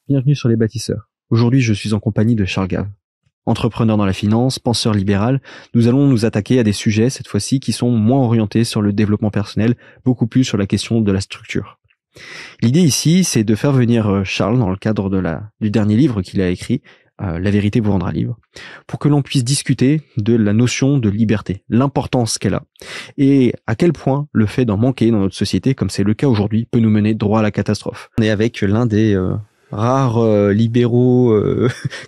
bienvenue sur Les Bâtisseurs. Aujourd'hui, je suis en compagnie de Charles Gave. Entrepreneur dans la finance, penseur libéral, nous allons nous attaquer à des sujets, cette fois-ci, qui sont moins orientés sur le développement personnel, beaucoup plus sur la question de la structure. L'idée ici, c'est de faire venir Charles dans le cadre du dernier livre qu'il a écrit, La vérité vous rendra libre, pour que l'on puisse discuter de la notion de liberté, l'importance qu'elle a, et à quel point le fait d'en manquer dans notre société, comme c'est le cas aujourd'hui, peut nous mener droit à la catastrophe. On est avec l'un des rares libéraux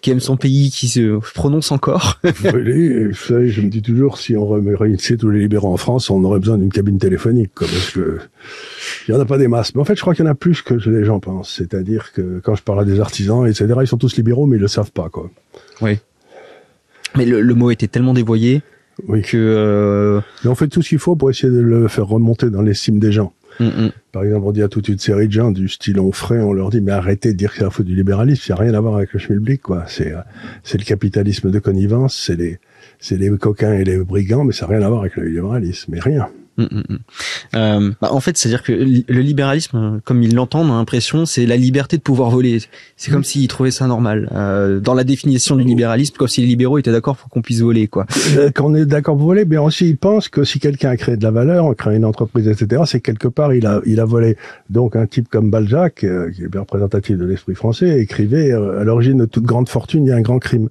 qui aiment son pays, qui se prononce encore. Oui, vous savez, je me dis toujours, si on réunissait tous les libéraux en France, on aurait besoin d'une cabine téléphonique, quoi, parce que il y en a pas des masses. Mais en fait, je crois qu'il y en a plus que les gens pensent. C'est-à-dire que quand je parle à des artisans, etc., ils sont tous libéraux, mais ils le savent pas, quoi. Oui. Mais le mot était tellement dévoyé oui. que... Mais on fait tout ce qu'il faut pour essayer de le faire remonter dans l'estime des gens. Par exemple, on dit à toute une série de gens du style Onfray, on leur dit mais arrêtez de dire que c'est la faute du libéralisme, ça n'a rien à voir avec le schmilblick, quoi. C'est le capitalisme de connivence, c'est les coquins et les brigands, mais ça n'a rien à voir avec le libéralisme, mais rien. En fait, c'est-à-dire que le libéralisme, comme ils l'entendent, on a l'impression, c'est la liberté de pouvoir voler. C'est comme s'ils trouvaient ça normal. Dans la définition du libéralisme, comme si les libéraux étaient d'accord pour qu'on puisse voler, quoi. Qu'on est d'accord pour voler, mais aussi ils pensent que si quelqu'un a créé de la valeur, crée une entreprise, etc., c'est quelque part il a volé. Donc un type comme Balzac, qui est bien représentatif de l'esprit français, écrivait à l'origine de toute grande fortune, il y a un grand crime.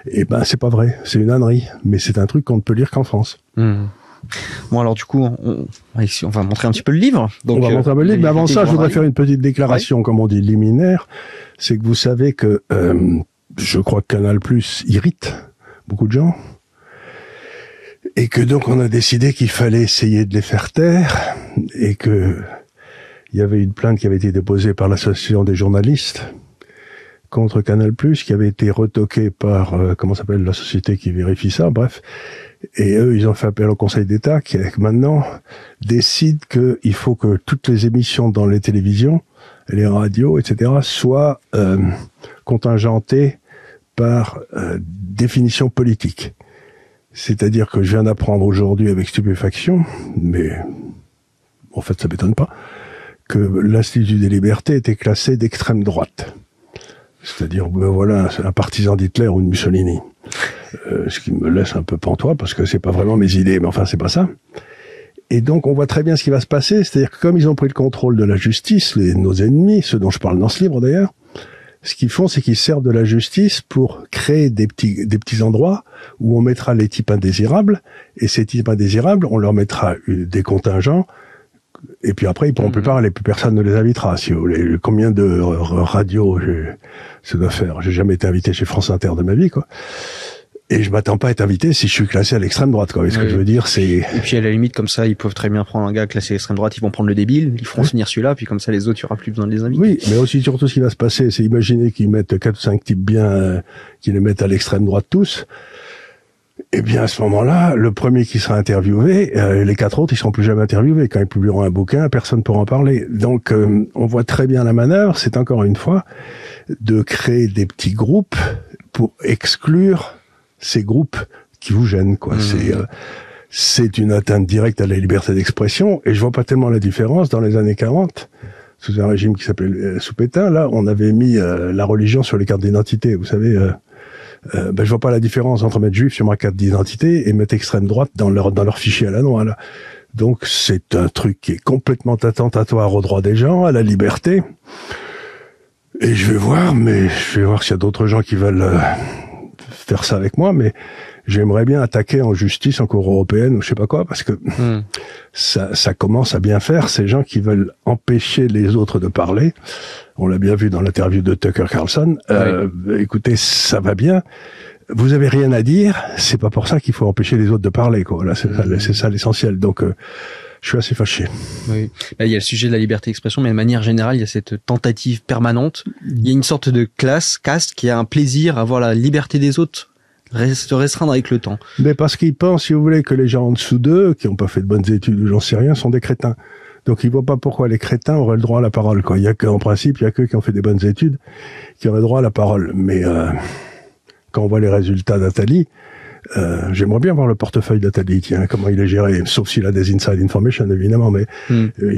Et ben c'est pas vrai, c'est une ânerie, mais c'est un truc qu'on ne peut lire qu'en France. Bon, alors du coup, on va montrer un petit peu le livre. Donc, on va montrer un peu le livre, mais avant ça, je voudrais faire une petite déclaration, comme on dit, liminaire. C'est que vous savez que je crois que Canal+ irrite beaucoup de gens, et que donc on a décidé qu'il fallait essayer de les faire taire, et que il y avait une plainte qui avait été déposée par l'association des journalistes contre Canal+, qui avait été retoquée par comment s'appelle la société qui vérifie ça, bref. Et eux, ils ont fait appel au Conseil d'État qui, maintenant, décide qu'il faut que toutes les émissions dans les télévisions, les radios, etc., soient contingentées par définition politique. C'est-à-dire que je viens d'apprendre aujourd'hui avec stupéfaction, mais en fait ça m'étonne pas, que l'Institut des libertés était classé d'extrême droite. C'est-à-dire, voilà, un partisan d'Hitler ou de Mussolini. Ce qui me laisse un peu pantois, parce que c'est pas vraiment mes idées, mais enfin, c'est pas ça. Et donc, on voit très bien ce qui va se passer, c'est-à-dire que comme ils ont pris le contrôle de la justice, nos ennemis, ceux dont je parle dans ce livre d'ailleurs, ce qu'ils font, c'est qu'ils servent de la justice pour créer des petits endroits où on mettra les types indésirables, et ces types indésirables, on leur mettra des contingents, et puis après, ils pourront plus parler, plus personne ne les invitera, si vous voulez. Combien de radios ça doit faire? J'ai jamais été invité chez France Inter de ma vie, quoi. Et je m'attends pas à être invité si je suis classé à l'extrême droite, quoi. Et ce que je veux dire, c'est... Et puis à la limite, comme ça, ils peuvent très bien prendre un gars classé à l'extrême droite, ils vont prendre le débile, ils feront finir celui-là, puis comme ça, les autres, il y aura plus besoin de les inviter. Oui, mais aussi, surtout, ce qui va se passer, c'est imaginer qu'ils mettent 4 ou 5 types bien, qu'ils les mettent à l'extrême droite tous. Eh bien, à ce moment-là, le premier qui sera interviewé, les 4 autres, ils seront plus jamais interviewés. Quand ils publieront un bouquin, personne ne pourra en parler. Donc, on voit très bien la manœuvre, c'est encore une fois de créer des petits groupes pour exclure ces groupes qui vous gênent, quoi. C'est une atteinte directe à la liberté d'expression, et je vois pas tellement la différence. Dans les années 40, sous un régime qui s'appelait sous Pétain, là, on avait mis la religion sur les cartes d'identité, vous savez. Je vois pas la différence entre mettre juif sur ma carte d'identité et mettre extrême droite dans leur fichier à la noix, là. Donc c'est un truc qui est complètement attentatoire aux droits des gens, à la liberté. Et je vais voir s'il y a d'autres gens qui veulent faire ça avec moi, mais j'aimerais bien attaquer en justice, en cour européenne, ou je sais pas quoi, parce que ça commence à bien faire, ces gens qui veulent empêcher les autres de parler. On l'a bien vu dans l'interview de Tucker Carlson. Écoutez, ça va bien. Vous avez rien à dire, c'est pas pour ça qu'il faut empêcher les autres de parler, quoi. Là, c'est ça l'essentiel. Donc, je suis assez fâché. Oui. Là, il y a le sujet de la liberté d'expression, mais de manière générale, il y a cette tentative permanente. Il y a une sorte de caste qui a un plaisir à voir la liberté des autres se restreindre avec le temps. Mais parce qu'ils pensent, si vous voulez, que les gens en dessous d'eux, qui n'ont pas fait de bonnes études ou j'en sais rien, sont des crétins. Donc ils voient pas pourquoi les crétins auraient le droit à la parole, quoi. Il y a qu'en principe, il y a que qui ont fait des bonnes études qui auraient droit à la parole. Mais quand on voit les résultats d'Attali, j'aimerais bien voir le portefeuille d'Attali, tiens, comment il est géré, sauf s'il a des inside information, évidemment, mais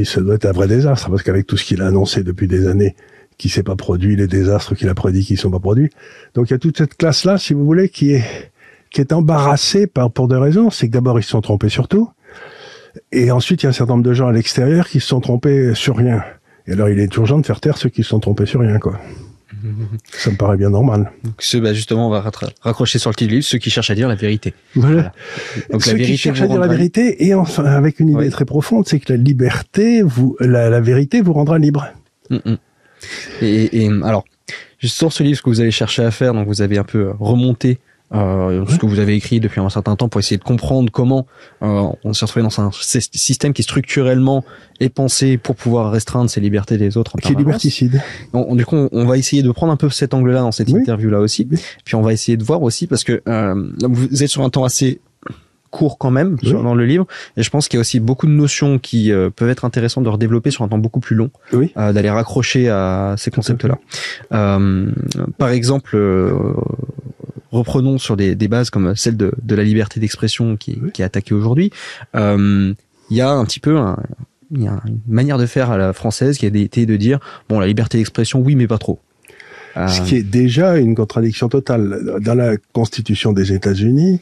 ça doit être un vrai désastre, parce qu'avec tout ce qu'il a annoncé depuis des années, qui s'est pas produit, les désastres qu'il a prédits qui sont pas produits. Donc il y a toute cette classe-là, si vous voulez, qui est embarrassée pour deux raisons. C'est que d'abord, ils se sont trompés sur tout. Et ensuite, il y a un certain nombre de gens à l'extérieur qui se sont trompés sur rien. Et alors, il est urgent de faire taire ceux qui se sont trompés sur rien, quoi. Ça me paraît bien normal. Donc justement, on va raccrocher sur le titre du livre, ceux qui cherchent à dire la vérité. Voilà. Donc ceux qui cherchent à dire la vérité, et enfin, avec une idée très profonde, c'est que la liberté, la vérité vous rendra libre. Et alors, juste sur ce livre, ce que vous avez cherché à faire, donc vous avez un peu remonté ce que vous avez écrit depuis un certain temps pour essayer de comprendre comment on s'est retrouvé dans un système qui structurellement est pensé pour pouvoir restreindre ses libertés des autres. Qui est liberticide. Du coup, on va essayer de prendre un peu cet angle-là dans cette interview-là aussi. Puis on va essayer de voir aussi, parce que vous êtes sur un temps assez court quand même dans le livre, et je pense qu'il y a aussi beaucoup de notions qui peuvent être intéressantes de redévelopper sur un temps beaucoup plus long, d'aller raccrocher à ces concepts-là. Par exemple, reprenons sur des bases comme celle de la liberté d'expression qui est attaquée aujourd'hui. Il y a un petit peu il y a une manière de faire à la française qui a été de dire bon, la liberté d'expression oui mais pas trop. Ce qui est déjà une contradiction totale. Dans la Constitution des États-Unis,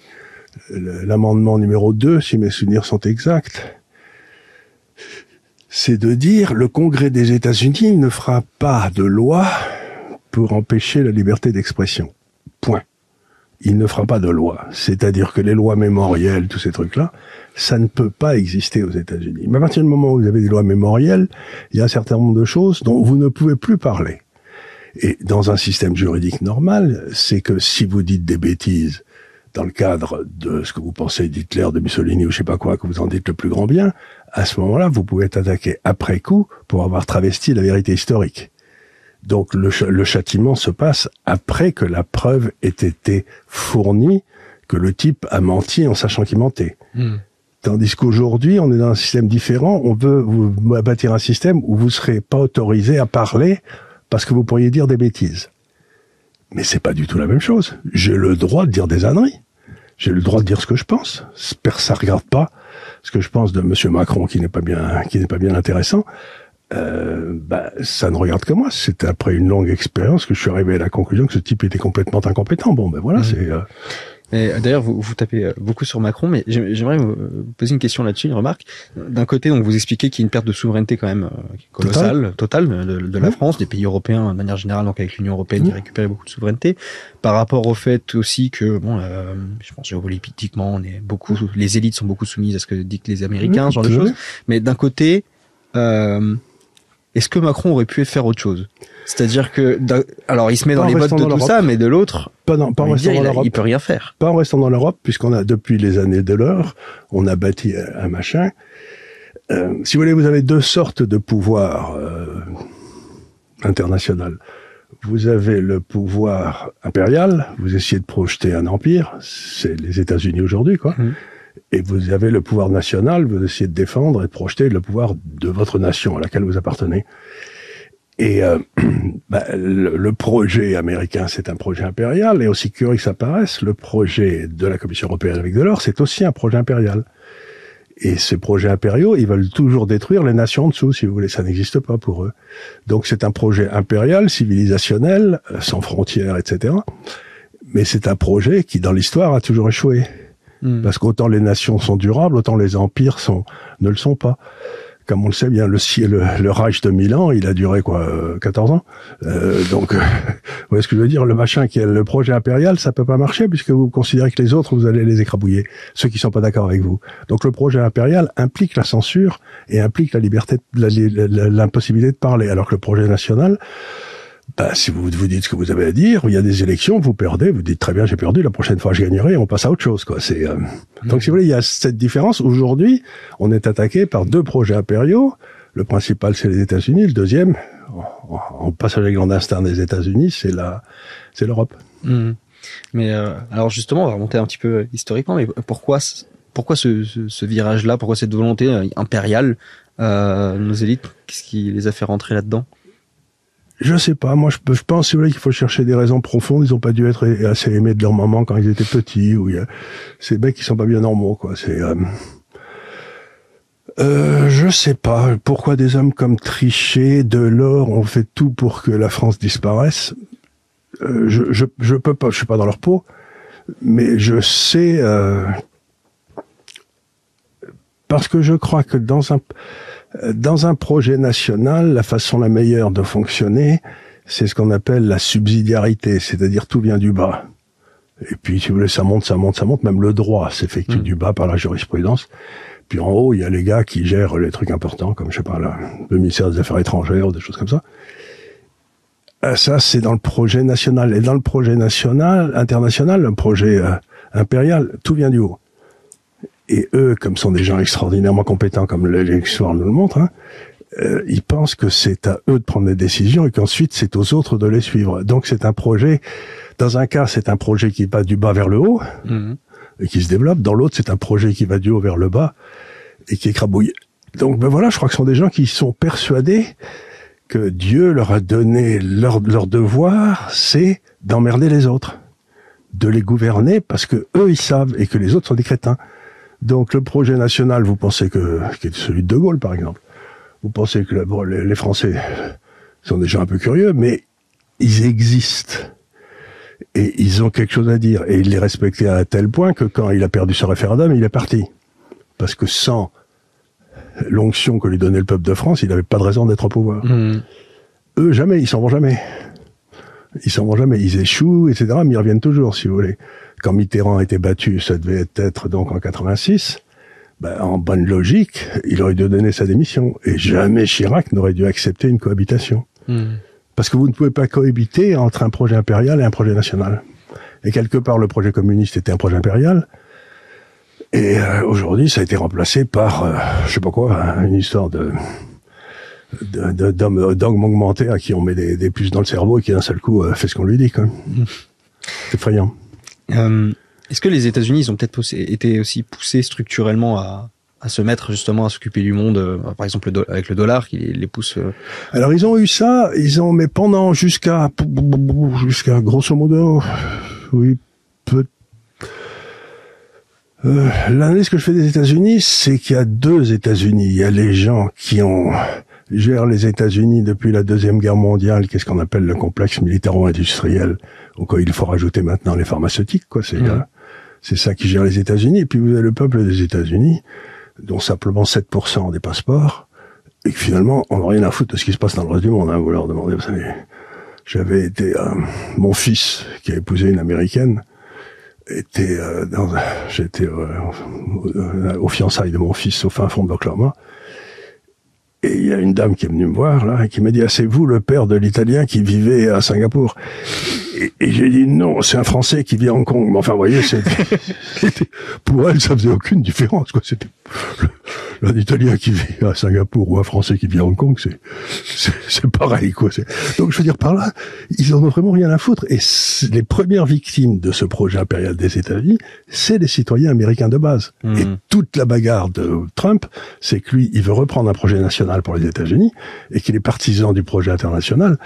l'amendement numéro 2, si mes souvenirs sont exacts, c'est de dire le Congrès des États-Unis ne fera pas de loi pour empêcher la liberté d'expression. Point. Il ne fera pas de loi. C'est-à-dire que les lois mémorielles, tous ces trucs-là, ça ne peut pas exister aux États-Unis. Mais à partir du moment où vous avez des lois mémorielles, il y a un certain nombre de choses dont vous ne pouvez plus parler. Et dans un système juridique normal, c'est que si vous dites des bêtises dans le cadre de ce que vous pensez d'Hitler, de Mussolini ou je sais pas quoi, que vous en dites le plus grand bien, à ce moment-là, vous pouvez être attaqué après coup pour avoir travesti la vérité historique. Donc le châtiment se passe après que la preuve ait été fournie, que le type a menti en sachant qu'il mentait. Tandis qu'aujourd'hui, on est dans un système différent. On veut vous bâtir un système où vous serez pas autorisé à parler parce que vous pourriez dire des bêtises. Mais c'est pas du tout la même chose. J'ai le droit de dire des âneries. J'ai le droit de dire ce que je pense. Ça regarde pas ce que je pense de Monsieur Macron qui n'est pas bien intéressant. Ça ne regarde que moi. C'est après une longue expérience que je suis arrivé à la conclusion que ce type était complètement incompétent. Bon, ben voilà, c'est... Et d'ailleurs, vous tapez beaucoup sur Macron, mais j'aimerais vous poser une question là-dessus, une remarque. D'un côté, donc vous expliquez qu'il y a une perte de souveraineté quand même colossale, totale de la France, des pays européens de manière générale, donc avec l'Union européenne qui récupère beaucoup de souveraineté, par rapport au fait aussi que, je pense géopolitiquement, les élites sont beaucoup soumises à ce que dictent les Américains, ce genre de choses. Mais d'un côté, est-ce que Macron aurait pu faire autre chose? C'est-à-dire que, alors il se met dans les bottes de tout ça, mais de l'autre, il peut rien faire. Pas en restant dans l'Europe, puisqu'on a, depuis les années de l'or, on a bâti un machin. Si vous voulez, vous avez deux sortes de pouvoir international. Vous avez le pouvoir impérial, vous essayez de projeter un empire, c'est les États-Unis aujourd'hui, quoi. Et vous avez le pouvoir national, vous essayez de défendre et de projeter le pouvoir de votre nation à laquelle vous appartenez. Et le projet américain, c'est un projet impérial, et aussi curieux que ça paraisse, le projet de la Commission européenne avec Delors, c'est aussi un projet impérial. Et ces projets impériaux, ils veulent toujours détruire les nations en dessous, si vous voulez, ça n'existe pas pour eux. Donc c'est un projet impérial, civilisationnel, sans frontières, etc. Mais c'est un projet qui, dans l'histoire, a toujours échoué. Parce qu'autant les nations sont durables, autant les empires ne le sont pas. Comme on le sait bien, le Reich de Milan, il a duré 14 ans. Donc, vous voyez ce que je veux dire, le machin qui est le projet impérial, ça peut pas marcher puisque vous considérez que les autres, vous allez les écrabouiller, ceux qui sont pas d'accord avec vous. Donc, le projet impérial implique la censure et implique la liberté, l'impossibilité de parler, alors que le projet national, si vous dites ce que vous avez à dire, il y a des élections, vous perdez, vous dites très bien, j'ai perdu, la prochaine fois je gagnerai, on passe à autre chose, quoi. Donc si vous voulez, il y a cette différence. Aujourd'hui, on est attaqué par deux projets impériaux. Le principal, c'est les États-Unis. Le deuxième, en passage avec clandestin des États-Unis, c'est l'Europe. Mais alors justement, on va remonter un petit peu historiquement, mais pourquoi ce virage-là, pourquoi cette volonté impériale, nos élites, qu'est-ce qui les a fait rentrer là-dedans? Je sais pas, moi je pense si vous voulez qu'il faut chercher des raisons profondes. Ils ont pas dû être assez aimés de leur maman quand ils étaient petits, ou ces mecs qui sont pas bien normaux, quoi. Je sais pas. Pourquoi des hommes comme Trichet, Delors ont fait tout pour que la France disparaisse? Je peux pas, je suis pas dans leur peau, mais je sais, parce que je crois que dans un projet national, la façon la meilleure de fonctionner, c'est ce qu'on appelle la subsidiarité, c'est-à-dire tout vient du bas. Et puis, si vous voulez, ça monte, même le droit s'effectue du bas par la jurisprudence. Puis en haut, il y a les gars qui gèrent les trucs importants, comme, je sais pas, le ministère des Affaires étrangères ou des choses comme ça. Ça, c'est dans le projet national. Et dans le projet international, le projet impérial, tout vient du haut. Et eux, comme sont des gens extraordinairement compétents, comme l'histoire nous le montre, hein, ils pensent que c'est à eux de prendre des décisions et qu'ensuite c'est aux autres de les suivre. Donc c'est un projet, dans un cas, c'est un projet qui va du bas vers le haut, et qui se développe. Dans l'autre, c'est un projet qui va du haut vers le bas et qui écrabouille. Donc ben voilà, je crois que ce sont des gens qui sont persuadés que Dieu leur a donné leur devoir, c'est d'emmerder les autres, de les gouverner parce que eux ils savent et que les autres sont des crétins. Donc le projet national, vous pensez qui est celui de De Gaulle par exemple, vous pensez que les Français sont des gens un peu curieux, mais ils existent. Et ils ont quelque chose à dire. Et il les respectait à tel point que quand il a perdu ce référendum, il est parti. Parce que sans l'onction que lui donnait le peuple de France, il n'avait pas de raison d'être au pouvoir. Eux, jamais, ils s'en vont jamais. Ils s'en vont jamais. Ils échouent, etc. Mais ils reviennent toujours, si vous voulez. Quand Mitterrand a été battu, ça devait être donc en 86, en bonne logique, il aurait dû donner sa démission. Et jamais Chirac n'aurait dû accepter une cohabitation. Parce que vous ne pouvez pas cohabiter entre un projet impérial et un projet national. Et quelque part, le projet communiste était un projet impérial. Et aujourd'hui, ça a été remplacé par, je sais pas quoi, une histoire d'hommes augmentés à qui on met des puces dans le cerveau et qui d'un seul coup fait ce qu'on lui dit, quoi. C'est effrayant. Est-ce que les États-Unis, ils ont peut-être été aussi poussés structurellement à se mettre justement à s'occuper du monde, par exemple avec le dollar qui les pousse. Alors ils ont eu ça, mais pendant jusqu'à grosso modo, oui, l'analyse que je fais des États-Unis, c'est qu'il y a deux États-Unis. Il y a les gens qui gèrent les États-Unis depuis la Deuxième Guerre mondiale, qu'est-ce qu'on appelle le complexe militaro-industriel, auquel il faut rajouter maintenant les pharmaceutiques, quoi. C'est ça qui gère les États-Unis. Et puis vous avez le peuple des États-Unis, dont simplement 7% ont des passeports, et que finalement, on n'a rien à foutre de ce qui se passe dans le reste du monde, hein, vous leur demandez, vous savez. J'avais été, mon fils, qui a épousé une Américaine, j'étais aux fiançailles de mon fils au fin fond de l'Oklahoma, et il y a une dame qui est venue me voir, là, et qui m'a dit, c'est vous le père de l'Italien qui vivait à Singapour? Et j'ai dit, non, c'est un Français qui vit à Hong Kong. Mais enfin, vous voyez, pour elle, ça faisait aucune différence, quoi. C'était un Italien qui vit à Singapour ou un Français qui vit à Hong Kong, c'est pareil, quoi. Donc, je veux dire, par là, ils en ont vraiment rien à foutre. Et les premières victimes de ce projet impérial des États-Unis, c'est les citoyens américains de base. Et toute la bagarre de Trump, c'est que lui, il veut reprendre un projet national pour les États-Unis et qu'il est partisan du projet international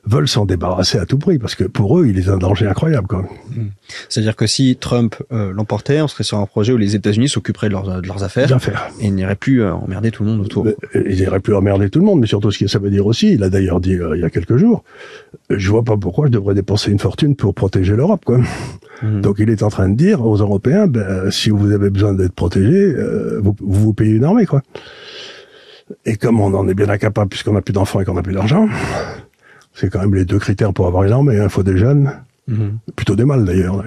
veulent s'en débarrasser à tout prix, parce que pour eux, il est un danger incroyable, quoi. C'est-à-dire que si Trump l'emportait, on serait sur un projet où les États-Unis s'occuperaient de leurs affaires. Et ils n'iraient plus emmerder tout le monde autour. Ils n'iraient plus emmerder tout le monde, mais surtout, ce que ça veut dire aussi, il a d'ailleurs dit il y a quelques jours, je vois pas pourquoi je devrais dépenser une fortune pour protéger l'Europe, quoi. Donc il est en train de dire aux Européens, si vous avez besoin d'être protégés, vous payez une armée, quoi. Et comme on en est bien incapable, puisqu'on n'a plus d'enfants et qu'on n'a plus d'argent, c'est quand même les deux critères pour avoir une armée, hein. Il faut des jeunes, plutôt des mâles d'ailleurs.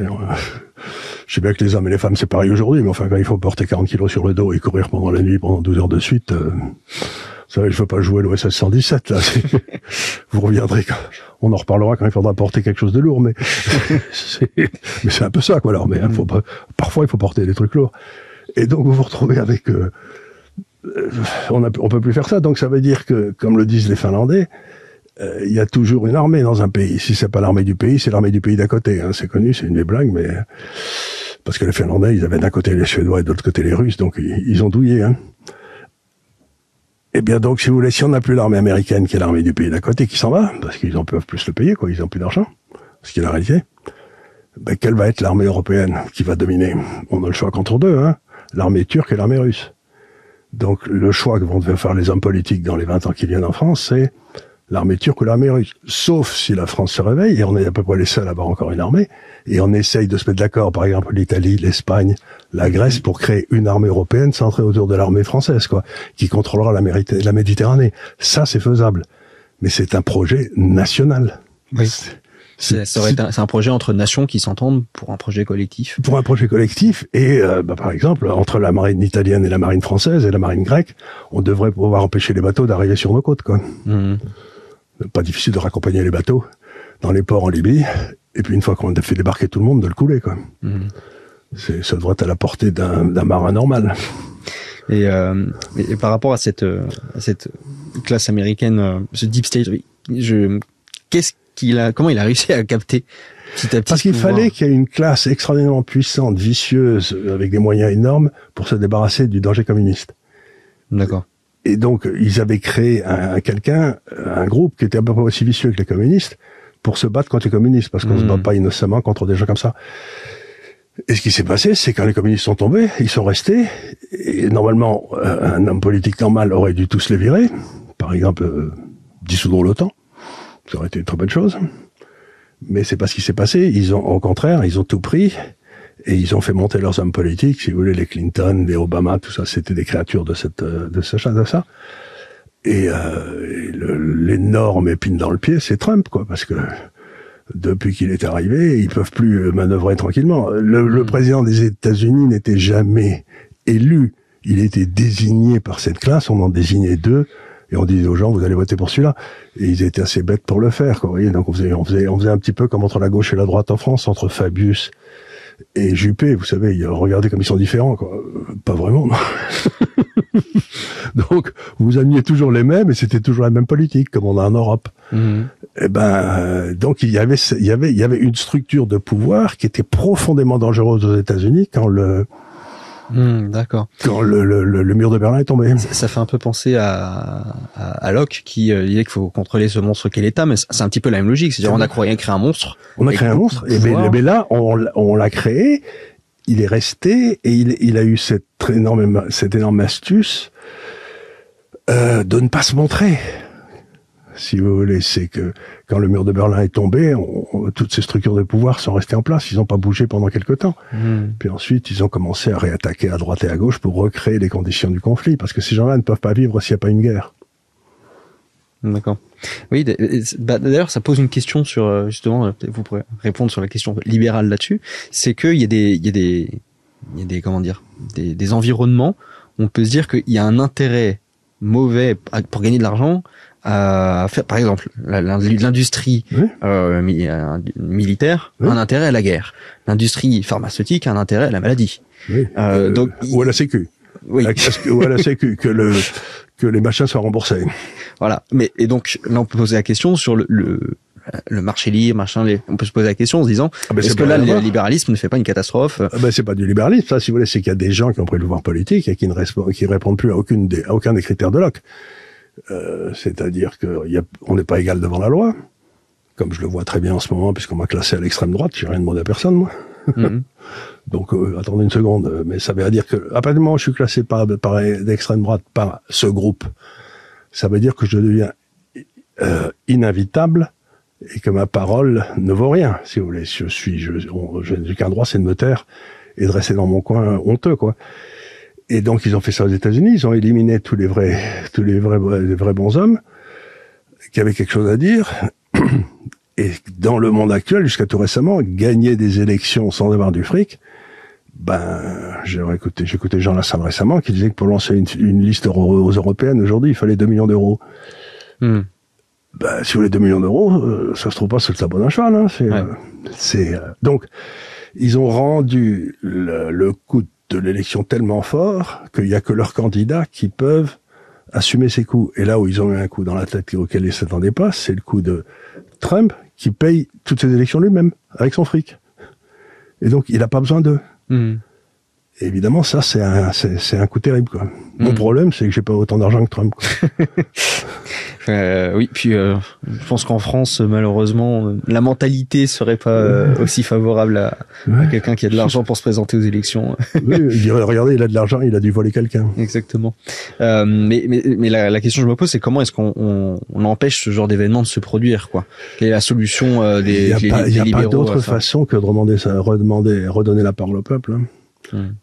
Je sais bien que les hommes et les femmes c'est pareil aujourd'hui, mais enfin quand il faut porter 40 kilos sur le dos et courir pendant la nuit, pendant 12 heures de suite, vous savez, je veux pas jouer l'OSS 117, là. Vous reviendrez on en reparlera quand il faudra porter quelque chose de lourd, mais c'est un peu ça, quoi, l'armée, hein. Parfois il faut porter des trucs lourds. Et donc vous vous retrouvez avec, on peut plus faire ça, donc ça veut dire que, comme le disent les Finlandais, il y a toujours une armée dans un pays. Si c'est pas l'armée du pays, c'est l'armée du pays d'à côté, hein. C'est connu, c'est une des blagues, mais parce que les Finlandais, ils avaient d'un côté les Suédois et de l'autre côté les Russes, donc ils ont douillé, hein. Eh bien donc, si vous voulez, si on n'a plus l'armée américaine, qui est l'armée du pays d'à côté, qui s'en va, parce qu'ils en peuvent plus le payer, quoi, ils ont plus d'argent, ce qui est la réalité, quelle va être l'armée européenne qui va dominer? On a le choix qu'entre deux, hein, l'armée turque et l'armée russe. Donc le choix que vont devoir faire les hommes politiques dans les 20 ans qui viennent en France, c'est l'armée turque ou l'armée russe. Sauf si la France se réveille, et on est à peu près les seuls à avoir encore une armée, et on essaye de se mettre d'accord, par exemple l'Italie, l'Espagne, la Grèce, pour créer une armée européenne centrée autour de l'armée française, quoi, qui contrôlera la Méditerranée. Ça, c'est faisable. Mais c'est un projet national. Oui. C'est un projet entre nations qui s'entendent pour un projet collectif. Pour un projet collectif, et par exemple, entre la marine italienne et la marine française et la marine grecque, on devrait pouvoir empêcher les bateaux d'arriver sur nos côtes, quoi. Pas difficile de raccompagner les bateaux dans les ports en Libye, et puis une fois qu'on a fait débarquer tout le monde, de le couler, quoi. Ça devrait être à la portée d'un marin normal. Et par rapport à cette classe américaine, ce deep state, comment il a réussi à capter petit à petit? Parce qu'il fallait qu'il y ait une classe extraordinairement puissante, vicieuse, avec des moyens énormes pour se débarrasser du danger communiste. D'accord. Et donc, ils avaient créé un groupe qui était à peu près aussi vicieux que les communistes pour se battre contre les communistes, parce qu'on se bat pas innocemment contre des gens comme ça. Et ce qui s'est passé, c'est quand les communistes sont tombés, ils sont restés, et normalement, un homme politique normal aurait dû tous les virer, par exemple, dissoudre l'OTAN. Ça aurait été une très bonne chose. Mais c'est pas ce qui s'est passé. Au contraire, ils ont tout pris et ils ont fait monter leurs hommes politiques. Si vous voulez, les Clinton, les Obama, tout ça, c'était des créatures de ça. Et l'énorme épine dans le pied, c'est Trump, quoi, parce que depuis qu'il est arrivé, ils peuvent plus manœuvrer tranquillement. Le président des États-Unis n'était jamais élu. Il était désigné par cette classe. On en désignait 2. Et on disait aux gens, vous allez voter pour celui-là. Et ils étaient assez bêtes pour le faire, quoi. Vous voyez, donc on faisait un petit peu comme entre la gauche et la droite en France, entre Fabius et Juppé. Vous savez, regardez comme ils sont différents, quoi. Pas vraiment, non. Donc, vous ameniez toujours les mêmes, et c'était toujours la même politique, comme on a en Europe. Et donc il y avait une structure de pouvoir qui était profondément dangereuse aux États-Unis quand d'accord. Quand le mur de Berlin est tombé. Ça fait un peu penser à Locke qui disait qu'il faut contrôler ce monstre qu'est l'État, mais c'est un petit peu la même logique. C'est-à-dire, on a créé un monstre. On a créé un monstre, mais là, on l'a créé, il est resté, et il a eu cette énorme astuce de ne pas se montrer. Si vous voulez, c'est que quand le mur de Berlin est tombé, toutes ces structures de pouvoir sont restées en place. Ils n'ont pas bougé pendant quelque temps. Puis ensuite, ils ont commencé à réattaquer à droite et à gauche pour recréer les conditions du conflit, parce que ces gens-là ne peuvent pas vivre s'il n'y a pas une guerre. D'accord. Oui, d'ailleurs, ça pose une question sur, justement, vous pourrez répondre sur la question libérale là-dessus. C'est qu'il y a des comment dire, des environnements où on peut se dire qu'il y a un intérêt mauvais pour gagner de l'argent à faire, par exemple, l'industrie militaire a un intérêt à la guerre. L'industrie pharmaceutique a un intérêt à la maladie. Oui. Donc, ou à la Sécu. Oui. Ou à la Sécu, que les machins soient remboursés. Voilà. Et donc, là, on peut poser la question sur le marché libre, on peut se poser la question en se disant, est-ce que là, le libéralisme ne fait pas une catastrophe? C'est pas du libéralisme, ça, si vous voulez, c'est qu'il y a des gens qui ont pris le pouvoir politique et qui répondent plus à aucun des critères de Locke. C'est-à-dire on n'est pas égal devant la loi, comme je le vois très bien en ce moment, puisqu'on m'a classé à l'extrême droite, j'ai rien demandé à personne, moi. Donc, attendez une seconde, mais ça veut dire que, à partir du moment où je suis classé par d'extrême droite par ce groupe, ça veut dire que je deviens ininvitable et que ma parole ne vaut rien, si vous voulez. Je n'ai qu'un droit, c'est de me taire et de rester dans mon coin honteux, quoi. Et donc, ils ont fait ça aux États-Unis. Ils ont éliminé tous les vrais bons hommes qui avaient quelque chose à dire. Et dans le monde actuel, jusqu'à tout récemment, gagner des élections sans avoir du fric, j'ai écouté Jean Lassalle récemment qui disait que pour lancer une liste aux européennes aujourd'hui, il fallait 2 millions d'euros. Si vous voulez 2 millions d'euros, ça se trouve pas sur le sabot d'un cheval, hein. Donc, ils ont rendu le coût de l'élection tellement fort qu'il y a que leurs candidats qui peuvent assumer ces coûts. Et là où ils ont eu un coup dans la tête auquel ils ne s'attendaient pas, c'est le coup de Trump qui paye toutes ces élections lui-même, avec son fric. Et donc, il n'a pas besoin d'eux. Et évidemment, ça, c'est un coup terrible, quoi. Mon problème, c'est que j'ai pas autant d'argent que Trump, quoi. Oui, puis je pense qu'en France, malheureusement, la mentalité serait pas aussi favorable à quelqu'un qui a de l'argent pour se présenter aux élections. Oui, il dirait, regardez, il a de l'argent, il a dû voler quelqu'un. Exactement. Mais la question que je me pose, c'est comment est-ce qu'on empêche ce genre d'événement de se produire, quoi? Quelle est la solution des libéraux? Il n'y a pas d'autre façon que de redonner la parole au peuple, hein.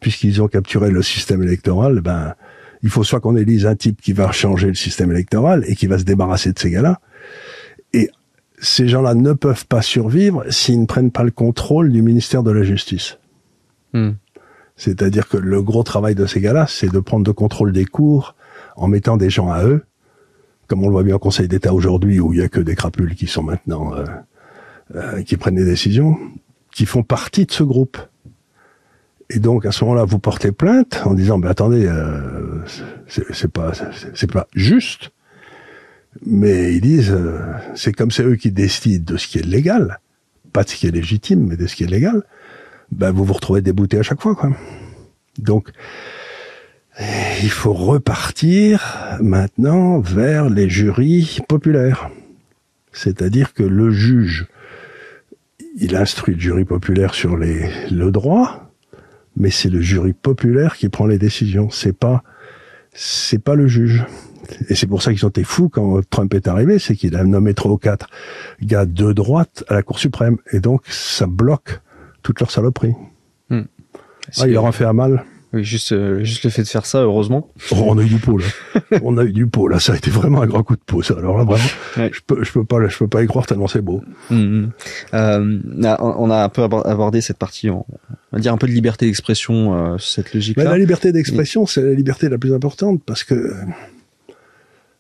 Puisqu'ils ont capturé le système électoral, ben, il faut soit qu'on élise un type qui va changer le système électoral et qui va se débarrasser de ces gars-là. Et ces gens-là ne peuvent pas survivre s'ils ne prennent pas le contrôle du ministère de la Justice. C'est-à-dire que le gros travail de ces gars-là, c'est de prendre le contrôle des cours en mettant des gens à eux, comme on le voit bien au Conseil d'État aujourd'hui, où il y a que des crapules qui sont maintenant qui prennent des décisions, qui font partie de ce groupe. Et donc, à ce moment-là, vous portez plainte en disant, ben attendez, c'est pas juste. Mais ils disent, c'est comme c'est eux qui décident de ce qui est légal, pas de ce qui est légitime, mais de ce qui est légal. Ben vous vous retrouvez débouté à chaque fois, quoi. Donc, il faut repartir maintenant vers les jurys populaires. C'est-à-dire que le juge, il instruit le jury populaire sur le droit, mais c'est le jury populaire qui prend les décisions. C'est pas le juge. Et c'est pour ça qu'ils ont été fous quand Trump est arrivé, c'est qu'il a nommé 3 ou 4 gars de droite à la Cour suprême. Et donc, ça bloque toute leur saloperie. Il leur en fait un mal. Oui, juste le fait de faire ça, heureusement. Oh, on a eu du pot, là. On a eu du pot, là. Ça a été vraiment un grand coup de pot, ça. Alors là, vraiment, ouais. je peux pas y croire tellement c'est beau. On a un peu abordé cette partie, on va dire un peu de liberté d'expression, cette logique-là. La liberté d'expression, c'est la liberté la plus importante parce que,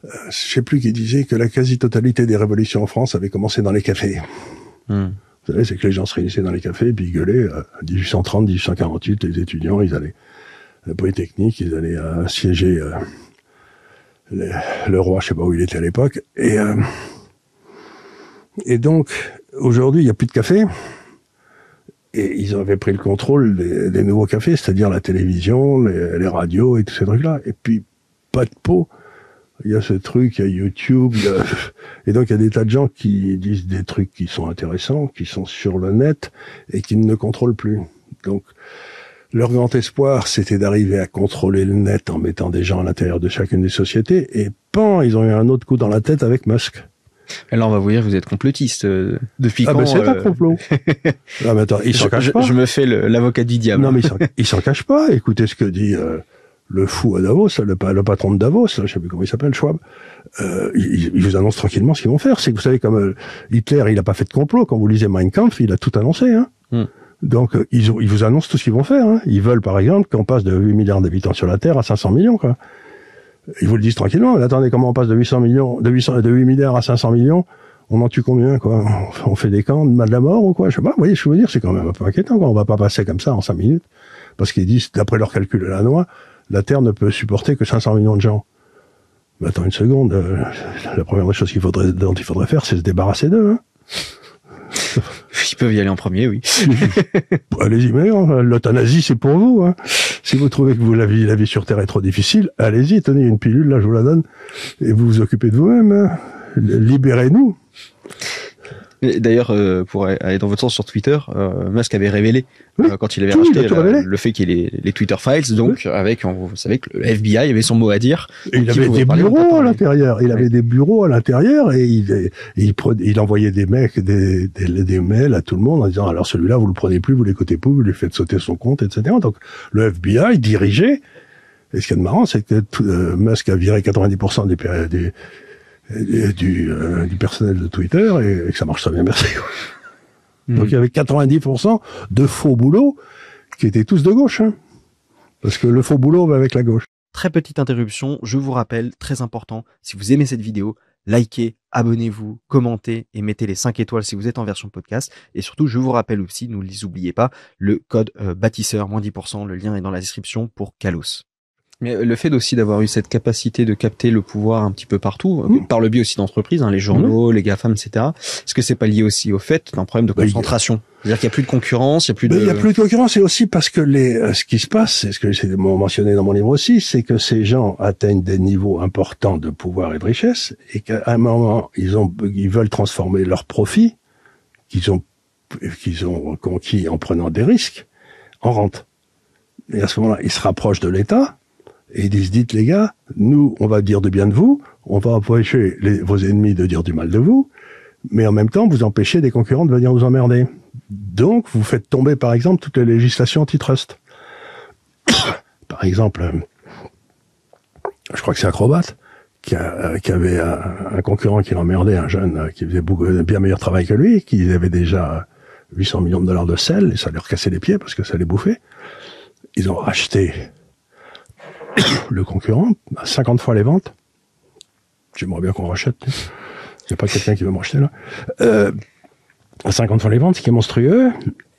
je sais plus qui disait que la quasi-totalité des révolutions en France avait commencé dans les cafés. Vous savez, c'est que les gens se réunissaient dans les cafés et puis gueulaient. 1830, 1848, les étudiants, ils allaient à la Polytechnique, ils allaient siéger le roi, je sais pas où il était à l'époque. Et donc, aujourd'hui, il n'y a plus de café. Et ils avaient pris le contrôle des nouveaux cafés, c'est-à-dire la télévision, les radios et tous ces trucs-là. Et puis, pas de pot. Il y a ce truc, il y a YouTube, et donc il y a des tas de gens qui disent des trucs qui sont intéressants, qui sont sur le net, et qui ne contrôlent plus. Donc, leur grand espoir, c'était d'arriver à contrôler le net en mettant des gens à l'intérieur de chacune des sociétés, et ils ont eu un autre coup dans la tête avec Musk. Et là, on va vous dire, vous êtes complotiste. Depuis quand? Ah ben c'est un complot. Ah mais attends, il s'en cache pas. Je me fais l'avocat du diable. Non mais il s'en cache pas. Écoutez ce que dit le fou à Davos, le patron de Davos, je sais plus comment il s'appelle, Schwab. Il vous annonce tranquillement ce qu'ils vont faire. C'est que vous savez, comme Hitler, il a pas fait de complot. Quand vous lisez Mein Kampf, il a tout annoncé. Hein. Donc ils vous annoncent tout ce qu'ils vont faire. Hein. Ils veulent par exemple qu'on passe de 8 milliards d'habitants sur la Terre à 500 millions. Quoi. Ils vous le disent tranquillement. Mais attendez, comment on passe de 8 milliards à 500 millions? On en tue combien, quoi? On fait des camps de la mort ou quoi? Je sais pas. Vous voyez, je veux dire, c'est quand même un peu inquiétant, quoi. On va pas passer comme ça en 5 minutes. Parce qu'ils disent, d'après leur calcul de la noix, la Terre ne peut supporter que 500 millions de gens. Mais attends une seconde. La première chose dont il faudrait faire, c'est se débarrasser d'eux, hein. Ils peuvent y aller en premier, oui. Allez-y, mais l'euthanasie, c'est pour vous, hein. Si vous trouvez que la vie sur Terre est trop difficile, allez-y, tenez une pilule, là, je vous la donne, et vous vous occupez de vous-même, hein. Libérez-nous. D'ailleurs, pour aller dans votre sens sur Twitter, Musk avait révélé quand il avait racheté le fait qu'il y ait les Twitter Files, donc vous savez que le FBI avait son mot à dire. Et il avait des bureaux à l'intérieur. Il avait des bureaux à l'intérieur et il envoyait des mails à tout le monde en disant alors celui-là vous le prenez plus, vous l'écoutez plus, vous lui faites sauter son compte, etc. Donc le FBI dirigeait. Et ce qui est marrant, c'est que Musk a viré 90% du personnel de Twitter et que ça marche très bien, merci. Donc il y avait 90% de faux boulots qui étaient tous de gauche, hein. Parce que le faux boulot va avec la gauche. Très petite interruption, je vous rappelle, très important, si vous aimez cette vidéo, likez, abonnez-vous, commentez et mettez les 5 étoiles si vous êtes en version podcast. Et surtout, je vous rappelle aussi, ne les oubliez pas, le code bâtisseur, moins 10%, le lien est dans la description pour Kalos. Mais le fait aussi d'avoir eu cette capacité de capter le pouvoir un petit peu partout, par le biais aussi d'entreprises, les journaux, les GAFAM, etc. Est-ce que c'est pas lié aussi au fait d'un problème de concentration? C'est-à-dire qu'il n'y a plus de concurrence, il y a plus de concurrence, et aussi parce que ce qui se passe, c'est ce que j'ai mentionné dans mon livre aussi, c'est que ces gens atteignent des niveaux importants de pouvoir et de richesse, et qu'à un moment, ils veulent transformer leurs profits qu'ils ont conquis en prenant des risques en rente. Et à ce moment-là, ils se rapprochent de l'État, et ils disent, dites les gars, nous, on va dire du bien de vous, on va empêcher vos ennemis de dire du mal de vous, mais en même temps, vous empêchez des concurrents de venir vous emmerder. Donc, vous faites tomber, par exemple, toutes les législations antitrust. Par exemple, je crois que c'est Acrobat, qui avait un concurrent qui l'emmerdait, un jeune qui faisait bien meilleur travail que lui, qui avait déjà 800 millions de dollars de sel, et ça leur cassait les pieds parce que ça les bouffait. Ils ont racheté le concurrent à 50 fois les ventes. J'aimerais bien qu'on rachète. Il n'y a pas quelqu'un qui veut me racheter là. À 50 fois les ventes, ce qui est monstrueux.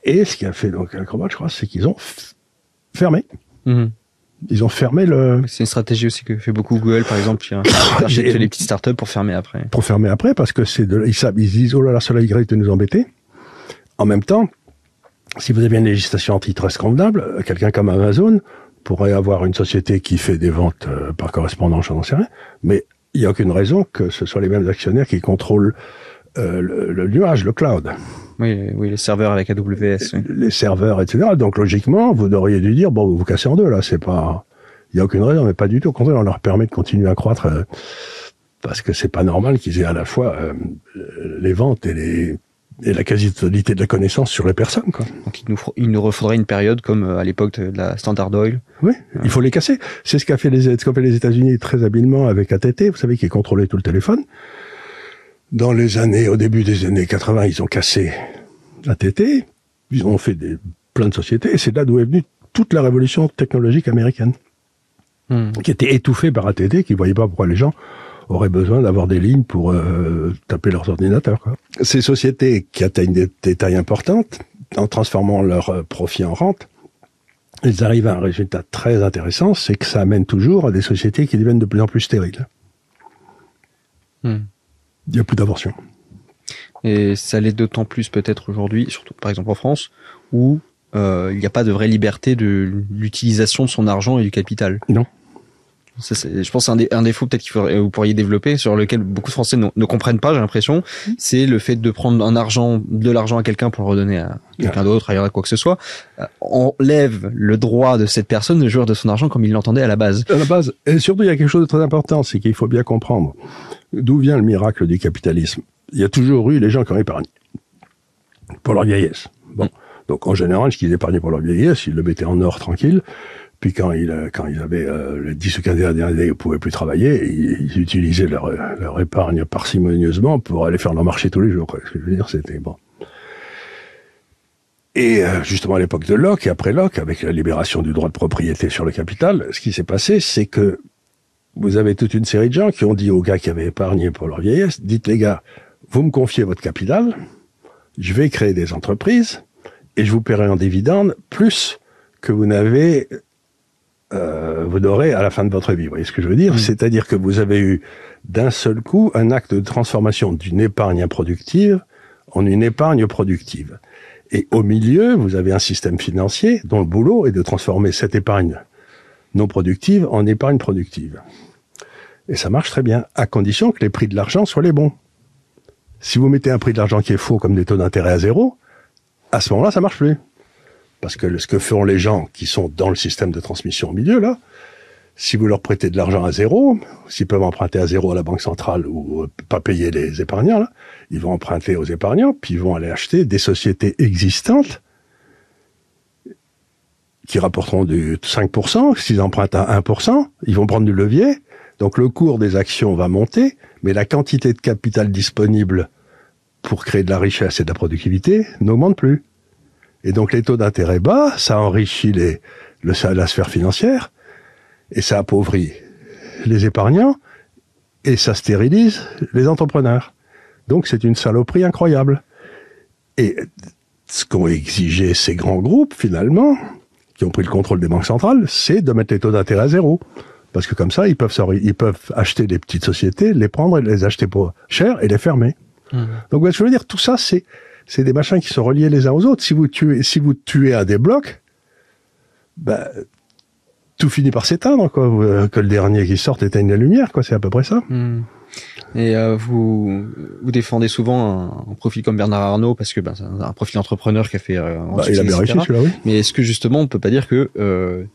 Et ce qui a fait donc Acrobat, je crois, c'est qu'ils ont fermé. Ils ont fermé C'est une stratégie aussi que fait beaucoup Google, par exemple, qui achète les petites startups pour fermer après. Pour fermer après, parce que ils disent, oh là là, cela y de nous embêter. En même temps, si vous avez une législation antitrust convenable, quelqu'un comme Amazon pourrait avoir une société qui fait des ventes par correspondance, je n'en sais rien, mais il n'y a aucune raison que ce soit les mêmes actionnaires qui contrôlent le nuage, le cloud. Oui, les serveurs avec AWS. Oui. Les serveurs, etc. Donc logiquement, vous auriez dû dire, bon, vous vous cassez en deux, là, c'est pas... Il n'y a aucune raison, mais pas du tout. Au contraire, on leur permet de continuer à croître parce que c'est pas normal qu'ils aient à la fois les ventes et la quasi-totalité de la connaissance sur les personnes, quoi. Donc il nous refaudrait une période comme à l'époque de la Standard Oil. Oui, il faut les casser. C'est ce qu'ont fait les États-Unis très habilement avec AT&T, vous savez, qui contrôlait tout le téléphone. Au début des années 80, ils ont cassé AT&T, ils ont fait plein de sociétés, et c'est là d'où est venue toute la révolution technologique américaine, qui était étouffée par AT&T, qui ne voyait pas pourquoi les gens auraient besoin d'avoir des lignes pour taper leurs ordinateurs, quoi. Ces sociétés qui atteignent des tailles importantes, en transformant leurs profits en rente, ils arrivent à un résultat très intéressant, c'est que ça amène toujours à des sociétés qui deviennent de plus en plus stériles. Il n'y a plus d'invention. Et ça l'est d'autant plus peut-être aujourd'hui, surtout par exemple en France, où il n'y a pas de vraie liberté de l'utilisation de son argent et du capital. Non. Ça, je pense que c'est un défaut peut-être vous pourriez développer, sur lequel beaucoup de Français ne comprennent pas, j'ai l'impression, c'est le fait de prendre de l'argent à quelqu'un pour le redonner à quelqu'un d'autre, ailleurs, à quoi que ce soit, enlève le droit de cette personne de jouir de son argent comme il l'entendait à la base. À la base, et surtout il y a quelque chose de très important, c'est qu'il faut bien comprendre d'où vient le miracle du capitalisme. Il y a toujours eu les gens qui ont épargné pour leur vieillesse. Bon, donc en général, ce qu'ils épargnaient pour leur vieillesse, ils le mettaient en or tranquille. Puis quand ils avaient les 10 ou 15 dernières années, ils ne pouvaient plus travailler, ils utilisaient leur épargne parcimonieusement pour aller faire leur marché tous les jours, quoi. Ce que je veux dire, c'était bon. Et justement à l'époque de Locke et après Locke, avec la libération du droit de propriété sur le capital, ce qui s'est passé, c'est que vous avez toute une série de gens qui ont dit aux gars qui avaient épargné pour leur vieillesse, dites les gars, vous me confiez votre capital, je vais créer des entreprises et je vous paierai en dividendes plus que vous n'avez... vous n'aurez à la fin de votre vie. Vous voyez ce que je veux dire? C'est-à-dire que vous avez eu d'un seul coup un acte de transformation d'une épargne improductive en une épargne productive. Et au milieu, vous avez un système financier dont le boulot est de transformer cette épargne non productive en épargne productive. Et ça marche très bien, à condition que les prix de l'argent soient les bons. Si vous mettez un prix de l'argent qui est faux, comme des taux d'intérêt à zéro, à ce moment-là, ça marche plus. Parce que ce que font les gens qui sont dans le système de transmission au milieu, là, si vous leur prêtez de l'argent à zéro, s'ils peuvent emprunter à zéro à la banque centrale ou pas payer les épargnants, là, ils vont emprunter aux épargnants, puis ils vont aller acheter des sociétés existantes qui rapporteront du 5%. S'ils empruntent à 1%, ils vont prendre du levier. Donc le cours des actions va monter, mais la quantité de capital disponible pour créer de la richesse et de la productivité n'augmente plus. Et donc les taux d'intérêt bas, ça enrichit la sphère financière, et ça appauvrit les épargnants, et ça stérilise les entrepreneurs. Donc c'est une saloperie incroyable. Et ce qu'ont exigé ces grands groupes, finalement, qui ont pris le contrôle des banques centrales, c'est de mettre les taux d'intérêt à zéro. Parce que comme ça, ils peuvent acheter des petites sociétés, les prendre et les acheter pas cher et les fermer. Donc, je veux dire, tout ça, c'est des machins qui sont reliés les uns aux autres. Si vous tuez à des blocs, tout finit par s'éteindre, quoi. Que le dernier qui sorte éteigne la lumière, quoi. C'est à peu près ça. Et vous défendez souvent un profil comme Bernard Arnault parce que c'est un profil entrepreneur qui a fait il a bien réussi celui-là, oui. Mais est-ce que justement on peut pas dire que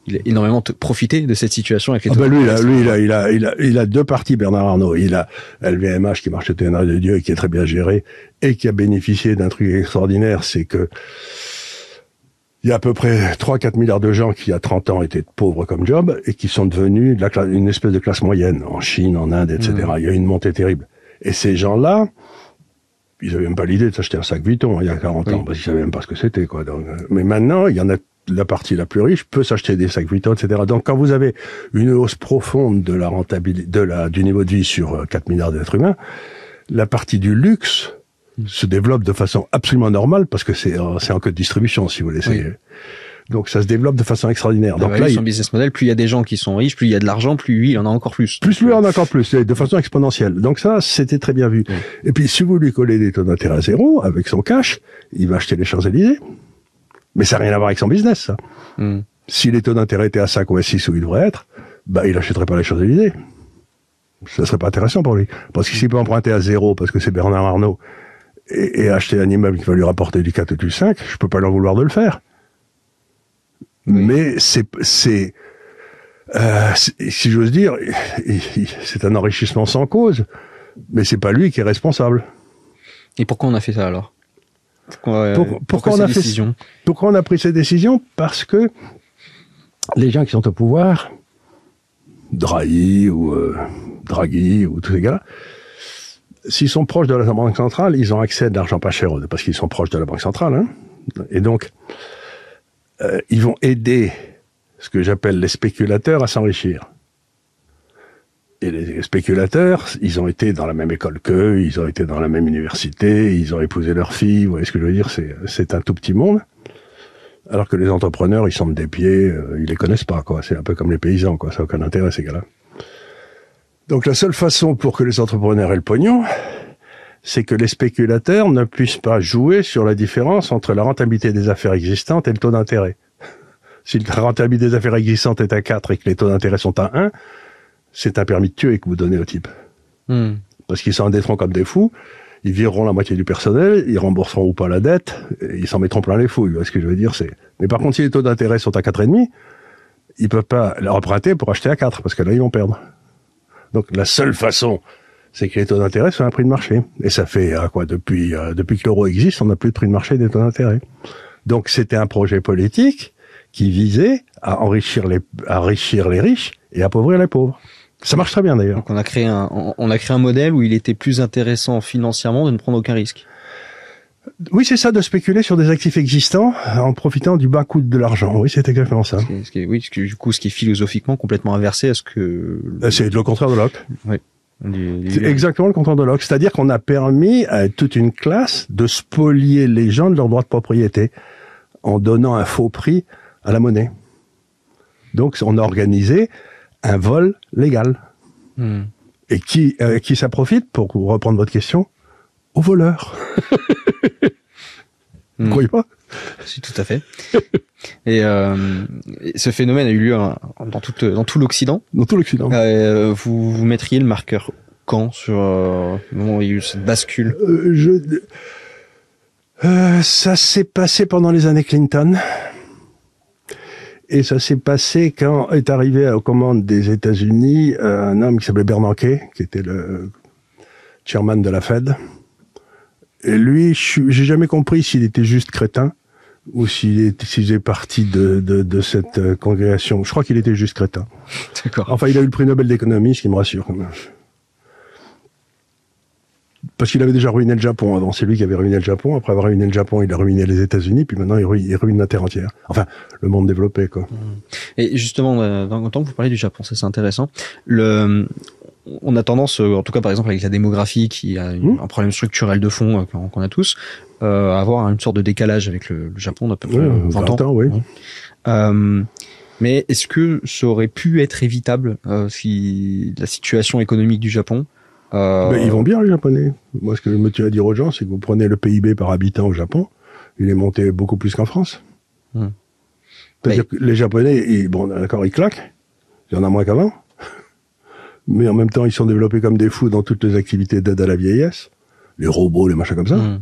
il a énormément profité de cette situation avec les il a deux parties, Bernard Arnault. Il a LVMH qui marche au ténor de Dieu et qui est très bien géré et qui a bénéficié d'un truc extraordinaire, c'est que il y a à peu près 3-4 milliards de gens qui, il y a 30 ans, étaient pauvres comme job et qui sont devenus une espèce de classe moyenne en Chine, en Inde, etc. Il y a eu une montée terrible. Et ces gens-là, ils avaient même pas l'idée de s'acheter un sac Vuitton il y a 40 ans, parce qu'ils savaient même pas ce que c'était, quoi. Donc, mais maintenant, il y en a, la partie la plus riche peut s'acheter des sacs Vuitton, etc. Donc, quand vous avez une hausse profonde de la rentabilité, du niveau de vie sur 4 milliards d'êtres humains, la partie du luxe se développe de façon absolument normale parce que c'est en code de distribution, si vous voulez. Donc ça se développe de façon extraordinaire. Donc là, son business model, plus il y a des gens qui sont riches, plus il y a de l'argent, plus lui, il en a encore plus. Plus lui en a encore plus, de façon exponentielle. Donc ça, c'était très bien vu. Et puis si vous lui collez des taux d'intérêt à zéro, avec son cash, il va acheter les Champs-Élysées. Mais ça n'a rien à voir avec son business, ça. Si les taux d'intérêt étaient à 5 ou à 6 où ils devraient être, il achèterait pas les Champs-Élysées. Ça serait pas intéressant pour lui. Parce que s'il peut emprunter à zéro, parce que c'est Bernard Arnault, et acheter un immeuble qui va lui rapporter du 4 ou du 5, je peux pas leur vouloir de le faire. Mais si j'ose dire, c'est un enrichissement sans cause, mais c'est pas lui qui est responsable. Et pourquoi on a fait ça alors? Pourquoi on a pris ces décisions? Parce que les gens qui sont au pouvoir, Draghi ou tous ces gars-là, s'ils sont proches de la Banque centrale, ils ont accès à de l'argent pas cher, parce qu'ils sont proches de la Banque centrale, hein. Et donc, ils vont aider ce que j'appelle les spéculateurs à s'enrichir. Et les spéculateurs, ils ont été dans la même école qu'eux, ils ont été dans la même université, ils ont épousé leur fille, vous voyez ce que je veux dire, c'est un tout petit monde. Alors que les entrepreneurs, ils sont des pieds, ils les connaissent pas, quoi. C'est un peu comme les paysans, quoi. Ça n'a aucun intérêt, ces gars-là. Donc la seule façon pour que les entrepreneurs aient le pognon, c'est que les spéculateurs ne puissent pas jouer sur la différence entre la rentabilité des affaires existantes et le taux d'intérêt. Si la rentabilité des affaires existantes est à 4 et que les taux d'intérêt sont à 1, c'est un permis de tuer que vous donnez au type. Parce qu'ils s'endetteront comme des fous, ils vireront la moitié du personnel, ils rembourseront ou pas la dette, et ils s'en mettront plein les fouilles. Ce que je veux dire, c'est... Mais par contre, si les taux d'intérêt sont à 4,5, ils peuvent pas leur emprunter pour acheter à 4, parce que là, ils vont perdre. Donc la seule façon, c'est que les taux d'intérêt soient un prix de marché. Et ça fait depuis que l'euro existe, on n'a plus de prix de marché des taux d'intérêt. Donc c'était un projet politique qui visait à enrichir les riches et appauvrir les pauvres. Ça marche très bien d'ailleurs. Donc on a créé un modèle où il était plus intéressant financièrement de ne prendre aucun risque. Oui, c'est ça, de spéculer sur des actifs existants en profitant du bas coût de l'argent. Oui, c'est exactement ça. Ce qui est philosophiquement complètement inversé à ce que... C'est le contraire de Locke. Oui. C'est exactement le contraire de Locke. C'est-à-dire qu'on a permis à toute une classe de spolier les gens de leurs droits de propriété en donnant un faux prix à la monnaie. Donc, on a organisé un vol légal. Et qui ça profite, pour reprendre votre question, aux voleurs. Vous croyez pas? Si, tout à fait. Et ce phénomène a eu lieu dans tout l'Occident. Dans tout l'Occident. Vous mettriez le marqueur quand sur le moment où il y a eu cette bascule? Ça s'est passé pendant les années Clinton. Et ça s'est passé quand est arrivé aux commandes des États-Unis un homme qui s'appelait Bernanke, qui était le chairman de la Fed. Et lui, j'ai jamais compris s'il était juste crétin ou s'il faisait partie de cette congrégation. Je crois qu'il était juste crétin. D'accord. Enfin, il a eu le prix Nobel d'économie, ce qui me rassure quand même. Parce qu'il avait déjà ruiné le Japon avant. C'est lui qui avait ruiné le Japon. Après avoir ruiné le Japon, il a ruiné les États-Unis. Puis maintenant, il ruine la Terre entière. Enfin, le monde développé, quoi. Et justement, dans le temps que vous parlez du Japon, ça c'est intéressant. on a tendance, en tout cas par exemple avec la démographie qui a un problème structurel de fond qu'on a tous, à avoir une sorte de décalage avec le Japon d'à peu près 20 ans. Oui. Mais est-ce que ça aurait pu être évitable si la situation économique du Japon Ils vont bien les Japonais. Moi, ce que je me tue à dire aux gens, c'est que vous prenez le PIB par habitant au Japon, il est monté beaucoup plus qu'en France. C'est-à-dire que les Japonais, d'accord, ils claquent. Il y en a moins qu'avant. Mais en même temps, ils sont développés comme des fous dans toutes les activités d'aide à la vieillesse. Les robots, les machins comme ça.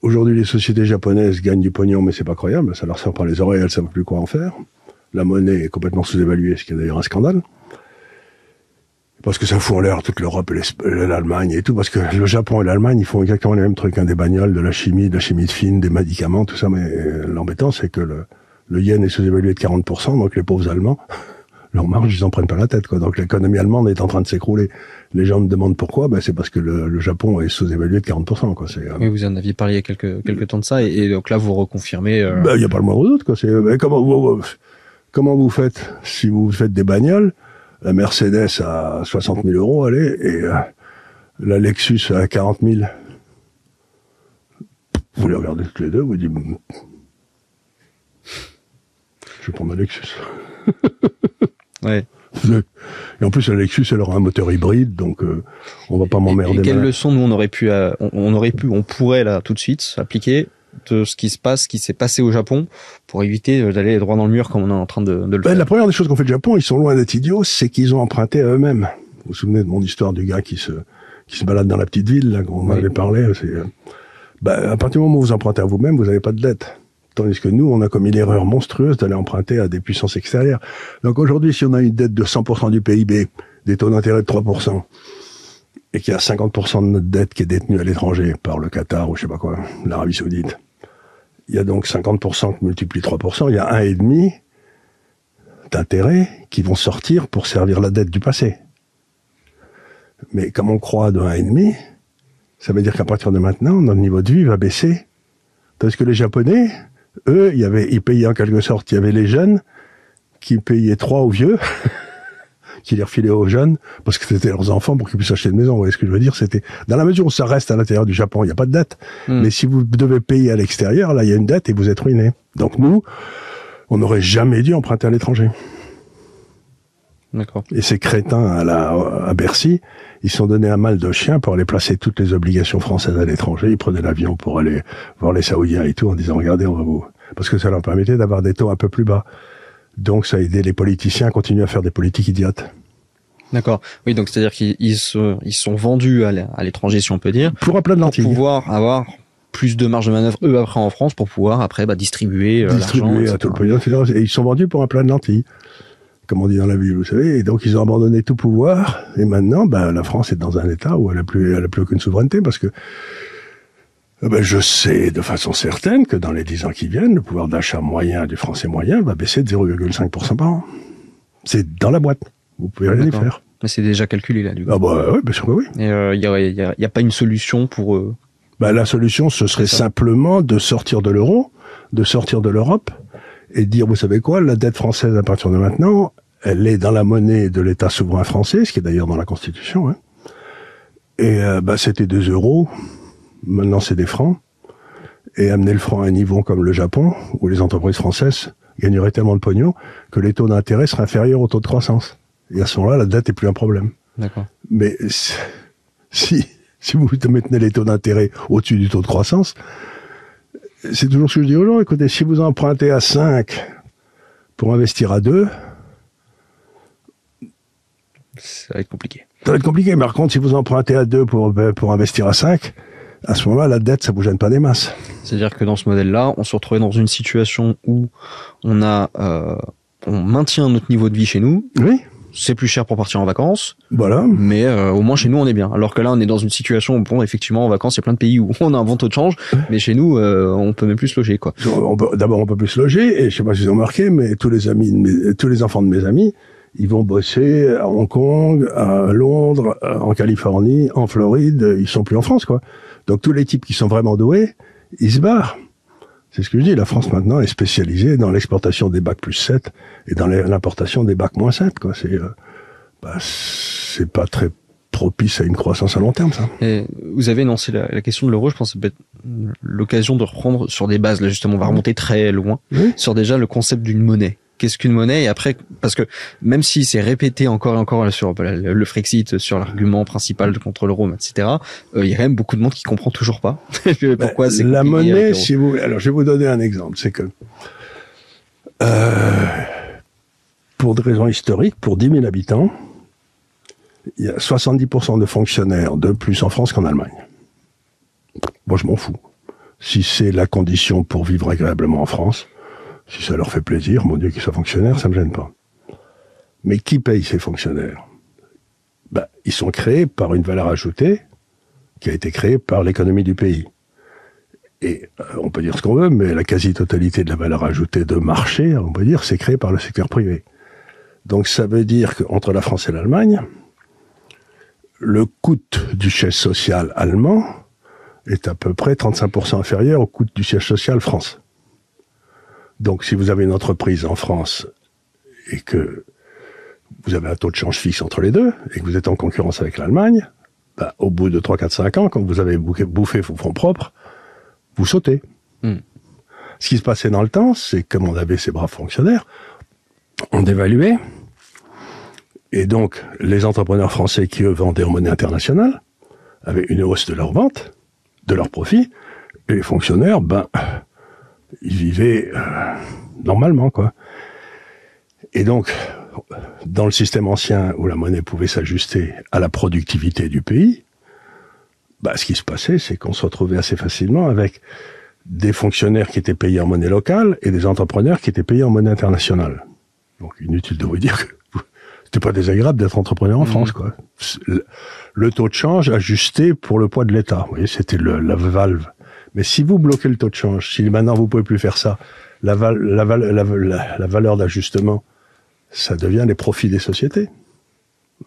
Aujourd'hui, les sociétés japonaises gagnent du pognon, mais c'est pas croyable. Ça leur sort par les oreilles, elles savent plus quoi en faire. La monnaie est complètement sous-évaluée, ce qui est d'ailleurs un scandale. Parce que ça fout en l'air toute l'Europe et l'Allemagne et tout. Parce que le Japon et l'Allemagne, ils font exactement les mêmes trucs. Des bagnoles, de la chimie de fine, des médicaments, tout ça. Mais l'embêtant, c'est que le yen est sous-évalué de 40%, donc les pauvres Allemands, leur marge, ils en prennent pas la tête, quoi. Donc l'économie allemande est en train de s'écrouler. Les gens me demandent pourquoi, c'est parce que le Japon est sous-évalué de 40%, quoi. Oui, vous en aviez parlé il y a quelques temps de ça, et donc là, vous reconfirmez. Il y a pas le moindre doute, quoi. Comment vous faites si vous faites des bagnoles, la Mercedes à 60 000 euros, allez, et la Lexus à 40 000. Vous les regardez tous les deux, vous dites, je vais prendre la Lexus. Ouais. Et en plus, la Lexus, elle aura un moteur hybride, donc on va pas m'emmerder. Et quelle leçon nous on pourrait là tout de suite appliquer de ce qui s'est passé au Japon pour éviter d'aller droit dans le mur comme on est en train de le faire. La première des choses qu'on fait le Japon, ils sont loin d'être idiots, c'est qu'ils ont emprunté à eux-mêmes. Vous vous souvenez de mon histoire du gars qui se balade dans la petite ville, là, qu'on m'avait parlé, à partir du moment où vous empruntez à vous-même, vous n'avez pas de dette. Tandis que nous, on a commis l'erreur monstrueuse d'aller emprunter à des puissances extérieures. Donc aujourd'hui, si on a une dette de 100% du PIB, des taux d'intérêt de 3%, et qu'il y a 50% de notre dette qui est détenue à l'étranger par le Qatar ou je sais pas quoi, l'Arabie Saoudite, il y a donc 50% qui multiplie 3%, il y a 1,5 d'intérêts qui vont sortir pour servir la dette du passé. Mais comme on croit de 1,5, ça veut dire qu'à partir de maintenant, notre niveau de vie va baisser. Parce que les Japonais, eux, ils payaient en quelque sorte, il y avait les jeunes qui payaient 3 aux vieux, qui les refilaient aux jeunes, parce que c'était leurs enfants pour qu'ils puissent acheter une maison. Vous voyez ce que je veux dire? C'était, dans la mesure où ça reste à l'intérieur du Japon, il n'y a pas de dette. Mais si vous devez payer à l'extérieur, là, il y a une dette et vous êtes ruiné. Donc nous, on n'aurait jamais dû emprunter à l'étranger. D'accord. Et ces crétins à Bercy, ils se sont donnés un mal de chien pour aller placer toutes les obligations françaises à l'étranger. Ils prenaient l'avion pour aller voir les Saoudiens et tout en disant, regardez, on va vous... Parce que ça leur permettait d'avoir des taux un peu plus bas. Donc ça a aidé les politiciens à continuer à faire des politiques idiotes. D'accord. Oui, donc c'est-à-dire qu'ils sont vendus à l'étranger, si on peut dire. Pour un plat de lentilles. Pour pouvoir avoir plus de marge de manœuvre, eux, après en France, pour pouvoir après distribuer l'argent, à tout le pays. Et ils sont vendus pour un plat de lentilles, comme on dit dans la Bible, vous savez. Et donc ils ont abandonné tout pouvoir. Et maintenant, la France est dans un état où elle a plus aucune souveraineté, parce que je sais de façon certaine que dans les 10 ans qui viennent, le pouvoir d'achat moyen du Français moyen va baisser de 0,5% par an. C'est dans la boîte. Vous pouvez rien y faire. Mais c'est déjà calculé là, du coup. Oui, bien sûr que oui. Et il y a pas une solution pour eux. La solution, ce serait simplement de sortir de l'euro, de sortir de l'Europe, et de dire, vous savez quoi, la dette française à partir de maintenant, elle est dans la monnaie de l'État souverain français, ce qui est d'ailleurs dans la Constitution. Hein. Et c'était 2 euros. Maintenant, c'est des francs. Et amener le franc à un niveau comme le Japon, où les entreprises françaises gagneraient tellement de pognon que les taux d'intérêt seraient inférieurs aux taux de croissance. Et à ce moment-là, la dette est plus un problème. D'accord. Mais si vous maintenez les taux d'intérêt au-dessus du taux de croissance, c'est toujours ce que je dis aux gens. Écoutez, si vous empruntez à 5 pour investir à 2, ça va être compliqué. Ça va être compliqué. Mais par contre, si vous empruntez à 2 pour investir à 5, à ce moment-là, la dette, ça vous gêne pas des masses. C'est-à-dire que dans ce modèle-là, on se retrouvait dans une situation où on maintient notre niveau de vie chez nous. Oui. C'est plus cher pour partir en vacances. Voilà. Mais au moins chez nous, on est bien. Alors que là, on est dans une situation où, effectivement, en vacances, il y a plein de pays où on a un bon taux de change, mais chez nous, on peut même plus se loger, quoi. D'abord, on peut plus se loger, et je sais pas si vous avez remarqué, mais tous les enfants de mes amis, ils vont bosser à Hong Kong, à Londres, en Californie, en Floride, ils sont plus en France, quoi. Donc tous les types qui sont vraiment doués, ils se barrent. C'est ce que je dis, la France maintenant est spécialisée dans l'exportation des bacs plus 7 et dans l'importation des bacs moins 7, quoi. c'est pas très propice à une croissance à long terme, ça. Et vous avez énoncé la question de l'euro, je pense que ça peut être l'occasion de reprendre sur des bases, là justement, on va remonter très loin, sur déjà le concept d'une monnaie. Qu'est-ce qu'une monnaie? Et après, parce que même si c'est répété encore et encore sur le Frexit, sur l'argument principal contre l'euro, etc., il y a quand même beaucoup de monde qui comprend toujours pas pourquoi c'est la monnaie. Alors, je vais vous donner un exemple, c'est que pour des raisons historiques, pour 10 000 habitants, il y a 70% de fonctionnaires de plus en France qu'en Allemagne. Moi, je m'en fous. Si c'est la condition pour vivre agréablement en France, si ça leur fait plaisir, mon Dieu, qu'ils soient fonctionnaires, ça me gêne pas. Mais qui paye ces fonctionnaires? Ils sont créés par une valeur ajoutée qui a été créée par l'économie du pays. Et on peut dire ce qu'on veut, mais la quasi-totalité de la valeur ajoutée de marché, on peut dire, c'est créé par le secteur privé. Donc ça veut dire qu'entre la France et l'Allemagne, le coût du siège social allemand est à peu près 35% inférieur au coût du siège social France. Donc si vous avez une entreprise en France et que vous avez un taux de change fixe entre les deux et que vous êtes en concurrence avec l'Allemagne, au bout de 3, 4, 5 ans, quand vous avez bouffé vos fonds propres, vous sautez. Ce qui se passait dans le temps, c'est comme on avait ces braves fonctionnaires, on dévaluait. Et donc, les entrepreneurs français qui, eux, vendaient en monnaie internationale avaient une hausse de leur vente, de leurs profits, et les fonctionnaires, ils vivaient normalement, quoi. Et donc, dans le système ancien où la monnaie pouvait s'ajuster à la productivité du pays, ce qui se passait, c'est qu'on se retrouvait assez facilement avec des fonctionnaires qui étaient payés en monnaie locale et des entrepreneurs qui étaient payés en monnaie internationale. Donc, inutile de vous dire que c'était pas désagréable d'être entrepreneur en France, quoi. Le taux de change ajusté pour le poids de l'État. Vous voyez, c'était la valve. Mais si vous bloquez le taux de change, si maintenant vous pouvez plus faire ça, la valeur d'ajustement, ça devient les profits des sociétés.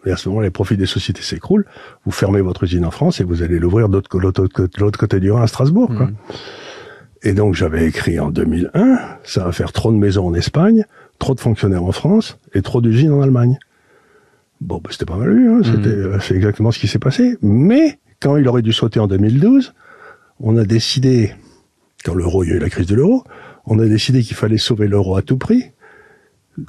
Et à ce moment, les profits des sociétés s'écroulent. Vous fermez votre usine en France et vous allez l'ouvrir de l'autre côté du Rhin à Strasbourg, quoi. Et donc, j'avais écrit en 2001, ça va faire trop de maisons en Espagne, trop de fonctionnaires en France et trop d'usines en Allemagne. C'était pas mal vu, hein. C'est exactement ce qui s'est passé. Mais, quand il aurait dû sauter en 2012, on a décidé, quand l'euro, il y a eu la crise de l'euro, on a décidé qu'il fallait sauver l'euro à tout prix.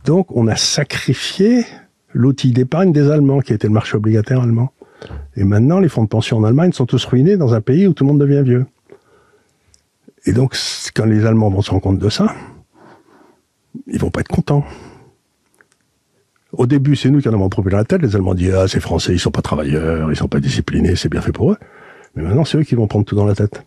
Donc, on a sacrifié l'outil d'épargne des Allemands, qui était le marché obligataire allemand. Et maintenant, les fonds de pension en Allemagne sont tous ruinés dans un pays où tout le monde devient vieux. Et donc, quand les Allemands vont se rendre compte de ça, ils vont pas être contents. Au début, c'est nous qui en avons pris la tête. Les Allemands disent, ces Français, ils sont pas travailleurs, ils sont pas disciplinés, c'est bien fait pour eux. Mais maintenant, c'est eux qui vont prendre tout dans la tête.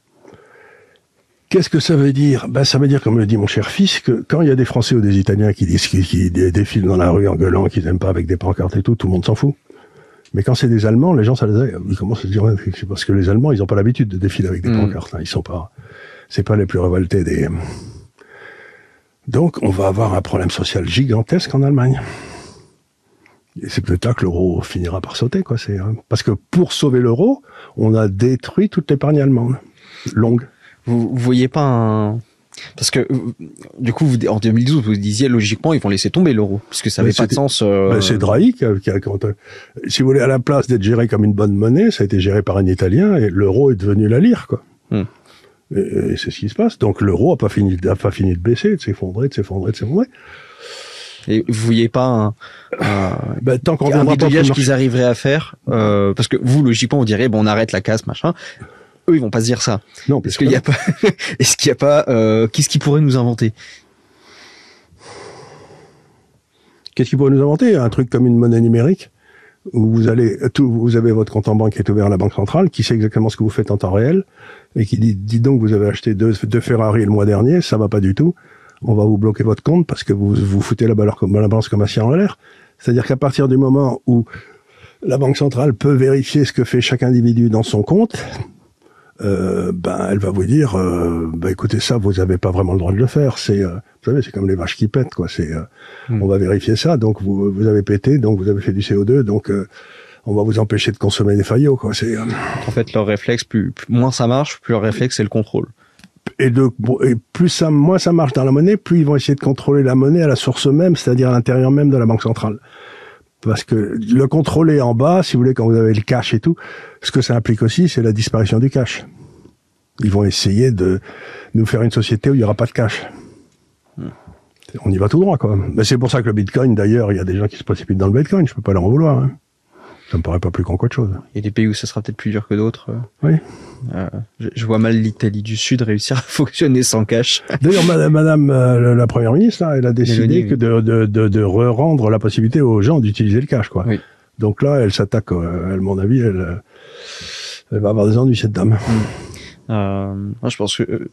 Qu'est-ce que ça veut dire? Ça veut dire, comme le dit mon cher fils, que quand il y a des Français ou des Italiens qui défilent dans la rue en gueulant, qu'ils aiment pas avec des pancartes et tout le monde s'en fout. Mais quand c'est des Allemands, les gens, ils commencent à se dire, c'est parce que les Allemands, ils ont pas l'habitude de défiler avec des pancartes, hein. C'est pas les plus révoltés des... Donc, on va avoir un problème social gigantesque en Allemagne. Et c'est peut-être là que l'euro finira par sauter, quoi. Parce que pour sauver l'euro, on a détruit toute l'épargne allemande. Longue. Vous voyez pas parce que, du coup, en 2012, vous disiez, logiquement, ils vont laisser tomber l'euro, puisque ça n'avait pas de sens. C'est Draghi qui si vous voulez, à la place d'être géré comme une bonne monnaie, ça a été géré par un Italien, et l'euro est devenu la lire, quoi. Et c'est ce qui se passe. Donc l'euro a pas fini de baisser, de s'effondrer. Et vous voyez pas tant qu'on un bidouillage qu'ils arriveraient à faire, parce que vous, logiquement, vous direz, on arrête la casse, machin. Eux, ils vont pas se dire ça. Non, parce qu'il y a pas, est-ce qu'il y a pas, qu'est-ce qu'ils pourraient nous inventer? Qu'est-ce qu'ils pourraient nous inventer? Un truc comme une monnaie numérique, où vous avez votre compte en banque qui est ouvert à la banque centrale, qui sait exactement ce que vous faites en temps réel, et qui dit donc vous avez acheté deux Ferrari le mois dernier, ça va pas du tout. On va vous bloquer votre compte parce que vous foutez la balance commerciale en l'air. C'est-à-dire qu'à partir du moment où la banque centrale peut vérifier ce que fait chaque individu dans son compte, elle va vous dire, écoutez, ça, vous avez pas vraiment le droit de le faire. Vous savez, c'est comme les vaches qui pètent, quoi. On va vérifier ça. Donc vous avez pété, donc vous avez fait du CO2, donc on va vous empêcher de consommer des faillots, quoi. En fait, leur réflexe, moins ça marche, plus leur réflexe, c'est le contrôle. Et moins ça marche dans la monnaie, plus ils vont essayer de contrôler la monnaie à la source même, c'est-à-dire à l'intérieur même de la banque centrale. Parce que le contrôler en bas, si vous voulez, quand vous avez le cash et tout, ce que ça implique aussi, c'est la disparition du cash. Ils vont essayer de nous faire une société où il n'y aura pas de cash. On y va tout droit, quoi. Mais c'est pour ça que le Bitcoin, d'ailleurs, il y a des gens qui se précipitent dans le Bitcoin. Je peux pas leur en vouloir. Hein. Ça me paraît pas plus con qu'autre chose. Il y a des pays où ça sera peut-être plus dur que d'autres. Oui. Je vois mal l'Italie du Sud réussir à fonctionner sans cash. D'ailleurs, madame la première ministre, là, elle a décidé que de rendre la possibilité aux gens d'utiliser le cash, quoi. Oui. Donc là, elle s'attaque, à mon avis, elle va avoir des ennuis, cette dame. Moi, je pense que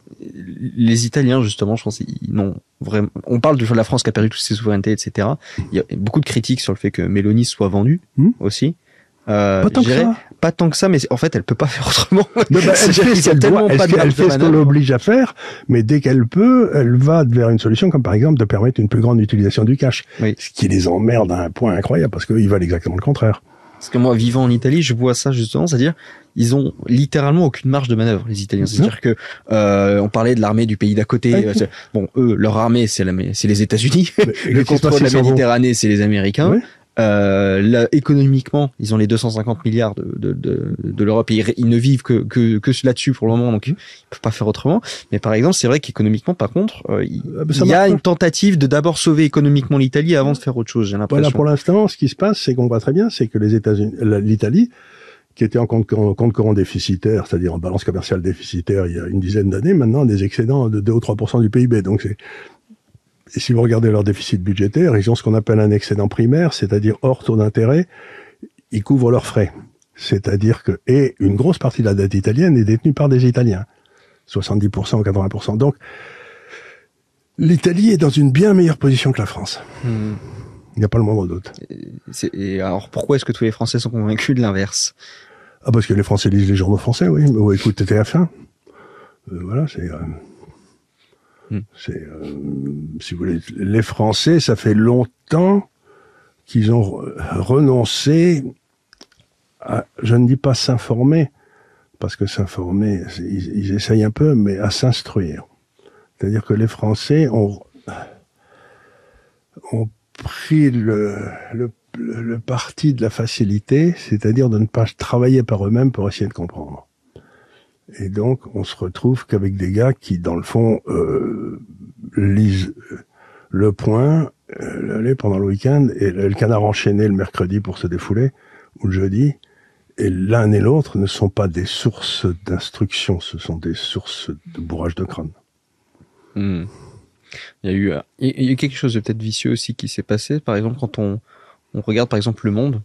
les Italiens, justement, je pense ils n'ont vraiment. On parle de la France qui a perdu toutes ses souverainetés, etc. Il y a beaucoup de critiques sur le fait que Mélanie soit vendue aussi. Pas tant que ça. Pas tant que ça, mais en fait, elle peut pas faire autrement. Elle fait ce qu'on l'oblige à faire, mais dès qu'elle peut, elle va vers une solution comme par exemple de permettre une plus grande utilisation du cash. Oui. Ce qui les emmerde à un point incroyable parce qu'ils veulent exactement le contraire. Parce que moi, vivant en Italie, je vois ça justement, c'est-à-dire, ils ont littéralement aucune marge de manœuvre, les Italiens. C'est-à-dire que, on parlait de l'armée du pays d'à côté. Bon, eux, leur armée, c'est les États-Unis. Le contrôle de la Méditerranée, c'est les Américains. Oui. Là, économiquement, ils ont les 250 milliards de l'Europe et ils ne vivent que là-dessus pour le moment, donc ils peuvent pas faire autrement. Mais par exemple, c'est vrai qu'économiquement, par contre, il y a une tentative de d'abord sauver économiquement l'Italie avant de faire autre chose, j'ai l'impression. Voilà, pour l'instant, ce qui se passe, c'est qu'on voit très bien, c'est que les États-Unis, l'Italie, qui était en compte courant déficitaire, c'est-à-dire en balance commerciale déficitaire il y a une dizaine d'années, maintenant des excédents de 2 ou 3% du PIB. Donc et si vous regardez leur déficit budgétaire, ils ont ce qu'on appelle un excédent primaire, c'est-à-dire hors taux d'intérêt, ils couvrent leurs frais. C'est-à-dire et une grosse partie de la dette italienne est détenue par des Italiens. 70% ou 80%. Donc, l'Italie est dans une bien meilleure position que la France. Il n'y a pas le moindre doute. Et alors, pourquoi est-ce que tous les Français sont convaincus de l'inverse? Ah, parce que les Français lisent les journaux français, oui. Ou écoutent TF1. Voilà, si vous voulez, les Français, ça fait longtemps qu'ils ont renoncé à, je ne dis pas s'informer, parce que s'informer, ils essayent un peu, mais à s'instruire. C'est-à-dire que les Français ont pris le parti de la facilité, c'est-à-dire de ne pas travailler par eux-mêmes pour essayer de comprendre. Et donc, on se retrouve qu'avec des gars qui, dans le fond, lisent Le Point, pendant le week-end, et le Canard enchaîné le mercredi pour se défouler, ou le jeudi. Et l'un et l'autre ne sont pas des sources d'instruction, ce sont des sources de bourrage de crâne. Il y a eu quelque chose de peut-être vicieux aussi qui s'est passé. Par exemple, quand on regarde, par exemple, Le Monde,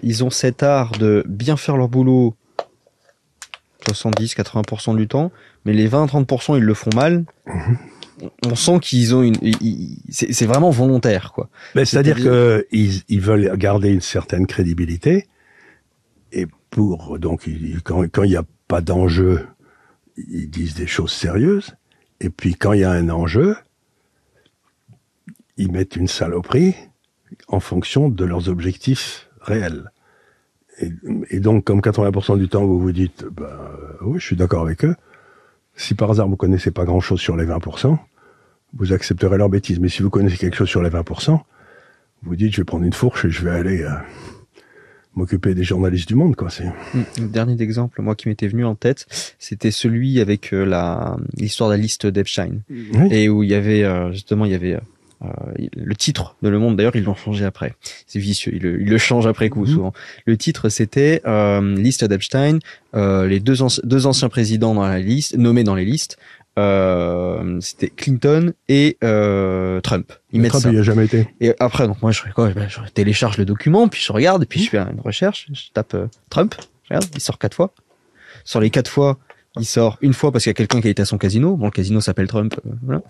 ils ont cet art de bien faire leur boulot 70-80% du temps, mais les 20-30% ils le font mal. On sent qu'ils ont c'est vraiment volontaire, quoi. Mais c'est-à-dire que ils veulent garder une certaine crédibilité, et donc quand il n'y a pas d'enjeu, ils disent des choses sérieuses, et puis quand il y a un enjeu, ils mettent une saloperie en fonction de leurs objectifs réels. Et donc, comme 80% du temps, vous vous dites, oui, je suis d'accord avec eux. Si par hasard vous connaissez pas grand-chose sur les 20%, vous accepterez leur bêtise. Mais si vous connaissez quelque chose sur les 20%, vous dites, je vais prendre une fourche et je vais aller m'occuper des journalistes du monde, quoi. Le dernier exemple, moi, qui m'était venu en tête, c'était celui avec l'histoire de la liste d'Epstein. Oui. Et où il y avait, le titre de Le Monde, d'ailleurs, ils l'ont changé après. C'est vicieux, ils le changent après coup, souvent. Le titre, c'était liste d'Epstein, les deux anciens présidents dans la liste, nommés dans les listes, c'était Clinton et Trump. Trump, il n'y a jamais été. Et après, donc moi, je télécharge le document, puis je regarde, et puis je fais une recherche, je tape Trump, je regarde, il sort 4 fois. Sur les 4 fois, il sort une fois parce qu'il y a quelqu'un qui a été à son casino. Bon, le casino s'appelle Trump, voilà.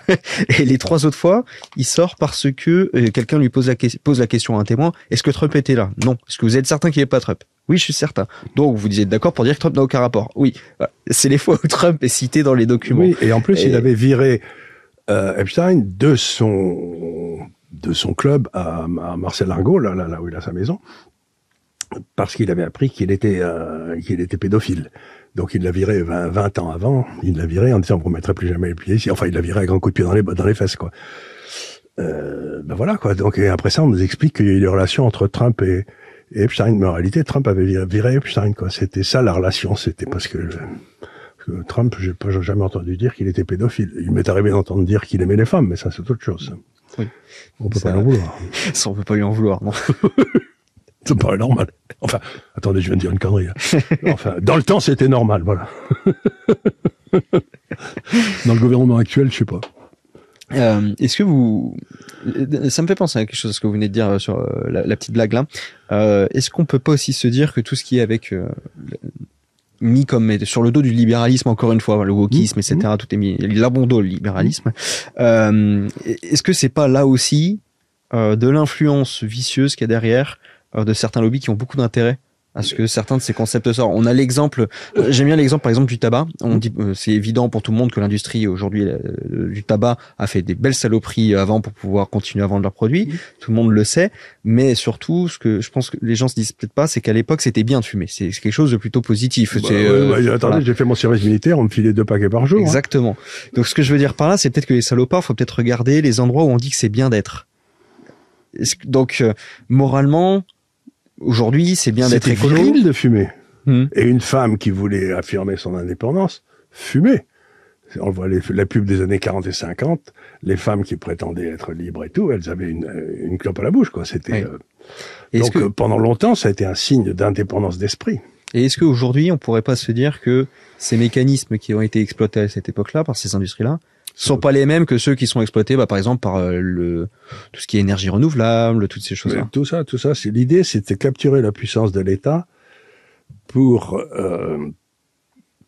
Et les 3 autres fois, il sort parce que quelqu'un lui pose la question à un témoin. Est-ce que Trump était là? Non. Est-ce que vous êtes certain qu'il n'y avait pas Trump? Oui, je suis certain. Donc, vous êtes d'accord pour dire que Trump n'a aucun rapport? Oui. Voilà. C'est les fois où Trump est cité dans les documents. Oui, et en plus, il avait viré Epstein de son club à Marcel Argot, là où il a sa maison, parce qu'il avait appris qu'il était pédophile. Donc il l'a viré 20 ans avant, il l'a viré en disant vous ne remettrez plus jamais le pied ici. Enfin, il l'a viré à grands coups de pied dans les fesses, quoi. Ben voilà quoi. Donc et après ça, on nous explique qu'il y a eu des relations entre Trump et Epstein. Mais en réalité, Trump avait viré Epstein quoi. C'était ça la relation. C'était parce que Trump, j'ai jamais entendu dire qu'il était pédophile. Il m'est arrivé d'entendre dire qu'il aimait les femmes, mais ça c'est autre chose. Oui. On peut pas lui en vouloir. Ça, on peut pas lui en vouloir, non. Ça me paraît normal. Enfin, attendez, je viens de dire une connerie. Enfin, dans le temps, c'était normal, voilà. Dans le gouvernement actuel, je sais pas. Est-ce que vous... Ça me fait penser à quelque chose, ce que vous venez de dire sur la petite blague là. Est-ce qu'on peut pas aussi se dire que tout ce qui est avec... mis comme sur le dos du libéralisme, encore une fois, le wokisme, etc., tout est mis, l'abandon, le libéralisme. Est-ce que c'est pas là aussi de l'influence vicieuse qu'il y a derrière de certains lobbies qui ont beaucoup d'intérêt à ce que certains de ces concepts sortent? On a l'exemple, j'aime bien l'exemple par exemple du tabac. On dit, c'est évident pour tout le monde que l'industrie aujourd'hui du tabac a fait des belles saloperies avant pour pouvoir continuer à vendre leurs produits. Tout le monde le sait, mais surtout, ce que je pense que les gens se disent peut-être pas, c'est qu'à l'époque c'était bien de fumer. C'est quelque chose de plutôt positif. Attendez, voilà. J'ai fait mon service militaire, on me filait 2 paquets par jour. Exactement. Donc ce que je veux dire par là, c'est peut-être que les salopards, faut peut-être regarder les endroits où on dit que c'est bien d'être. Donc moralement, aujourd'hui, c'est bien d'être écolo. C'était viril de fumer. Et une femme qui voulait affirmer son indépendance, fumait. On voit la pub des années 40 et 50, les femmes qui prétendaient être libres et tout, elles avaient une clope à la bouche, quoi. C'était, donc, pendant longtemps, ça a été un signe d'indépendance d'esprit. Et est-ce qu'aujourd'hui, on pourrait pas se dire que ces mécanismes qui ont été exploités à cette époque-là, par ces industries-là, sont pas les mêmes que ceux qui sont exploités, par exemple, par tout ce qui est énergie renouvelable, toutes ces choses-là. Tout ça, c'est l'idée, c'était capturer la puissance de l'État pour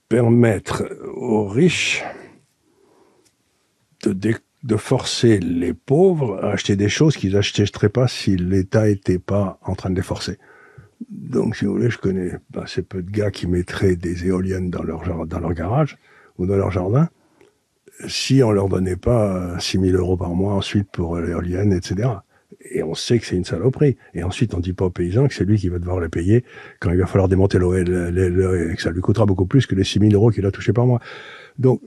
permettre aux riches de forcer les pauvres à acheter des choses qu'ils n'achèteraient pas si l'État était pas en train de les forcer. Donc, si vous voulez, je connais assez peu de gars qui mettraient des éoliennes dans leur garage ou dans leur jardin, si on leur donnait pas 6 000 € par mois ensuite pour l'éolienne, etc. Et on sait que c'est une saloperie. Et ensuite, on dit pas aux paysans que c'est lui qui va devoir les payer quand il va falloir démonter et que ça lui coûtera beaucoup plus que les 6 000 € qu'il a touchés par mois. Donc,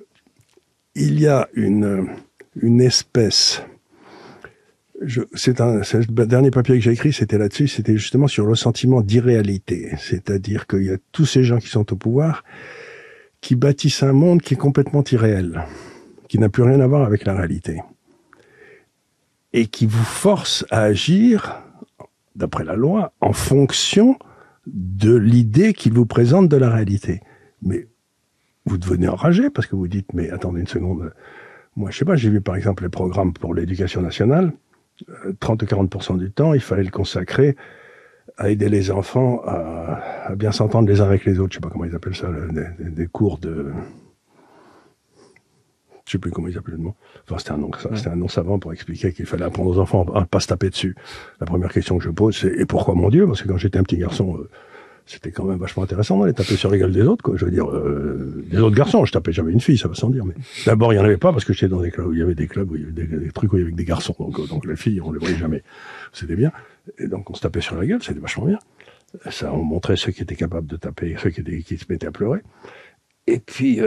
il y a une espèce... c'est le dernier papier que j'ai écrit, c'était là-dessus, c'était justement sur le sentiment d'irréalité. C'est-à-dire qu'il y a tous ces gens qui sont au pouvoir qui bâtissent un monde qui est complètement irréel, qui n'a plus rien à voir avec la réalité, et qui vous force à agir, d'après la loi, en fonction de l'idée qu'ils vous présentent de la réalité. Mais vous devenez enragé parce que vous dites, mais attendez une seconde, moi je sais pas, j'ai vu par exemple les programmes pour l'éducation nationale, 30-40% du temps, il fallait le consacrer à aider les enfants à bien s'entendre les uns avec les autres. Je sais pas comment ils appellent ça, des cours de... Je sais plus comment ils appellent le mot. Enfin, c'était un nom savant pour expliquer qu'il fallait apprendre aux enfants à pas se taper dessus. La première question que je pose, c'est « Et pourquoi mon Dieu ?» Parce que quand j'étais un petit garçon, c'était quand même vachement intéressant d'aller taper sur les gueules des autres, quoi. Je veux dire, des autres garçons, je tapais jamais une fille, ça va sans dire. Mais d'abord, il y en avait pas parce que j'étais dans des clubs où il y avait des clubs où il y avait des trucs où il y avait des garçons. Donc les filles, on les voyait jamais. C'était bien. Et donc on se tapait sur la gueule, c'était vachement bien. Ça, on montrait ceux qui étaient capables de taper, ceux qui se mettaient à pleurer. Et puis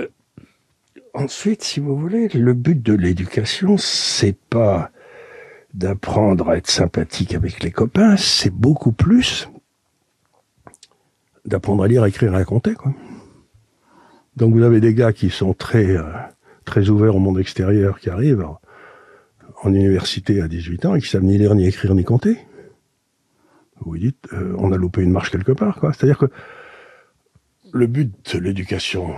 ensuite, si vous voulez, le but de l'éducation, c'est pas d'apprendre à être sympathique avec les copains, c'est beaucoup plus d'apprendre à lire, à écrire, à compter, quoi. Donc vous avez des gars qui sont très ouverts au monde extérieur, qui arrivent en université à 18 ans et qui savent ni lire, ni écrire, ni compter. Vous dites, on a loupé une marche quelque part, quoi. C'est-à-dire que le but de l'éducation,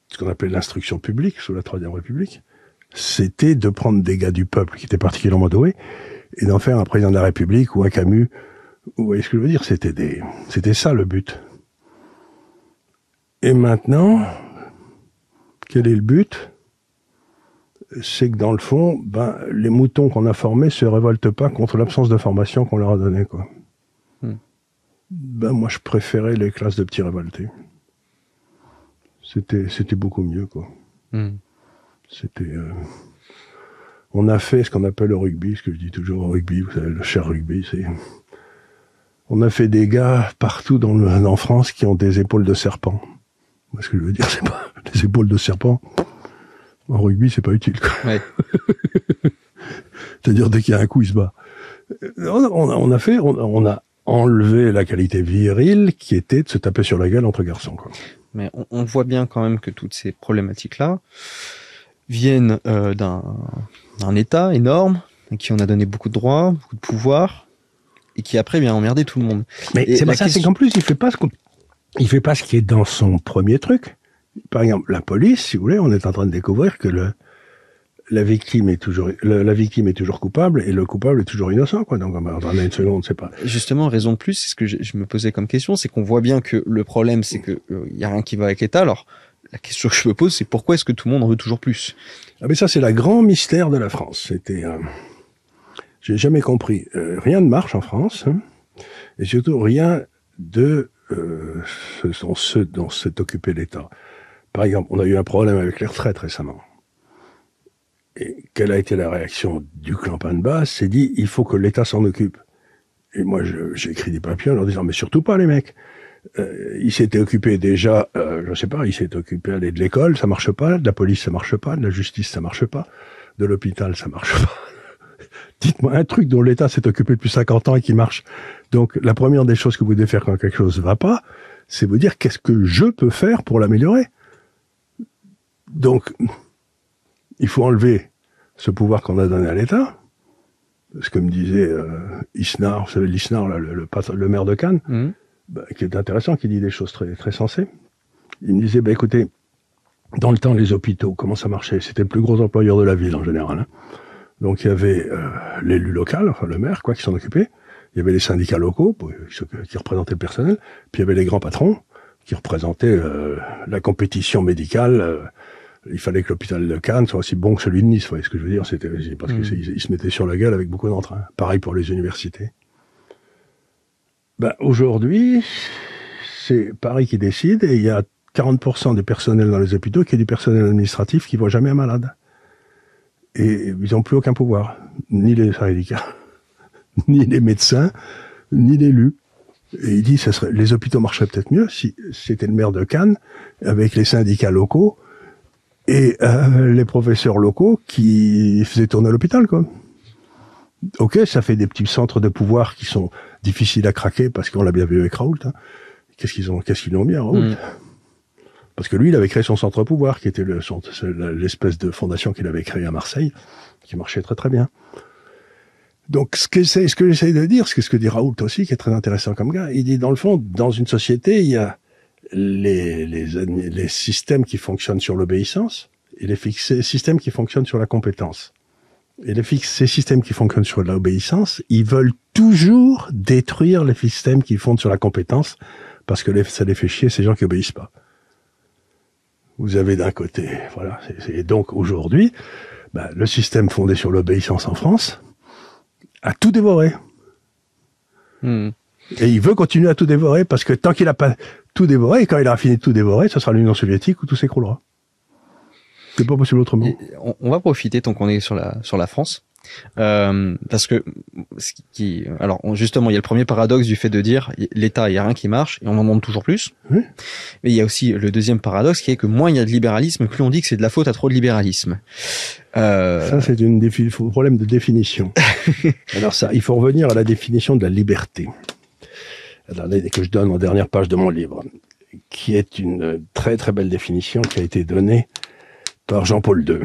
ce qu'on appelle l'instruction publique sous la Troisième République, c'était de prendre des gars du peuple qui étaient particulièrement doués et d'en faire un président de la République ou un Camus. Vous voyez ce que je veux dire? C'était ça le but. Et maintenant, quel est le but? C'est que dans le fond, les moutons qu'on a formés se révoltent pas contre l'absence de formation qu'on leur a donnée, quoi. Moi, je préférais les classes de petits révoltés. C'était beaucoup mieux, quoi. C'était... on a fait ce qu'on appelle le rugby, ce que je dis toujours au rugby, vous savez, le cher rugby, c'est... On a fait des gars partout en France qui ont des épaules de serpent. Ce que je veux dire, c'est pas des épaules de serpent. En rugby, c'est pas utile, quoi. Ouais. C'est-à-dire, dès qu'il y a un coup, il se bat. On a enlevé la qualité virile qui était de se taper sur la gueule entre garçons, quoi. Mais on voit bien quand même que toutes ces problématiques-là viennent d'un État énorme, à qui on a donné beaucoup de droits, beaucoup de pouvoir, et qui après vient emmerder tout le monde. Mais c'est pas ça, c'est qu'en plus, il fait pas ce qui est dans son premier truc. Par exemple, la police, si vous voulez, on est en train de découvrir que la victime est toujours coupable et le coupable est toujours innocent, quoi. Donc, attendez une seconde, c'est pas. Justement, raison de plus, c'est ce que je me posais comme question, c'est qu'on voit bien que le problème, c'est que y a rien qui va avec l'État. Alors, la question que je me pose, c'est pourquoi est-ce que tout le monde en veut toujours plus? Ah, mais ça, c'est le grand mystère de la France. C'était, j'ai jamais compris. Rien ne marche en France, hein, et surtout rien de ce dont s'est occupé l'État. Par exemple, on a eu un problème avec les retraites récemment. Et quelle a été la réaction du campagne de base? C'est dit, il faut que l'État s'en occupe. Et moi, j'ai écrit des papiers en leur disant, mais surtout pas les mecs. Il s'était occupé déjà, je sais pas, il s'était occupé de l'école, ça marche pas, de la police, ça marche pas, de la justice, ça marche pas, de l'hôpital, ça marche pas. Dites-moi un truc dont l'État s'est occupé depuis 50 ans et qui marche. Donc, la première des choses que vous devez faire quand quelque chose va pas, c'est vous dire qu'est-ce que je peux faire pour l'améliorer. Donc, il faut enlever ce pouvoir qu'on a donné à l'État. Ce que me disait Isnard, vous savez l'Isnard, là, le maire de Cannes, qui est intéressant, qui dit des choses très, très sensées. Il me disait, écoutez, dans le temps, les hôpitaux, comment ça marchait? C'était le plus gros employeur de la ville, en général, hein. Donc, il y avait l'élu local, enfin le maire, quoi, qui s'en occupait. Il y avait les syndicats locaux, qui représentaient le personnel. Puis il y avait les grands patrons, qui représentaient la compétition médicale. Il fallait que l'hôpital de Cannes soit aussi bon que celui de Nice, vous voyez ce que je veux dire? C'était parce qu'ils se mettaient sur la gueule avec beaucoup d'entrain. Pareil pour les universités. Aujourd'hui, c'est Paris qui décide, et il y a 40% des personnels dans les hôpitaux qui est du personnel administratif qui voit jamais un malade. Et ils n'ont plus aucun pouvoir. Ni les syndicats, ni les médecins, ni l'élu. Et il dit, les hôpitaux marcheraient peut-être mieux si c'était le maire de Cannes, avec les syndicats locaux, et les professeurs locaux qui faisaient tourner l'hôpital, quoi. Ok, ça fait des petits centres de pouvoir qui sont difficiles à craquer, parce qu'on l'a bien vu avec Raoult, hein. Qu'est-ce qu'ils l'ont bien, Raoult? Parce que lui, il avait créé son centre pouvoir, qui était l'espèce de fondation qu'il avait créée à Marseille, qui marchait très très bien. Donc, ce que j'essaie de dire, c'est ce que dit Raoult aussi, qui est très intéressant comme gars. Il dit, dans le fond, dans une société, il y a les systèmes qui fonctionnent sur l'obéissance et les systèmes qui fonctionnent sur la compétence. Et ces systèmes qui fonctionnent sur l'obéissance, ils veulent toujours détruire les systèmes qui fonctionnent sur la compétence, parce que ça les fait chier, ces gens qui obéissent pas. Vous avez d'un côté, voilà, et donc aujourd'hui, le système fondé sur l'obéissance en France a tout dévoré. Et il veut continuer à tout dévorer, parce que tant qu'il n'a pas tout dévoré, et quand il aura fini de tout dévorer, ce sera l'Union soviétique où tout s'écroulera. C'est pas possible autrement. On va profiter tant qu'on est sur la France, parce que alors justement, il y a le premier paradoxe du fait de dire l'État, il y a rien qui marche et on en demande toujours plus. Mais il y a aussi le deuxième paradoxe qui est que moins il y a de libéralisme, plus on dit que c'est de la faute à trop de libéralisme. Ça, c'est un problème de définition. Alors ça, il faut revenir à la définition de la liberté. Alors, que je donne en dernière page de mon livre, qui est une très très belle définition qui a été donnée par Jean-Paul II.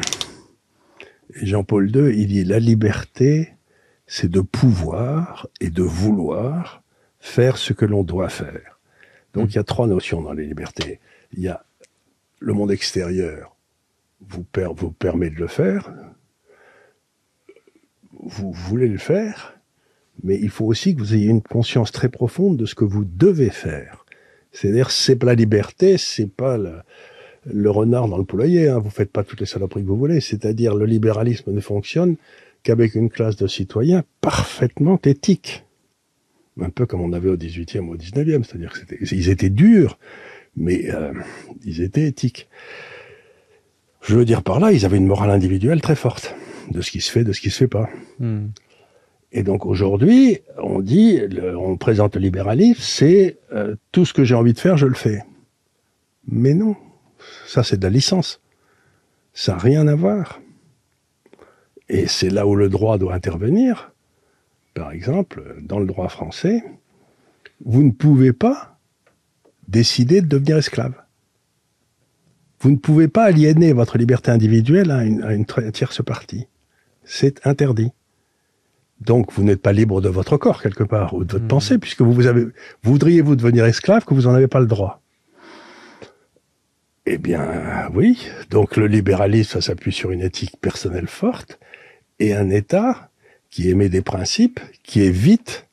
Et Jean-Paul II, il dit, la liberté, c'est de pouvoir et de vouloir faire ce que l'on doit faire. Donc il y a trois notions dans les libertés. Il y a le monde extérieur, vous permet de le faire, vous voulez le faire, mais il faut aussi que vous ayez une conscience très profonde de ce que vous devez faire. C'est-à-dire, c'est pas la liberté, c'est pas le renard dans le poulailler, hein. Vous faites pas toutes les saloperies que vous voulez. C'est-à-dire, le libéralisme ne fonctionne qu'avec une classe de citoyens parfaitement éthiques. Un peu comme on avait au 18e, au 19e. C'est-à-dire ils étaient durs, mais ils étaient éthiques. Je veux dire par là, ils avaient une morale individuelle très forte, de ce qui se fait, de ce qui se fait pas. Et donc aujourd'hui, on présente le libéralisme, c'est tout ce que j'ai envie de faire, je le fais. Mais non. Ça, c'est de la licence. Ça n'a rien à voir. Et c'est là où le droit doit intervenir. Par exemple, dans le droit français, vous ne pouvez pas décider de devenir esclave. Vous ne pouvez pas aliéner votre liberté individuelle à une tierce partie. C'est interdit. Donc, vous n'êtes pas libre de votre corps, quelque part, ou de votre pensée, puisque voudriez-vous devenir esclave que vous n'en avez pas le droit. Eh bien, oui. Donc, le libéralisme, ça s'appuie sur une éthique personnelle forte et un État qui émet des principes, qui évite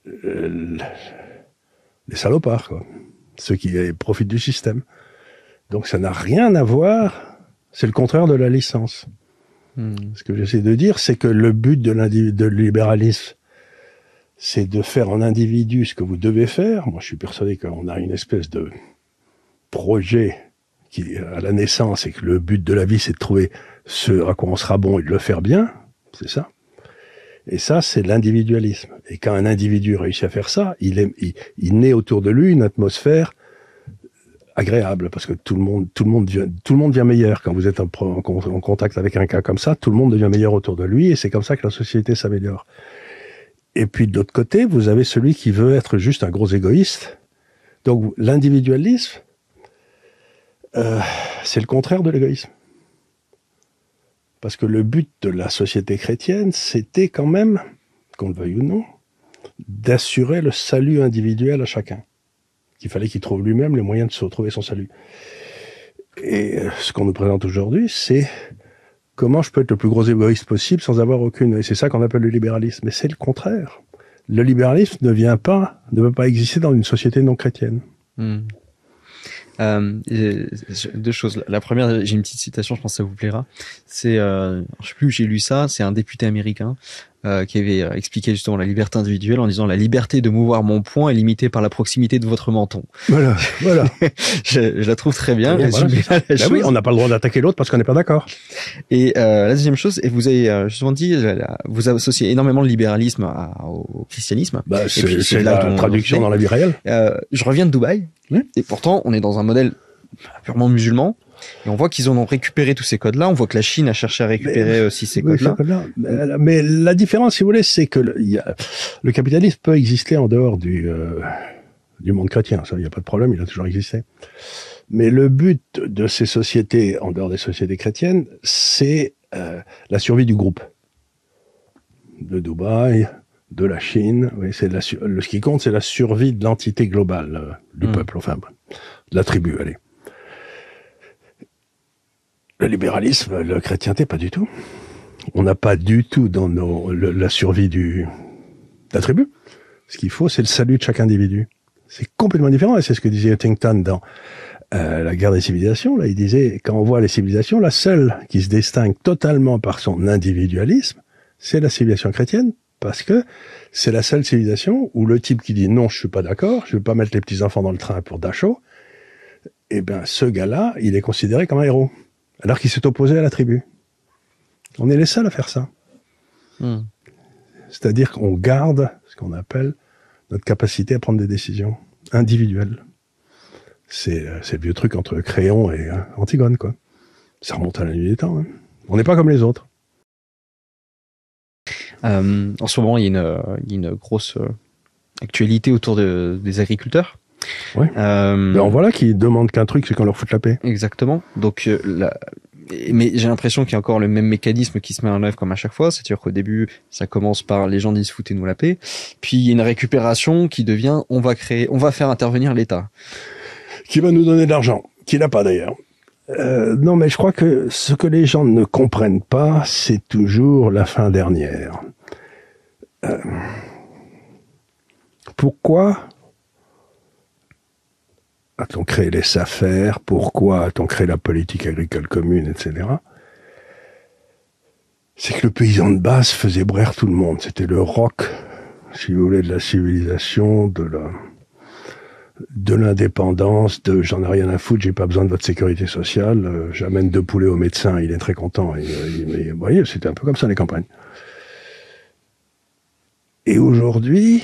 les salopards, quoi. Ceux qui profitent du système. Donc, ça n'a rien à voir. C'est le contraire de la licence. Ce que j'essaie de dire, c'est que le but de libéralisme, c'est de faire en individu ce que vous devez faire. Moi, je suis persuadé qu'on a une espèce de projet qui, à la naissance, et que le but de la vie, c'est de trouver ce à quoi on sera bon et de le faire bien. C'est ça. Et ça, c'est l'individualisme. Et quand un individu réussit à faire ça, il naît autour de lui une atmosphère agréable, parce que tout le monde devient meilleur. Quand vous êtes en contact avec un cas comme ça, tout le monde devient meilleur autour de lui, et c'est comme ça que la société s'améliore. Et puis de l'autre côté, vous avez celui qui veut être juste un gros égoïste. Donc l'individualisme, c'est le contraire de l'égoïsme. Parce que le but de la société chrétienne, c'était quand même, qu'on le veuille ou non, d'assurer le salut individuel à chacun. Qu'il fallait qu'il trouve lui-même les moyens de se retrouver son salut. Et ce qu'on nous présente aujourd'hui, c'est comment je peux être le plus gros égoïste possible sans avoir aucune... Et c'est ça qu'on appelle le libéralisme. Mais c'est le contraire. Le libéralisme ne peut pas exister dans une société non chrétienne. Deux choses. La première, j'ai une petite citation, je pense que ça vous plaira. C'est, je sais plus où j'ai lu ça, c'est un député américain qui avait expliqué justement la liberté individuelle en disant: la liberté de mouvoir mon poing est limitée par la proximité de votre menton. Voilà. je la trouve très bien. Oui, on n'a pas le droit d'attaquer l'autre parce qu'on n'est pas d'accord. Et la deuxième chose, et vous avez justement dit, vous associez énormément le libéralisme au christianisme. C'est la traduction dans la vie réelle. Je reviens de Dubaï, et pourtant on est dans un modèle purement musulman. Et on voit qu'ils en ont récupéré tous ces codes-là. On voit que la Chine a cherché à récupérer aussi ces codes-là. Mais la différence, si vous voulez, c'est que le capitalisme peut exister en dehors du monde chrétien. Ça, il n'y a pas de problème, il a toujours existé. Mais le but de ces sociétés, en dehors des sociétés chrétiennes, c'est la survie du groupe. De Dubaï, de la Chine. Oui, ce qui compte, c'est la survie de l'entité globale du peuple, enfin, de la tribu, allez. Le libéralisme, la chrétienté, pas du tout. On n'a pas du tout dans la survie de la tribu. Ce qu'il faut, c'est le salut de chaque individu. C'est complètement différent, et c'est ce que disait Huntington dans La guerre des civilisations. Là, il disait, quand on voit les civilisations, la seule qui se distingue totalement par son individualisme, c'est la civilisation chrétienne, parce que c'est la seule civilisation où le type qui dit non, je suis pas d'accord, je vais pas mettre les petits enfants dans le train pour Dachau, eh ben, ce gars-là, il est considéré comme un héros. Alors qu'il s'est opposé à la tribu. On est les seuls à faire ça. C'est-à-dire qu'on garde ce qu'on appelle notre capacité à prendre des décisions individuelles. C'est le vieux truc entre Créon et Antigone, quoi. Ça remonte à la nuit des temps. Hein. On n'est pas comme les autres. En ce moment, il y a une grosse actualité autour des agriculteurs. Oui. En voilà qui demandent qu'un truc, c'est qu'on leur foute la paix. Exactement. Donc, mais j'ai l'impression qu'il y a encore le même mécanisme qui se met en œuvre comme à chaque fois. C'est-à-dire qu'au début, ça commence par les gens disent foutez-nous la paix. Puis il y a une récupération qui devient on va faire intervenir l'État. Qui va nous donner de l'argent. Qui n'a pas d'ailleurs. Non, mais je crois que ce que les gens ne comprennent pas, c'est toujours la fin dernière. Pourquoi a-t-on créé les SAFER? Pourquoi a-t-on créé la politique agricole commune, etc. C'est que le paysan de base faisait braire tout le monde. C'était le roc, si vous voulez, de la civilisation, de l'indépendance, j'en ai rien à foutre, j'ai pas besoin de votre sécurité sociale, j'amène 2 poulets au médecin, il est très content. Mais vous voyez, c'était un peu comme ça les campagnes. Et aujourd'hui,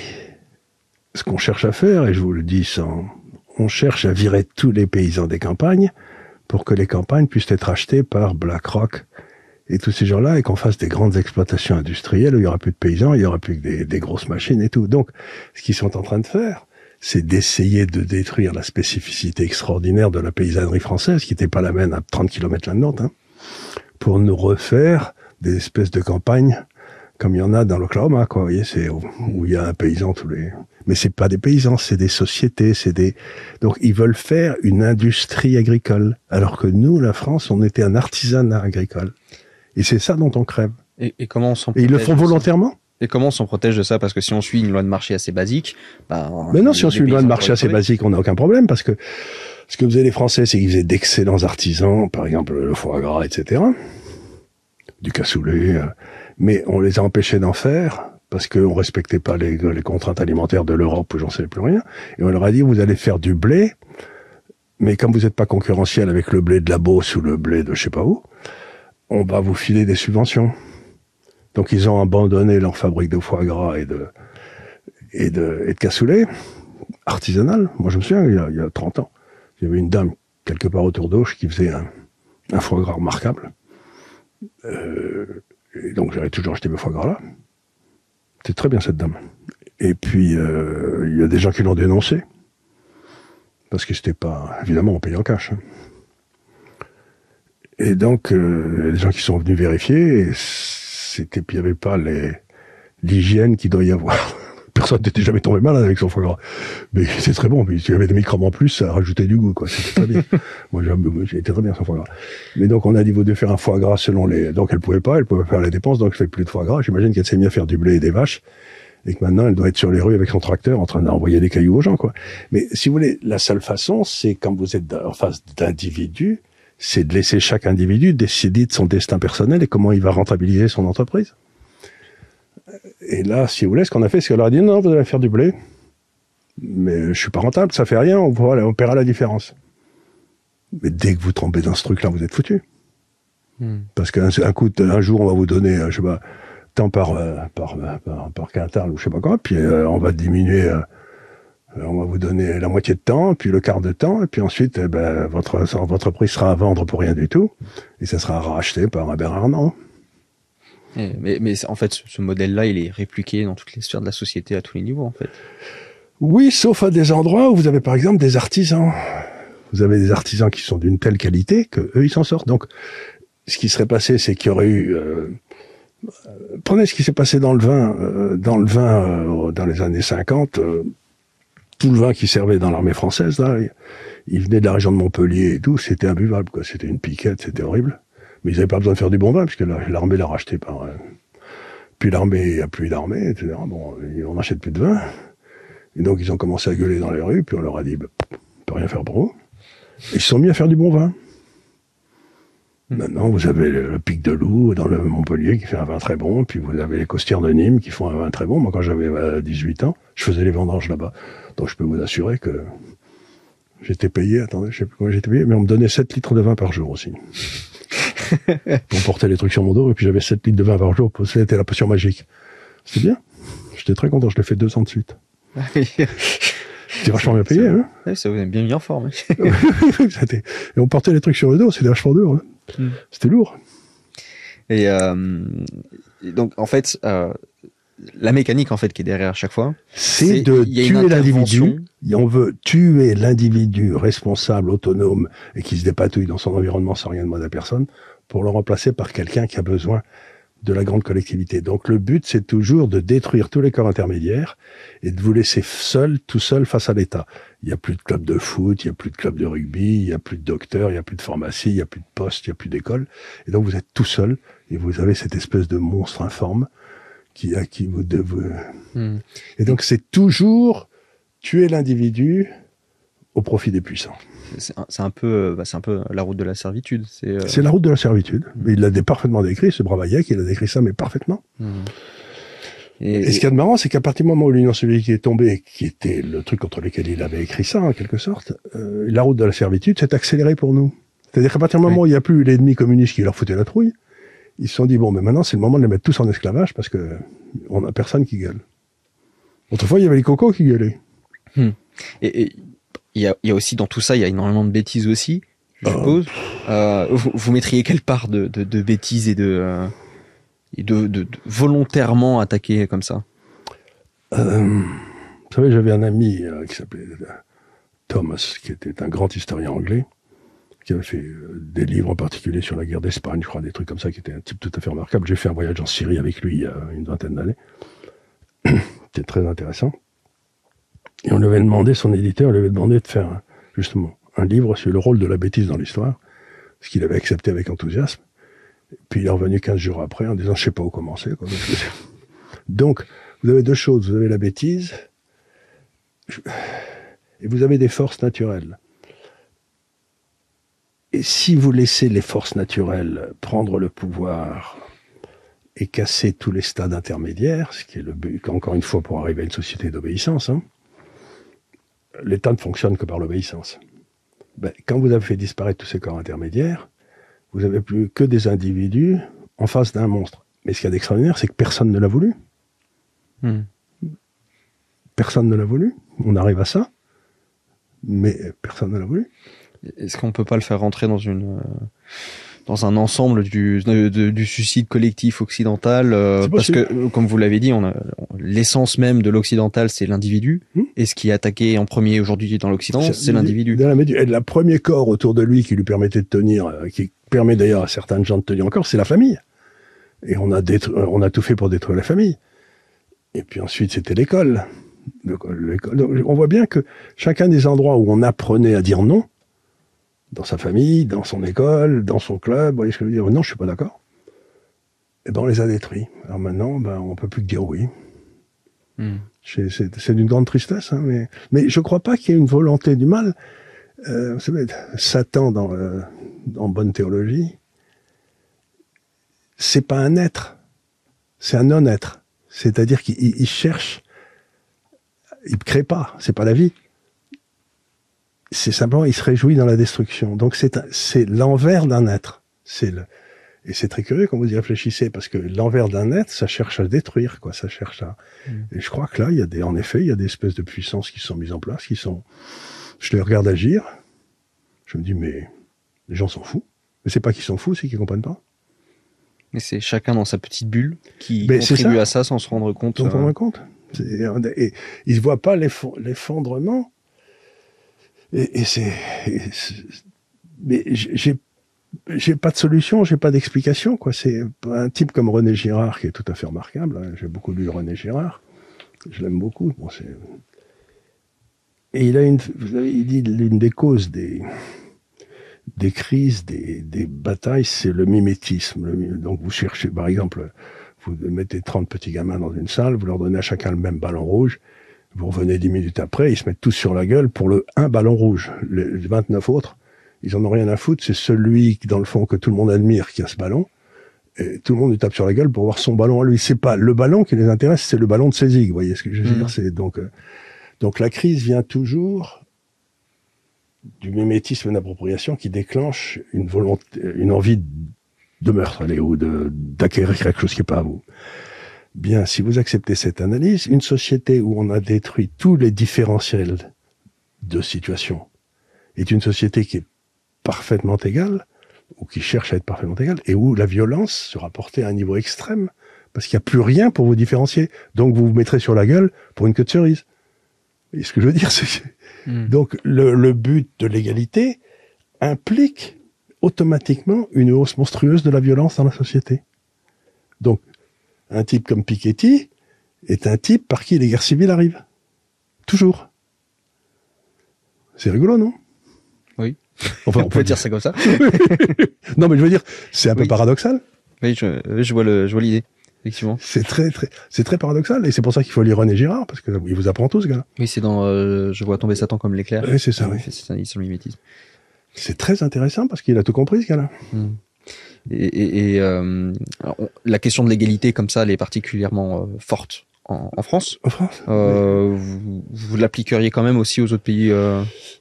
ce qu'on cherche à faire, et je vous le dis on cherche à virer tous les paysans des campagnes pour que les campagnes puissent être achetées par BlackRock et tous ces gens-là, et qu'on fasse des grandes exploitations industrielles où il y aura plus de paysans, il y aura plus que des grosses machines et tout. Donc, ce qu'ils sont en train de faire, c'est d'essayer de détruire la spécificité extraordinaire de la paysannerie française, qui n'était pas la même à 30 km l'un de l'autre, hein, pour nous refaire des espèces de campagnes comme il y en a dans l'Oklahoma, quoi. Vous voyez, c'est où il y a un paysan tous les... Mais c'est pas des paysans, c'est des sociétés, Donc, ils veulent faire une industrie agricole. Alors que nous, la France, on était un artisanat agricole. Et c'est ça dont on crève. Et comment on s'en protège? Et ils le font volontairement? Et comment on s'en protège de ça? Parce que si on suit une loi de marché assez basique, mais non, si on suit une loi de marché assez basique, on n'a aucun problème, parce que ce que faisaient les Français, c'est qu'ils faisaient d'excellents artisans, par exemple le foie gras, etc., du cassoulet, mais on les a empêchés d'en faire parce qu'on respectait pas les contraintes alimentaires de l'Europe, où j'en sais plus rien, et on leur a dit, vous allez faire du blé, mais comme vous n'êtes pas concurrentiel avec le blé de la Beauce ou le blé de je sais pas où, on va vous filer des subventions. Donc ils ont abandonné leur fabrique de foie gras et de cassoulet artisanal. Moi je me souviens, il y a 30 ans, il y avait une dame quelque part autour d'Auch qui faisait un foie gras remarquable. Et donc j'avais toujours acheté mes foie gras là. C'était très bien cette dame. Et puis il y a des gens qui l'ont dénoncé parce que c'était pas, évidemment, on payait en cash. Hein. Et donc il y a des gens qui sont venus vérifier et puis il n'y avait pas l'hygiène qu'il doit y avoir. Personne n'était jamais tombé malade avec son foie gras. Mais c'est très bon. Puis, s'il y avait des microbes en plus, ça rajoutait du goût, quoi. C'était très bien. Moi, j'ai été très bien son foie gras. Mais donc, on a dit, vous devez faire un foie gras selon donc elle pouvait faire les dépenses, donc elle fait plus de foie gras. J'imagine qu'elle s'est mise à faire du blé et des vaches. Et que maintenant, elle doit être sur les rues avec son tracteur en train d'envoyer des cailloux aux gens, quoi. Mais si vous voulez, la seule façon, c'est quand vous êtes en face d'individus, c'est de laisser chaque individu décider de son destin personnel et comment il va rentabiliser son entreprise. Et là, si vous voulez, ce qu'on a fait, c'est qu'on leur a dit, non, vous allez faire du blé, mais je suis pas rentable, ça fait rien, on paiera la différence. Mais dès que vous tombez dans ce truc-là, vous êtes foutu. Parce qu'un jour, on va vous donner, je sais pas, tant par quintal ou je sais pas quoi, puis on va diminuer, on va vous donner la moitié de temps, puis le quart de temps, et puis ensuite, votre prix sera à vendre pour rien du tout, et ça sera racheté par un Bernard Arnault. Mais en fait, ce modèle-là, il est répliqué dans toutes les sphères de la société à tous les niveaux, en fait. Oui, sauf à des endroits où vous avez, par exemple, des artisans. Vous avez des artisans qui sont d'une telle qualité que eux, ils s'en sortent. Donc, ce qui serait passé, c'est qu'il y aurait eu... prenez ce qui s'est passé dans le vin dans les années 50. Tout le vin qui servait dans l'armée française, là, il venait de la région de Montpellier et tout, c'était imbuvable, quoi. C'était une piquette, c'était horrible. Mais ils n'avaient pas besoin de faire du bon vin, puisque l'armée l'a racheté par... Puis l'armée, il n'y a plus d'armée, etc. Bon, on n'achète plus de vin. Et donc, ils ont commencé à gueuler dans les rues, puis on leur a dit, on peut rien faire pour vous. Et ils se sont mis à faire du bon vin. Maintenant, vous avez le Pic de Loup dans le Montpellier qui fait un vin très bon, puis vous avez les Costières de Nîmes qui font un vin très bon. Moi, quand j'avais 18 ans, je faisais les vendanges là-bas. Donc, je peux vous assurer que j'étais payé, attendez, je sais plus comment j'étais payé, mais on me donnait 7 litres de vin par jour aussi. On portait les trucs sur mon dos, et puis j'avais 7 litres de vin par jour, c'était la potion magique. C'était bien. J'étais très content, je l'ai fait 2 ans de suite. C'était vachement bien payé, hein. Ouais, ça vous avez bien mis en forme. Et on portait les trucs sur le dos, c'était vachement dur, hein. C'était lourd. Et donc, en fait, la mécanique, en fait, qui est derrière à chaque fois, c'est de tuer l'individu. On veut tuer l'individu responsable, autonome, et qui se dépatouille dans son environnement sans rien demander à personne, pour le remplacer par quelqu'un qui a besoin de la grande collectivité. Donc le but, c'est toujours de détruire tous les corps intermédiaires et de vous laisser tout seul face à l'État. Il n'y a plus de club de foot, il n'y a plus de club de rugby, il n'y a plus de docteurs, il n'y a plus de pharmacie, il n'y a plus de poste, il n'y a plus d'école. Et donc vous êtes tout seul et vous avez cette espèce de monstre informe qui vous devez... Et donc c'est toujours tuer l'individu au profit des puissants. C'est un peu la route de la servitude. C'est la route de la servitude. Mais il l'a parfaitement décrit, ce Bravaillac, il a décrit ça, mais parfaitement. Et ce qu'il y a de marrant, c'est qu'à partir du moment où l'Union soviétique est tombée, qui était le truc contre lequel il avait écrit ça, en quelque sorte, la route de la servitude s'est accélérée pour nous. C'est-à-dire qu'à partir du moment où il n'y a plus l'ennemi communiste qui leur foutait la trouille, ils se sont dit, bon, mais maintenant, c'est le moment de les mettre tous en esclavage parce que on n'a personne qui gueule. Autrefois, il y avait les cocos qui gueulaient. Et il y a aussi dans tout ça, il y a énormément de bêtises aussi. je suppose. Vous mettriez quelle part de bêtises et de volontairement attaquer comme ça? Vous savez, j'avais un ami qui s'appelait Thomas, qui était un grand historien anglais, qui avait fait des livres en particulier sur la guerre d'Espagne, je crois, des trucs comme ça, qui était un type tout à fait remarquable. J'ai fait un voyage en Syrie avec lui il y a une vingtaine d'années. C'était très intéressant. Et on lui avait demandé, son éditeur lui avait demandé de faire justement un livre sur le rôle de la bêtise dans l'histoire, ce qu'il avait accepté avec enthousiasme. Et puis il est revenu 15 jours après en disant « je sais pas où commencer ». Donc, vous avez deux choses. Vous avez la bêtise et vous avez des forces naturelles. Et si vous laissez les forces naturelles prendre le pouvoir et casser tous les stades intermédiaires, ce qui est le but, encore une fois, pour arriver à une société d'obéissance, l'État ne fonctionne que par l'obéissance. Quand vous avez fait disparaître tous ces corps intermédiaires, vous n'avez plus que des individus en face d'un monstre. Mais ce qu'il y a d'extraordinaire, c'est que personne ne l'a voulu. Personne ne l'a voulu. On arrive à ça, mais personne ne l'a voulu. Est-ce qu'on peut pas le faire rentrer dans un ensemble du suicide collectif occidental parce que, comme vous l'avez dit, l'essence même de l'occidental, c'est l'individu. Et ce qui est attaqué en premier aujourd'hui dans l'Occident, c'est l'individu. Et le premier corps autour de lui qui lui permettait de tenir, qui permet d'ailleurs à certaines gens de tenir encore, c'est la famille. Et on a tout fait pour détruire la famille. Et puis ensuite, c'était l'école. On voit bien que chacun des endroits où on apprenait à dire non, dans sa famille, dans son école, dans son club, vous voyez ce que je veux dire? Non, je suis pas d'accord. Eh ben, on les a détruits. Alors maintenant, on peut plus que dire oui. C'est d'une grande tristesse, mais je crois pas qu'il y ait une volonté du mal. Vous savez, Satan dans bonne théologie, c'est pas un être, c'est un non-être. C'est-à-dire qu'il cherche, il crée pas, c'est pas la vie. C'est simplement, il se réjouit dans la destruction. Donc c'est l'envers d'un être. Et c'est très curieux quand vous y réfléchissez, parce que l'envers d'un être, ça cherche à détruire, quoi. Ça cherche à. Et je crois que là, en effet, il y a des espèces de puissances qui sont mises en place, je les regarde agir. Je me dis, mais les gens s'en foutent. Mais c'est pas qu'ils s'en foutent, c'est qu'ils comprennent pas. Mais c'est chacun dans sa petite bulle qui contribue à ça sans se rendre compte. Sans se rendre compte. Et ils ne voient pas l'effondrement. Mais j'ai pas de solution, j'ai pas d'explication, quoi. C'est un type comme René Girard qui est tout à fait remarquable. J'ai beaucoup lu René Girard. Je l'aime beaucoup. Et il dit l'une des causes des crises, des batailles, c'est le mimétisme. Donc vous cherchez, par exemple, vous mettez 30 petits gamins dans une salle, vous leur donnez à chacun le même ballon rouge, vous revenez 10 minutes après, ils se mettent tous sur la gueule pour un ballon rouge. Les 29 autres, ils en ont rien à foutre, c'est celui, dans le fond, que tout le monde admire qui a ce ballon, et tout le monde lui tape sur la gueule pour voir son ballon à lui. C'est pas le ballon qui les intéresse, c'est le ballon de ses zig, vous voyez ce que je veux dire? C'est donc la crise vient toujours du mimétisme d'appropriation qui déclenche une volonté, une envie de meurtre, ou d'acquérir quelque chose qui n'est pas à vous. Bien, si vous acceptez cette analyse, une société où on a détruit tous les différentiels de situation est une société qui est parfaitement égale, ou qui cherche à être parfaitement égale, et où la violence sera portée à un niveau extrême, parce qu'il n'y a plus rien pour vous différencier. Donc vous vous mettrez sur la gueule pour une queue de cerise. Et ce que je veux dire, c'est donc le but de l'égalité implique automatiquement une hausse monstrueuse de la violence dans la société. Donc, un type comme Piketty est un type par qui les guerres civiles arrivent. Toujours. C'est rigolo, non? Oui. Enfin, on peut dire ça comme ça. Non, mais je veux dire, c'est un peu paradoxal. Oui, je vois l'idée. Effectivement. C'est très paradoxal, et c'est pour ça qu'il faut lire René Girard, parce que il vous apprend tout, ce gars-là. Oui, c'est dans Je vois tomber Satan comme l'éclair. Oui, c'est ça, oui. C'est un sur le mimétisme. C'est très intéressant, parce qu'il a tout compris, ce gars-là. La question de l'égalité, comme ça, elle est particulièrement forte en France. En France. Vous l'appliqueriez quand même aussi aux autres pays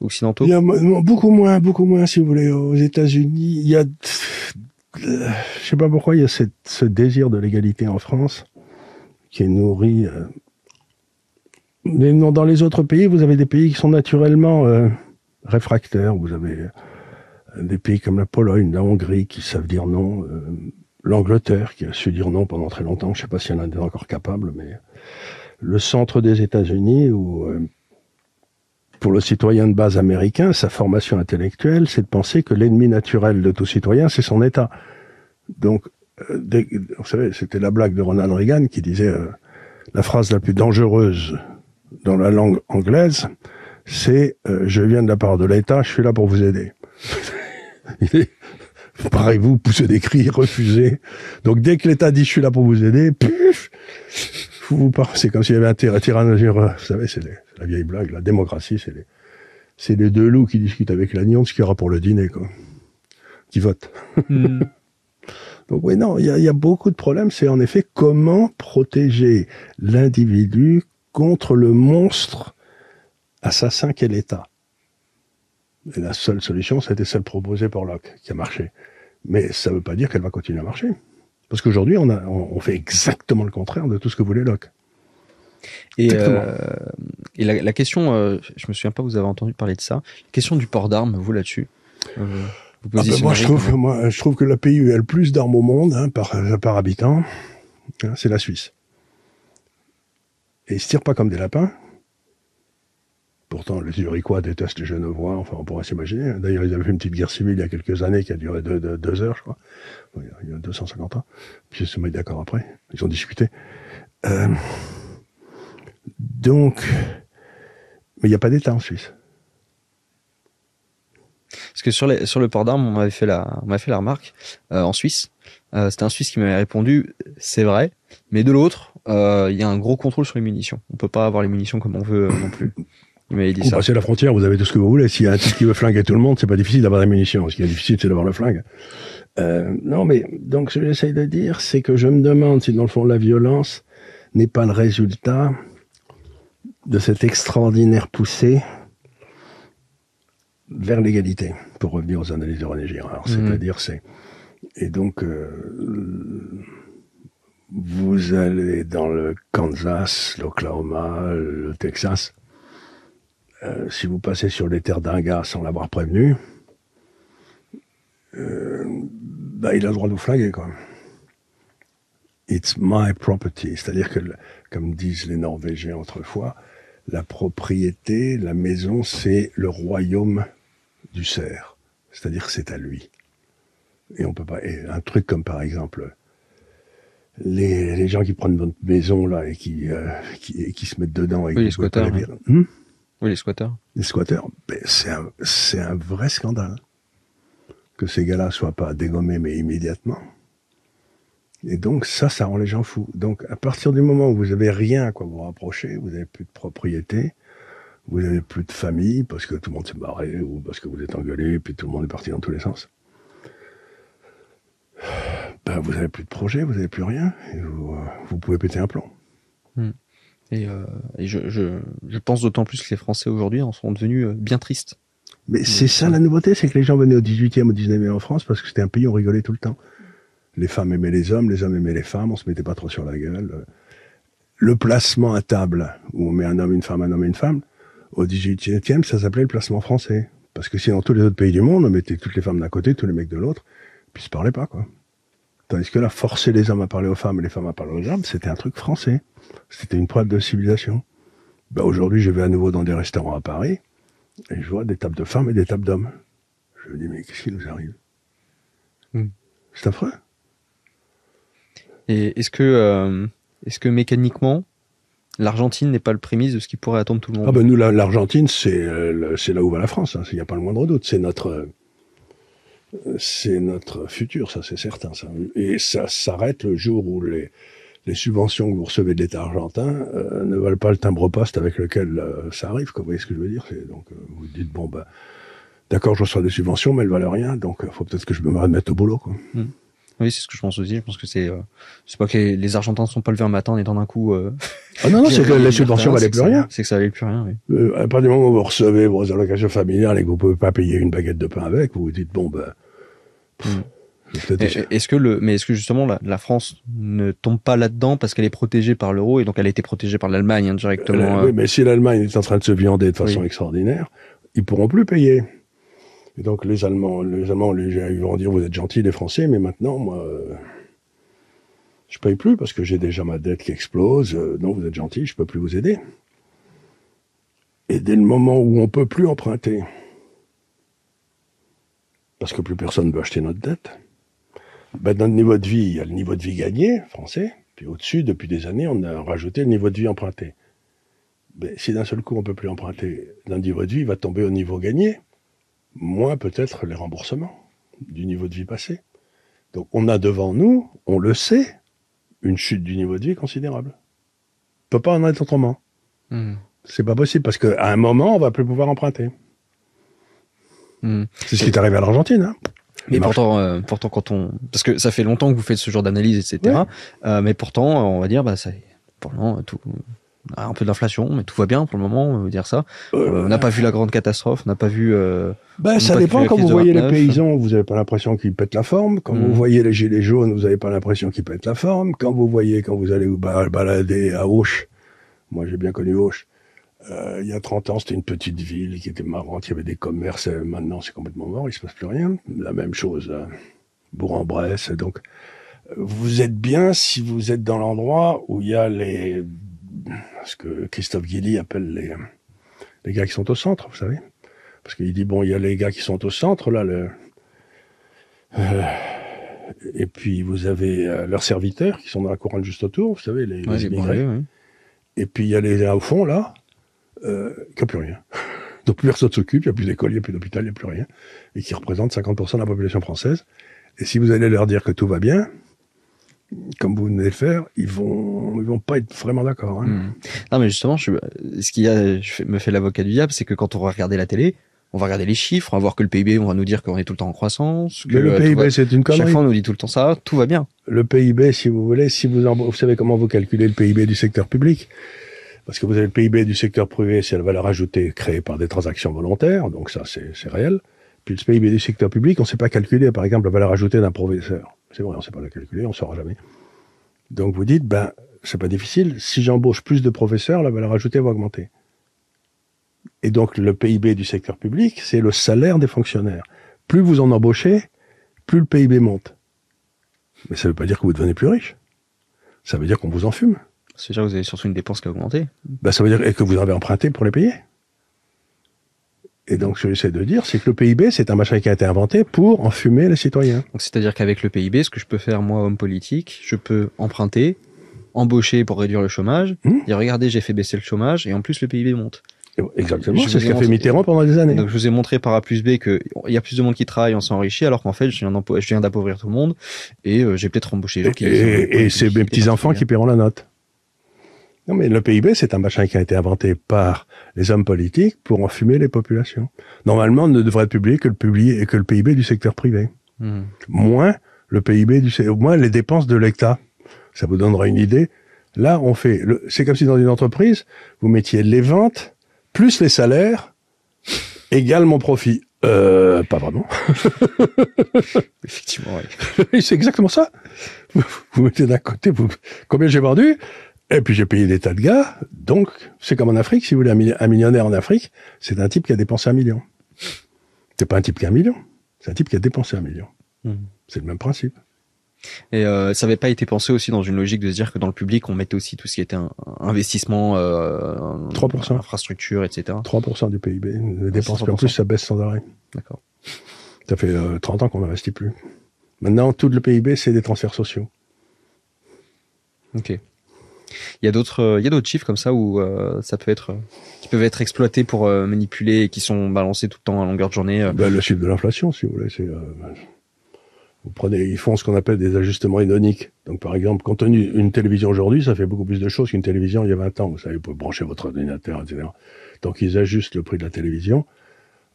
occidentaux? Il y a beaucoup moins, si vous voulez. Aux États-Unis, il y a... je sais pas pourquoi il y a ce désir de l'égalité en France qui est nourri. Mais non, dans les autres pays, vous avez des pays qui sont naturellement réfractaires. Vous avez des pays comme la Pologne, la Hongrie qui savent dire non, l'Angleterre qui a su dire non pendant très longtemps, je sais pas s'il y en a encore capables, mais le centre des États-Unis où pour le citoyen de base américain, sa formation intellectuelle, c'est de penser que l'ennemi naturel de tout citoyen, c'est son État. Donc, vous savez, c'était la blague de Ronald Reagan qui disait la phrase la plus dangereuse dans la langue anglaise, c'est je viens de la part de l'État, je suis là pour vous aider. Pareil, vous poussez des cris, refusez. Donc, dès que l'État dit je suis là pour vous aider, puf, c'est comme s'il y avait un tyrannosaure. Vous savez, c'est la vieille blague. La démocratie, c'est les deux loups qui discutent avec l'agneau, ce qu'il y aura pour le dîner, quoi. Qui votent. Donc oui, non, il y a beaucoup de problèmes. C'est en effet comment protéger l'individu contre le monstre assassin qu'est l'État. Et la seule solution, c'était celle proposée par Locke, qui a marché. Mais ça ne veut pas dire qu'elle va continuer à marcher. Parce qu'aujourd'hui, on fait exactement le contraire de tout ce que voulait Locke. Et la question, je me souviens pas, vous avez entendu parler de ça. La question du port d'armes, vous là-dessus. Moi, je trouve que le pays où il y a le plus d'armes au monde, par habitant, c'est la Suisse. Et ils se tirent pas comme des lapins. Pourtant, les Zurichois détestent les Genevois, enfin, on pourrait s'imaginer. D'ailleurs, ils avaient fait une petite guerre civile il y a quelques années qui a duré 2 heures, je crois. Il y a 250 ans. Puis ils se sont mis d'accord après. Ils ont discuté. Donc, mais il n'y a pas d'État en Suisse. Parce que sur le port d'armes, on m'avait fait la remarque en Suisse. C'était un Suisse qui m'avait répondu, c'est vrai, mais de l'autre, il y a un gros contrôle sur les munitions. On peut pas avoir les munitions comme on veut non plus. Il m'avait dit ça. Vous passez la frontière, vous avez tout ce que vous voulez. S'il y a un type qui veut flinguer tout le monde, c'est pas difficile d'avoir des munitions. Ce qui est difficile, c'est d'avoir le flingue. Non, mais donc ce que j'essaye de dire, c'est que je me demande si dans le fond la violence n'est pas le résultat de cette extraordinaire poussée vers l'égalité, pour revenir aux analyses de René Girard. C'est-à-dire, et donc, vous allez dans le Kansas, l'Oklahoma, le Texas, si vous passez sur les terres d'un gars sans l'avoir prévenu, il a le droit de vous flinguer, quoi. It's my property. C'est-à-dire que, comme disent les Norvégiens autrefois, la propriété, la maison, c'est le royaume du cerf. C'est-à-dire que c'est à lui. Et on peut pas, et un truc comme par exemple, les gens qui prennent votre maison, là, et qui se mettent dedans. Et oui, les squatteurs. Oui, les squatteurs. Les squatteurs, ben, c'est un vrai scandale. Que ces gars-là soient pas dégommés, mais immédiatement. Et donc, ça rend les gens fous. Donc, à partir du moment où vous avez rien à quoi vous rapprocher, vous avez plus de propriété, vous avez plus de famille, parce que tout le monde s'est barré, ou parce que vous êtes engueulé, puis tout le monde est parti dans tous les sens. Ben, vous avez plus de projet, vous avez plus rien, et vous pouvez péter un plomb. Et je pense d'autant plus que les Français aujourd'hui en sont devenus bien tristes. Mais c'est ça la nouveauté, c'est que les gens venaient au 18e, au 19e en France, parce que c'était un pays où on rigolait tout le temps. Les femmes aimaient les hommes aimaient les femmes, on se mettait pas trop sur la gueule. Le placement à table, où on met un homme, une femme, un homme et une femme, au 18e, ça s'appelait le placement français. Parce que si dans tous les autres pays du monde, on mettait toutes les femmes d'un côté, tous les mecs de l'autre, puis ils se parlaient pas, quoi. Tandis que là, forcer les hommes à parler aux femmes et les femmes à parler aux hommes, c'était un truc français. C'était une preuve de civilisation. Ben, aujourd'hui, je vais à nouveau dans des restaurants à Paris, et je vois des tables de femmes et des tables d'hommes. Je me dis, mais qu'est-ce qui nous arrive? C'est affreux. Et est-ce que mécaniquement, l'Argentine n'est pas le prémisse de ce qui pourrait attendre tout le monde? Ah ben nous, l'Argentine, c'est là où va la France. Il n'y a pas le moindre doute. C'est notre futur, ça c'est certain. Ça. Et ça s'arrête le jour où les subventions que vous recevez de l'État argentin ne valent pas le timbre-poste avec lequel ça arrive. Vous voyez ce que je veux dire? Donc vous dites bon ben d'accord, je reçois des subventions, mais elles valent rien. Donc faut peut-être que je me remette au boulot, quoi. Oui, c'est ce que je pense aussi. Je pense que c'est pas que les Argentins ne sont pas levés un matin en étant d'un coup. Ah non, c'est que les subventions valaient plus rien. C'est que ça valait plus rien. Oui. À partir du moment où vous recevez vos allocations familiales et que vous pouvez pas payer une baguette de pain avec, vous vous dites bon ben. Est-ce que justement la France ne tombe pas là-dedans parce qu'elle est protégée par l'euro et donc elle a été protégée par l'Allemagne indirectement? Oui, mais si l'Allemagne est en train de se viander de façon extraordinaire, ils pourront plus payer. Et donc les Allemands, ils vont dire vous êtes gentils les Français, mais maintenant moi, je paye plus parce que j'ai déjà ma dette qui explose. Non, vous êtes gentils, je peux plus vous aider. Et dès le moment où on peut plus emprunter, parce que plus personne ne veut acheter notre dette, ben dans le niveau de vie, il y a le niveau de vie gagné français, puis au-dessus, depuis des années, on a rajouté le niveau de vie emprunté. Ben, si d'un seul coup on peut plus emprunter, le niveau de vie va tomber au niveau gagné, moins peut-être les remboursements du niveau de vie passé. Donc on a devant nous, on le sait, une chute du niveau de vie considérable. On peut pas en être autrement. C'est pas possible parce qu'à un moment, on va plus pouvoir emprunter. C'est ce qui est arrivé à l'Argentine. Hein. Mais pourtant, quand parce que ça fait longtemps que vous faites ce genre d'analyse, etc. Ouais. Mais pourtant, on va dire, ça, pour le moment, tout, un peu d'inflation, mais tout va bien pour le moment, on va dire ça. On n'a pas vu la grande catastrophe, on n'a pas vu. Ça dépend. Quand vous voyez les paysans, vous n'avez pas l'impression qu'ils pètent la forme. Quand vous voyez les gilets jaunes, vous n'avez pas l'impression qu'ils pètent la forme. Quand vous allez vous balader à Auch, moi j'ai bien connu Auch. Il y a 30 ans, c'était une petite ville qui était marrante, il y avait des commerces. Maintenant, c'est complètement mort, il se passe plus rien. La même chose, Bourg-en-Bresse. Donc, vous êtes bien si vous êtes dans l'endroit où il y a ce que Christophe Guilly appelle les gars qui sont au centre, vous savez. Parce qu'il dit, bon, il y a les gars qui sont au centre, là, et puis vous avez leurs serviteurs qui sont dans la couronne juste autour, vous savez, les immigrés. Oui. Et puis il y a les gars au fond, là, qui n'ont plus rien. Donc plus personne s'occupe, il n'y a plus d'école, il n'y a plus d'hôpital, il n'y a plus rien. Et qui représentent 50% de la population française. Et si vous allez leur dire que tout va bien, comme vous venez de le faire, ils vont pas être vraiment d'accord. Hein. Non, mais justement, je me fais l'avocat du diable, c'est que quand on va regarder la télé, on va regarder les chiffres, on va voir que le PIB, on va nous dire qu'on est tout le temps en croissance. Que le PIB, c'est une connerie. Chaque fois, on nous dit tout le temps ça, tout va bien. Le PIB, si vous voulez, vous savez comment vous calculez le PIB du secteur public? Parce que vous avez le PIB du secteur privé, c'est la valeur ajoutée créée par des transactions volontaires, donc ça, c'est réel. Puis le PIB du secteur public, on ne sait pas calculer, par exemple, la valeur ajoutée d'un professeur. C'est vrai, on ne sait pas la calculer, on ne saura jamais. Donc vous dites, c'est pas difficile, si j'embauche plus de professeurs, la valeur ajoutée va augmenter. Et donc le PIB du secteur public, c'est le salaire des fonctionnaires. Plus vous en embauchez, plus le PIB monte. Mais ça ne veut pas dire que vous devenez plus riche. Ça veut dire qu'on vous en fume. Ça veut dire que vous avez surtout une dépense qui a augmenté. Ça veut dire que vous avez emprunté pour les payer. Et donc, ce que j'essaie de dire, c'est que le PIB, c'est un machin qui a été inventé pour enfumer les citoyens. Donc, c'est-à-dire qu'avec le PIB, ce que je peux faire, moi, homme politique, je peux emprunter, embaucher pour réduire le chômage, dire, regardez, j'ai fait baisser le chomage, et en plus, le PIB monte. Exactement, c'est ce qu'a fait Mitterrand pendant des années. Donc, je vous ai montré par A plus B qu'il y a plus de monde qui travaille, on s'enrichit, alors qu'en fait, je viens d'appauvrir tout le monde, et j'ai peut-être embauché les gens qui... Et c'est mes petits-enfants qui paieront la note. Non, mais le PIB, c'est un machin qui a été inventé par les hommes politiques pour enfumer les populations. Normalement, on ne devrait être publié que le PIB du secteur privé. Moins le PIB moins les dépenses de l'État. Ça vous donnera une idée. Là, c'est comme si dans une entreprise, vous mettiez les ventes plus les salaires égale mon profit. Pas vraiment. Effectivement, oui. C'est exactement ça. Vous mettez d'un côté, combien j'ai vendu? Et puis j'ai payé des tas de gars, donc c'est comme en Afrique, si vous voulez un millionnaire en Afrique, c'est un type qui a dépensé 1 million. C'est pas un type qui a 1 million, c'est un type qui a dépensé 1 million. C'est le même principe. Et ça n'avait pas été pensé aussi dans une logique de se dire que dans le public, on mettait aussi tout ce qui était investissement, 3%. Infrastructure, etc. 3% du PIB. Les dépenses, en plus, ça baisse sans arrêt. D'accord. Ça fait 30 ans qu'on n'investit plus. Maintenant, tout le PIB, c'est des transferts sociaux. Ok. Il y a d'autres chiffres comme ça où qui peuvent être exploités pour manipuler et qui sont balancés tout le temps à longueur de journée. Le chiffre de l'inflation, si vous voulez, ils font ce qu'on appelle des ajustements hédoniques. Donc, par exemple, quand on a une télévision aujourd'hui, ça fait beaucoup plus de choses qu'une télévision il y a 20 ans. Vous savez, vous pouvez brancher votre ordinateur, etc. Donc, ils ajustent le prix de la télévision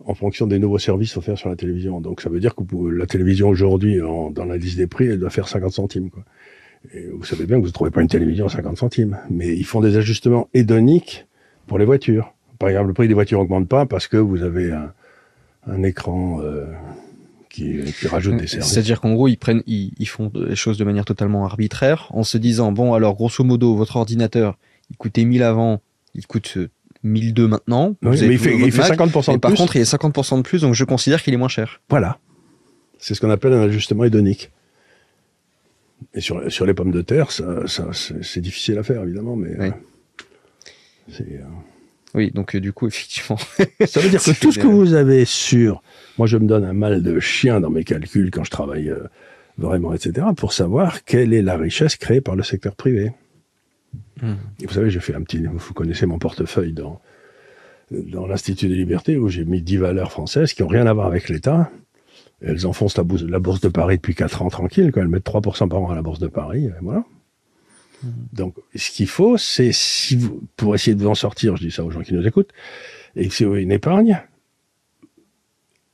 en fonction des nouveaux services offerts sur la télévision. Donc, ça veut dire que la télévision aujourd'hui, dans l'indice des prix, elle doit faire 50 centimes, quoi. Et vous savez bien que vous ne trouvez pas une télévision à 50 centimes. Mais ils font des ajustements hédoniques pour les voitures. Par exemple, le prix des voitures n'augmente pas parce que vous avez un écran qui rajoute des services. C'est-à-dire qu'en gros, ils font les choses de manière totalement arbitraire en se disant, bon, alors grosso modo, votre ordinateur, il coûtait 1000 avant, il coûte 1002 maintenant. Oui, mais il fait 50% de plus. Par contre, il est 50% de plus, donc je considère qu'il est moins cher. Voilà. C'est ce qu'on appelle un ajustement hédonique. Et sur les pommes de terre, c'est difficile à faire, évidemment, mais oui. Oui, donc du coup, effectivement. Ça veut dire que tout ce que vous avez moi, je me donne un mal de chien dans mes calculs quand je travaille vraiment, etc., pour savoir quelle est la richesse créée par le secteur privé. Et vous savez, j'ai fait vous connaissez mon portefeuille dans l'Institut des Libertés, où j'ai mis 10 valeurs françaises qui n'ont rien à voir avec l'État. Elles enfoncent la Bourse de Paris depuis 4 ans tranquille, quand elles mettent 3% par an à la Bourse de Paris, et voilà. Donc, ce qu'il faut, c'est, pour essayer de vous en sortir, je dis ça aux gens qui nous écoutent, et que si vous avez une épargne,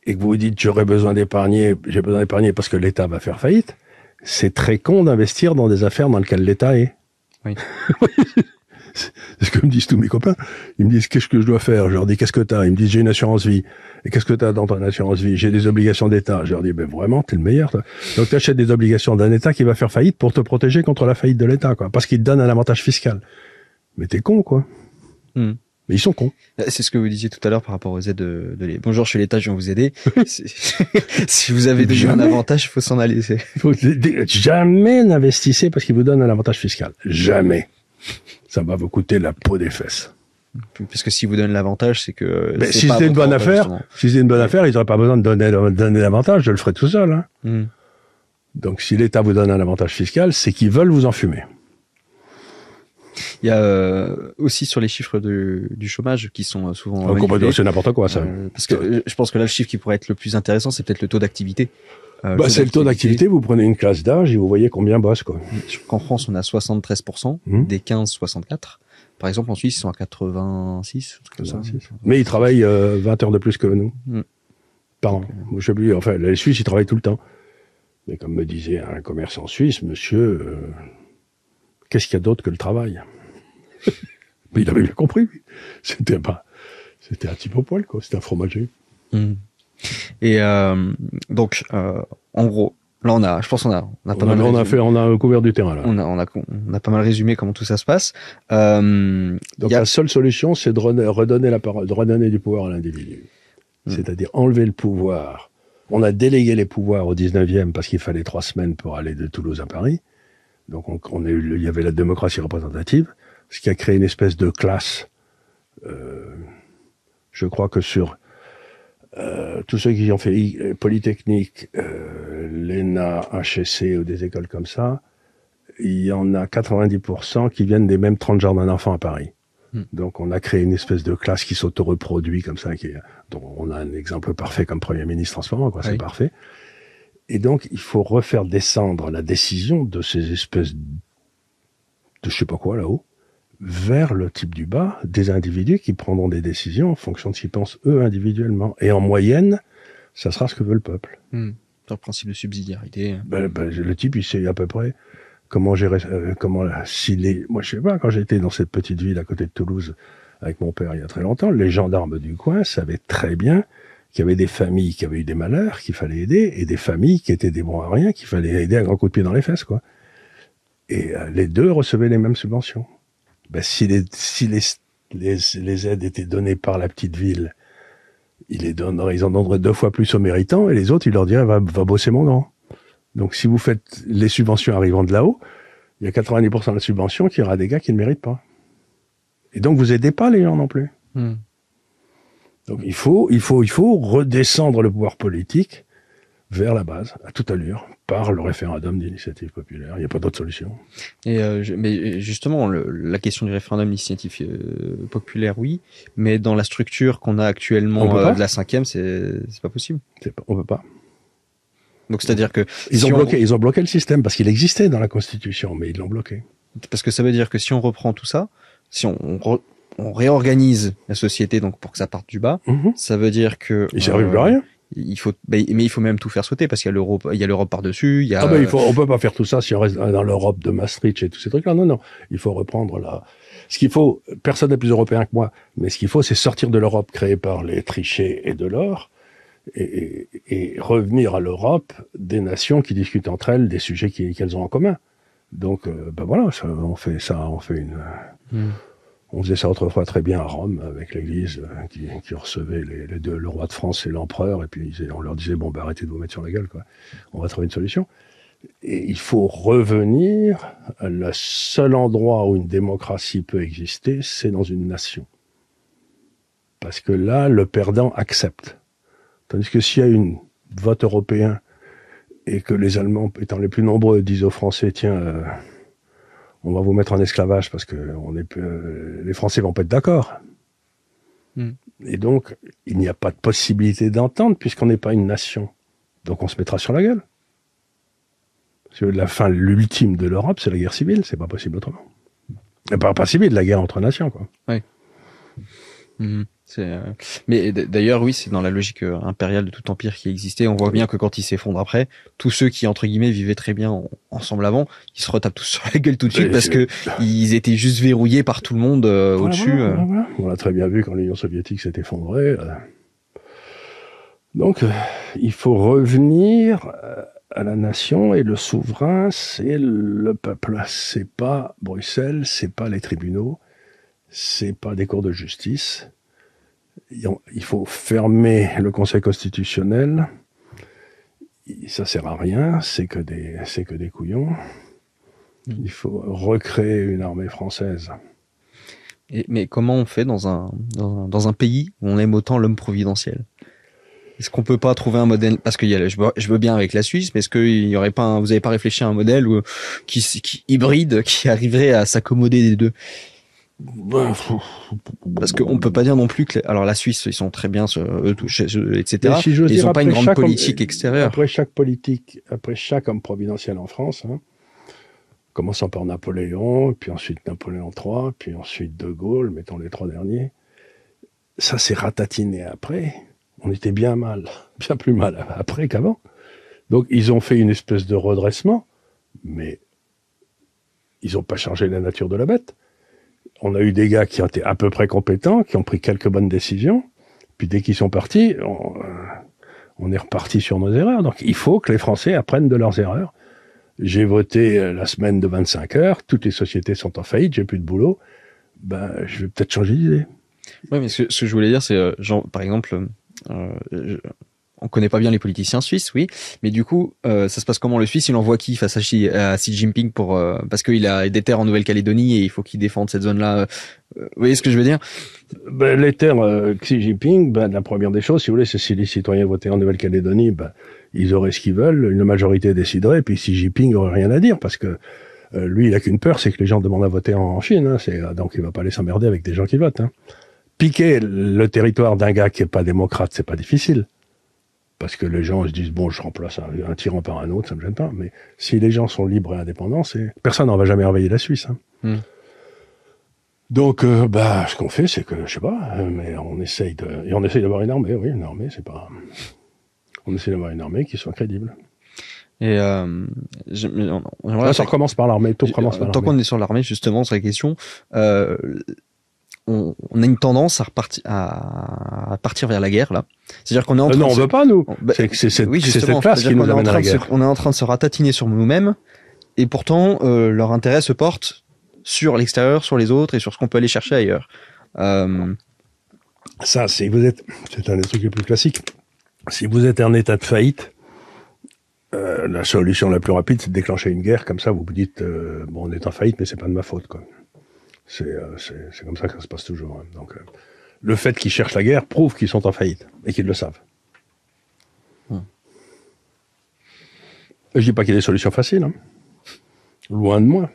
et que vous vous dites, j'ai besoin d'épargner parce que l'État va faire faillite, c'est très con d'investir dans des affaires dans lesquelles l'État est. Oui. C'est ce que me disent tous mes copains. Ils me disent, qu'est-ce que je dois faire? Je leur dis, qu'est-ce que t'as? Ils me disent, j'ai une assurance vie. Et qu'est-ce que t'as dans ton assurance vie? J'ai des obligations d'État. Je leur dis, ben vraiment, t'es le meilleur, toi. Donc t'achètes des obligations d'un État qui va faire faillite pour te protéger contre la faillite de l'État, quoi. Parce qu'il te donne un avantage fiscal. Mais t'es con, quoi. Mais ils sont cons. C'est ce que vous disiez tout à l'heure par rapport aux aides de l'État. Bonjour, je suis l'État, je viens vous aider. Si vous avez déjà un avantage, il faut s'en aller. Jamais n'investissez parce qu'il vous donne un avantage fiscal. Jamais. Ça va vous coûter la peau des fesses. Parce que si vous donne l'avantage, c'est que... Mais si c'était une bonne affaire, ils n'auraient pas besoin de donner l'avantage, je le ferai tout seul. Hein. Donc si l'État vous donne un avantage fiscal, c'est qu'ils veulent vous enfumer. Il y a aussi sur les chiffres du chômage qui sont souvent... c'est n'importe quoi, ça. Parce que je pense que là, le chiffre qui pourrait être le plus intéressant, c'est peut-être le taux d'activité. C'est le taux d'activité, vous prenez une classe d'âge et vous voyez combien bosse, quoi. En France, on a 73%, des 15-64. Par exemple, en Suisse, ils sont à 86, comme ça. Mais ils travaillent 20 heures de plus que nous. Par an. Moi, je sais plus, enfin, les Suisses, ils travaillent tout le temps. Mais comme me disait un commerçant suisse, monsieur, qu'est-ce qu'il y a d'autre que le travail? Mais il avait bien compris. C'était un type au poil, quoi. C'était un fromager. Et donc, en gros, là je pense on a pas mal. On a couvert du terrain là. On a pas mal résumé comment tout ça se passe. Donc la seule solution, c'est de redonner la parole, de redonner du pouvoir à l'individu. C'est-à-dire enlever le pouvoir. On a délégué les pouvoirs au 19e parce qu'il fallait 3 semaines pour aller de Toulouse à Paris. Donc il y avait la démocratie représentative, ce qui a créé une espèce de classe. Je crois que sur tous ceux qui ont fait Polytechnique, l'ENA, HEC ou des écoles comme ça, il y en a 90% qui viennent des mêmes 30 jardins d'enfants à Paris. Donc on a créé une espèce de classe qui s'auto-reproduit comme ça, dont on a un exemple parfait comme Premier ministre en ce moment, quoi. Oui. C'est parfait. Et donc il faut refaire descendre la décision de ces espèces de je sais pas quoi là-haut, vers le type du bas, des individus qui prendront des décisions en fonction de ce qu'ils pensent eux individuellement. Et en moyenne, ça sera ce que veut le peuple. Sur le principe de subsidiarité. Le type, il sait à peu près comment gérer, moi je sais pas, quand j'étais dans cette petite ville à côté de Toulouse avec mon père il y a très longtemps, les gendarmes du coin savaient très bien qu'il y avait des familles qui avaient eu des malheurs qu'il fallait aider et des familles qui étaient des bons à rien qu'il fallait aider à grands coups de pied dans les fesses, quoi. Et les deux recevaient les mêmes subventions. Si les aides étaient données par la petite ville, ils en donneraient 2 fois plus aux méritants, et les autres, ils leur diraient, va bosser mon grand. Donc, si vous faites les subventions arrivant de là-haut, il y a 90% de la subvention qui ira à des gars qui ne méritent pas. Et donc, vous aidez pas les gens non plus. Donc, il faut redescendre le pouvoir politique vers la base, à toute allure, par le référendum d'initiative populaire. Il n'y a pas d'autre solution. Et mais justement, la question du référendum d'initiative populaire, oui, mais dans la structure qu'on a actuellement de la 5e, c'est pas possible. On peut pas. Donc c'est-à-dire que ils ont bloqué le système parce qu'il existait dans la Constitution, mais ils l'ont bloqué. Parce que ça veut dire que si on reprend tout ça, si on réorganise la société donc pour que ça parte du bas, ça veut dire que il s'arrive à rien. Mais il faut même tout faire sauter parce qu'il y a l'Europe par-dessus, on peut pas faire tout ça si on reste dans l'Europe de Maastricht et tous ces trucs-là. Non, il faut reprendre ce qu'il faut, personne n'est plus européen que moi, mais ce qu'il faut, c'est sortir de l'Europe créée par les Trichet et Delors et revenir à l'Europe des nations qui discutent entre elles des sujets qu'elles ont en commun. Donc, voilà, on fait On faisait ça autrefois très bien à Rome, avec l'Église qui recevait les deux, le roi de France et l'empereur, et puis on leur disait, bon, arrêtez de vous mettre sur la gueule, quoi. On va trouver une solution. Et il faut revenir, le seul endroit où une démocratie peut exister, c'est dans une nation. Parce que là, le perdant accepte. Tandis que s'il y a une vote européen, et que les Allemands, étant les plus nombreux, disent aux Français, tiens, on va vous mettre en esclavage parce que les Français vont pas être d'accord. Et donc, il n'y a pas de possibilité d'entente puisqu'on n'est pas une nation. Donc on se mettra sur la gueule. Parce que la fin, l'ultime de l'Europe, c'est la guerre civile. C'est pas possible autrement. Pas civile, la guerre entre nations, quoi. Oui. Mais d'ailleurs, oui, c'est dans la logique impériale de tout empire qui existait. On voit bien que quand il s'effondre après, tous ceux qui, entre guillemets, vivaient très bien ensemble avant, ils se retapent tous sur la gueule tout de suite parce que ils étaient juste verrouillés par tout le monde au-dessus. Voilà. On l'a très bien vu quand l'Union soviétique s'est effondrée. Donc, il faut revenir à la nation, et le souverain, c'est le peuple. C'est pas Bruxelles, c'est pas les tribunaux, c'est pas des cours de justice. Il faut fermer le Conseil constitutionnel. Ça sert à rien, c'est que des couillons. Il faut recréer une armée française. Mais comment on fait dans un pays où on aime autant l'homme providentiel? Est-ce qu'on peut pas trouver un modèle, parce que je veux bien avec la Suisse, mais est-ce qu'il y aurait pas vous avez pas réfléchi à un modèle qui hybride, qui arriverait à s'accommoder des deux? Parce qu'on peut pas dire non plus que alors la Suisse, ils sont très bien etc. Si ils ont pas une grande politique extérieure. Après chaque homme providentiel en France, commençant par Napoléon, puis ensuite Napoléon III, puis ensuite De Gaulle, mettons les trois derniers, ça s'est ratatiné après. On était bien plus mal après qu'avant. Donc ils ont fait une espèce de redressement, mais ils n'ont pas changé la nature de la bête. On a eu des gars qui ont été à peu près compétents, qui ont pris quelques bonnes décisions, puis dès qu'ils sont partis, on est reparti sur nos erreurs. Donc il faut que les Français apprennent de leurs erreurs. J'ai voté la semaine de 25 heures, toutes les sociétés sont en faillite, j'ai plus de boulot, je vais peut-être changer d'idée. Oui, mais ce que je voulais dire, c'est, par exemple, on connaît pas bien les politiciens suisses, oui, mais du coup, ça se passe comment? Le Suisse, il envoie qui face à Xi Jinping parce qu'il a des terres en Nouvelle-Calédonie et il faut qu'il défende cette zone-là. Vous voyez ce que je veux dire? Les terres Xi Jinping, la première des choses, si vous voulez, c'est si les citoyens votaient en Nouvelle-Calédonie, ils auraient ce qu'ils veulent, une majorité déciderait, puis Xi Jinping aurait rien à dire parce que lui, il a qu'une peur, c'est que les gens demandent à voter en Chine. Donc il va pas aller s'emmerder avec des gens qui votent. Piquer le territoire d'un gars qui est pas démocrate, c'est pas difficile. Parce que les gens se disent, bon, je remplace un tyran par un autre, ça me gêne pas. Mais si les gens sont libres et indépendants, personne n'en va jamais envahir la Suisse. Donc, ce qu'on fait, c'est que, je sais pas, mais on essaye d'avoir une armée, oui, une armée, c'est pas... On essaie d'avoir une armée qui soit crédible. Et ça recommence par l'armée, tout commence par l'armée. Tant qu'on est sur l'armée, justement, sur la question, on a une tendance à partir vers la guerre, là. C'est-à-dire qu'on est en train non, on veut pas, nous. C'est cette classe qui nous amène à la guerre. On est en train de se ratatiner sur nous-mêmes, et pourtant, leur intérêt se porte sur l'extérieur, sur les autres, et sur ce qu'on peut aller chercher ailleurs. Ça, c'est un des trucs les plus classiques. Si vous êtes en état de faillite, la solution la plus rapide, c'est de déclencher une guerre. Comme ça, vous vous dites, on est en faillite, mais c'est pas de ma faute, quoi. C'est comme ça que ça se passe toujours. Donc, le fait qu'ils cherchent la guerre prouve qu'ils sont en faillite et qu'ils le savent. Je dis pas qu'il y a des solutions faciles, loin de moi.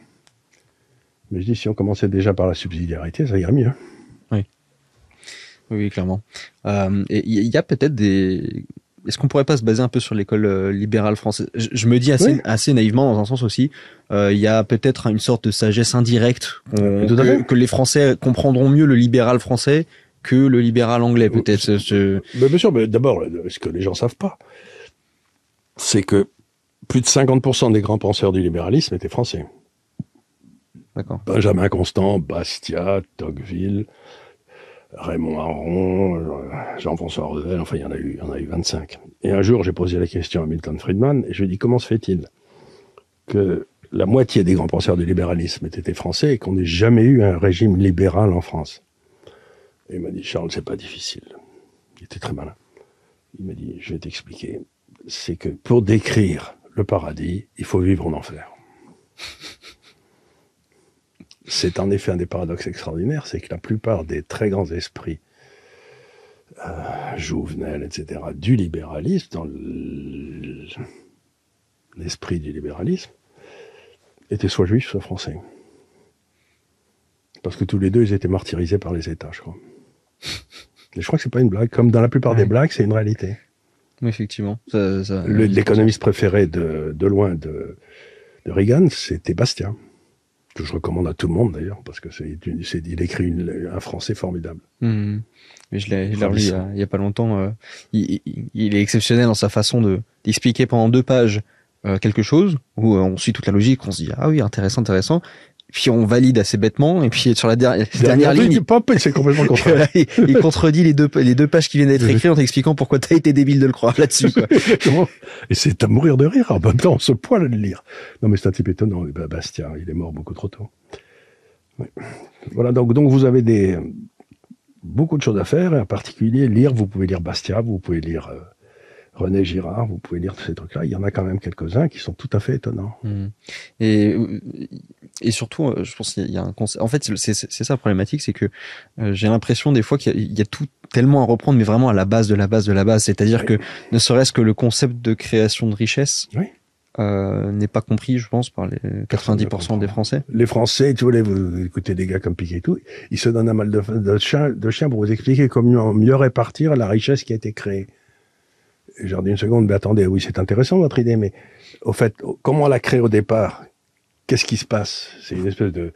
Mais je dis, si on commençait déjà par la subsidiarité, ça irait mieux. Oui, clairement. Et il y a peut-être des... Est-ce qu'on pourrait pas se baser un peu sur l'école libérale française? Je me dis assez naïvement, dans un sens aussi, il y a peut-être une sorte de sagesse indirecte que les Français comprendront mieux le libéral français que le libéral anglais, peut-être. Bien sûr, mais d'abord, ce que les gens savent pas, c'est que plus de 50% des grands penseurs du libéralisme étaient français. D'accord. Benjamin Constant, Bastiat, Tocqueville, Raymond Aron, Jean-François Revel, enfin il y en a eu 25. Et un jour, j'ai posé la question à Milton Friedman et je lui ai dit, comment se fait-il que la moitié des grands penseurs du libéralisme étaient français et qu'on n'ait jamais eu un régime libéral en France. Et il m'a dit, Charles, c'est pas difficile. Il était très malin. Il m'a dit, je vais t'expliquer. C'est que pour décrire le paradis, il faut vivre en enfer. C'est en effet un des paradoxes extraordinaires, c'est que la plupart des très grands esprits, Jouvenel, etc., du libéralisme, dans l'esprit du libéralisme, étaient soit juifs, soit français. Parce que tous les deux, ils étaient martyrisés par les États, je crois. Et je crois que c'est pas une blague. Comme dans la plupart des blagues, c'est une réalité. Oui, effectivement. L'économiste préféré de loin de Reagan, c'était Bastiat, que je recommande à tout le monde d'ailleurs, parce que il écrit un français formidable. Mais je l'ai lu il y a pas longtemps. Il est exceptionnel dans sa façon d'expliquer pendant 2 pages quelque chose où on suit toute la logique, on se dit ah oui, intéressant, puis on valide assez bêtement, et puis sur la dernière ligne, c'est complètement contraire. il contredit les deux pages qui viennent d'être écrites en t'expliquant pourquoi t'as été débile de le croire là-dessus, quoi. Et c'est à mourir de rire. En même temps, on se poile de le lire. Non, mais c'est un type étonnant. Bastiat, il est mort beaucoup trop tôt. Ouais. Voilà, donc vous avez beaucoup de choses à faire, et en particulier lire. Vous pouvez lire Bastiat, vous pouvez lire René Girard, vous pouvez lire tous ces trucs-là. Il y en a quand même quelques-uns qui sont tout à fait étonnants. Et surtout, je pense qu'il y a un concept. En fait, c'est ça la problématique, c'est que j'ai l'impression des fois qu'il y a tout tellement à reprendre, mais vraiment à la base de la base de la base. C'est-à-dire que ne serait-ce que le concept de création de richesse n'est pas compris, je pense, par les 90% des Français. Les Français, tu vois, vous écoutez des gars comme Piquet et tout, ils se donnent un mal de chien pour vous expliquer comment mieux répartir la richesse qui a été créée. Et je leur dis une seconde, mais attendez, oui, c'est intéressant votre idée, mais au fait, comment on l'a créée au départ? Qu'est-ce qui se passe? C'est une espèce de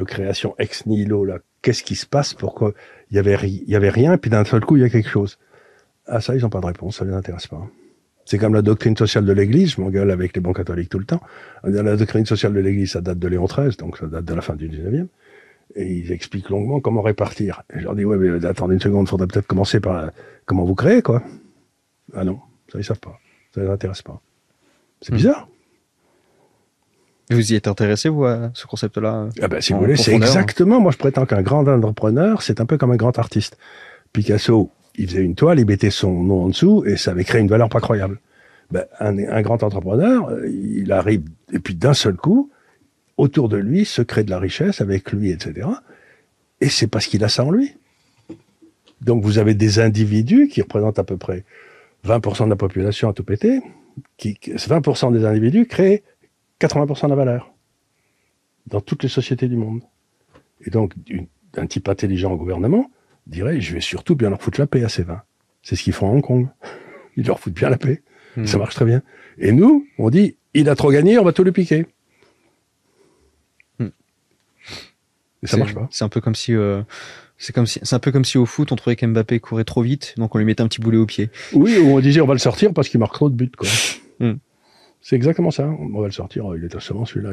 création ex nihilo, là. Qu'est-ce qui se passe pour qu'il y avait rien, et puis d'un seul coup, il y a quelque chose? Ah, ça, ils n'ont pas de réponse, ça les intéresse pas. C'est comme la doctrine sociale de l'Église, je m'engueule avec les bons catholiques tout le temps. La doctrine sociale de l'Église, ça date de Léon XIII, donc ça date de la fin du 19e. Et ils expliquent longuement comment répartir. Et je leur dis, ouais, mais attendez une seconde, faudrait peut-être commencer par comment vous créez, quoi. Ah non, ça, ils savent pas. Ça les intéresse pas. C'est bizarre. Vous y êtes intéressé, vous, à ce concept-là? Ah ben, si vous voulez, c'est exactement, moi je prétends qu'un grand entrepreneur, c'est un peu comme un grand artiste. Picasso, il faisait une toile, il mettait son nom en dessous, et ça avait créé une valeur pas croyable. Ben, un grand entrepreneur, il arrive, et puis d'un seul coup, autour de lui, se crée de la richesse avec lui, etc. Et c'est parce qu'il a ça en lui. Donc vous avez des individus qui représentent à peu près 20% de la population à tout péter, 20% des individus créent 80% de la valeur dans toutes les sociétés du monde. Et donc, un type intelligent au gouvernement dirait, je vais surtout bien leur foutre la paix à ces 20. C'est ce qu'ils font à Hong Kong. Ils leur foutent bien la paix. Ça marche très bien. Et nous, on dit, il a trop gagné, on va tout le piquer. Et ça marche pas. C'est un peu comme si... c'est un peu comme si au foot, on trouvait qu'Mbappé courait trop vite, donc on lui mettait un petit boulet au pied. Oui, ou on disait on va le sortir parce qu'il marque trop de buts, quoi. C'est exactement ça. On va le sortir. Il est seulement celui-là.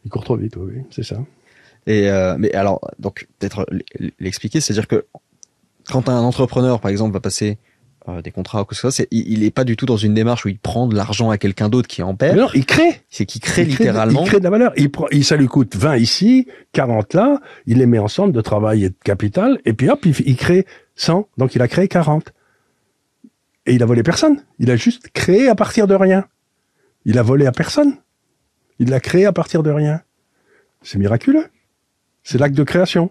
Il court trop vite. Oui, c'est ça. Et mais alors, donc peut-être l'expliquer, c'est-à-dire que quand un entrepreneur, par exemple, va passer des contrats ou quoi que ce soit, il est pas du tout dans une démarche où il prend de l'argent à quelqu'un d'autre qui en perd. Mais non, il crée. C'est qu'il crée littéralement. Il crée de la valeur. Ça lui coûte 20 ici, 40 là. Il les met ensemble de travail et de capital. Et puis hop, il crée 100. Donc il a créé 40. Et il a volé personne. Il a juste créé à partir de rien. Il a volé à personne. Il l'a créé à partir de rien. C'est miraculeux. C'est l'acte de création.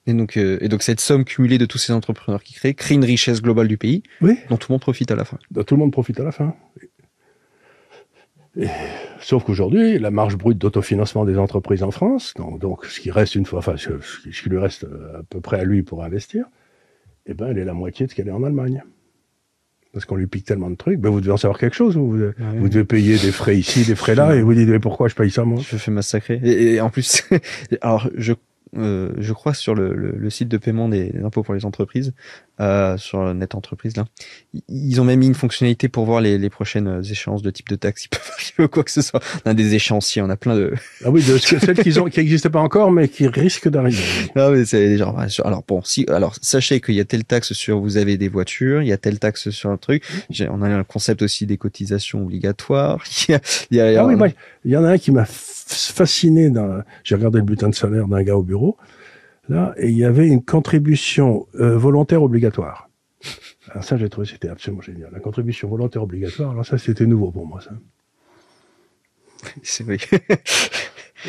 Et donc cette somme cumulée de tous ces entrepreneurs qui crée une richesse globale du pays, dont tout le monde profite à la fin. Dont tout le monde profite à la fin. Sauf qu'aujourd'hui, la marge brute d'autofinancement des entreprises en France, donc ce qui reste ce qui lui reste à peu près à lui pour investir, eh ben, elle est la moitié de ce qu'elle est en Allemagne. Parce qu'on lui pique tellement de trucs. Ben, vous devez en savoir quelque chose. Vous devez payer des frais ici, des frais là, et vous dites, mais pourquoi je paye ça, moi? Je fais massacrer. Et en plus, alors, je crois sur le site de paiement des impôts pour les entreprises, sur Net Entreprise là, ils ont même mis une fonctionnalité pour voir les prochaines échéances de type de taxes qui peuvent arriver ou quoi que ce soit. On a des échéanciers, on a plein de. Ah oui, de celles qui n'existaient pas encore, mais qui risquent d'arriver. Ah mais c'est genre. Alors bon, alors sachez qu'il y a telle taxe sur vous avez des voitures, il y a telle taxe sur un truc. On a un concept aussi des cotisations obligatoires. Ah oui, il y en a un qui m'a fasciné. J'ai regardé le bulletin de salaire d'un gars au bureau, là, et il y avait une contribution volontaire obligatoire. Alors ça, j'ai trouvé c'était absolument génial. La contribution volontaire obligatoire, alors ça, c'était nouveau pour moi, ça. C'est vrai.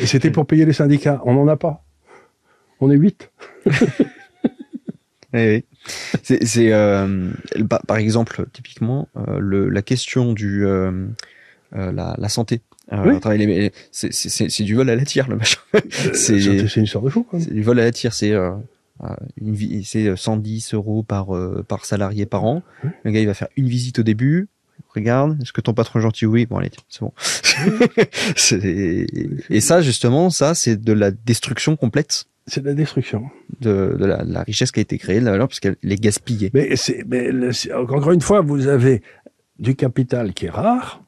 Et c'était pour payer les syndicats. On n'en a pas. On est 8. Oui. Par exemple, typiquement, la question du la santé. Oui. C'est du vol à la tire, le machin. C'est une histoire de fou, quoi. C'est du vol à la tire, c'est 110 € par salarié par an. Oui. Le gars, il va faire une visite au début. Regarde, est-ce que ton patron est gentil? Oui, bon allez, c'est bon. Et ça, justement, c'est de la destruction complète. C'est de la destruction. De la richesse qui a été créée, de la valeur, puisqu'elle est gaspillée. Mais encore une fois, vous avez du capital qui est rare,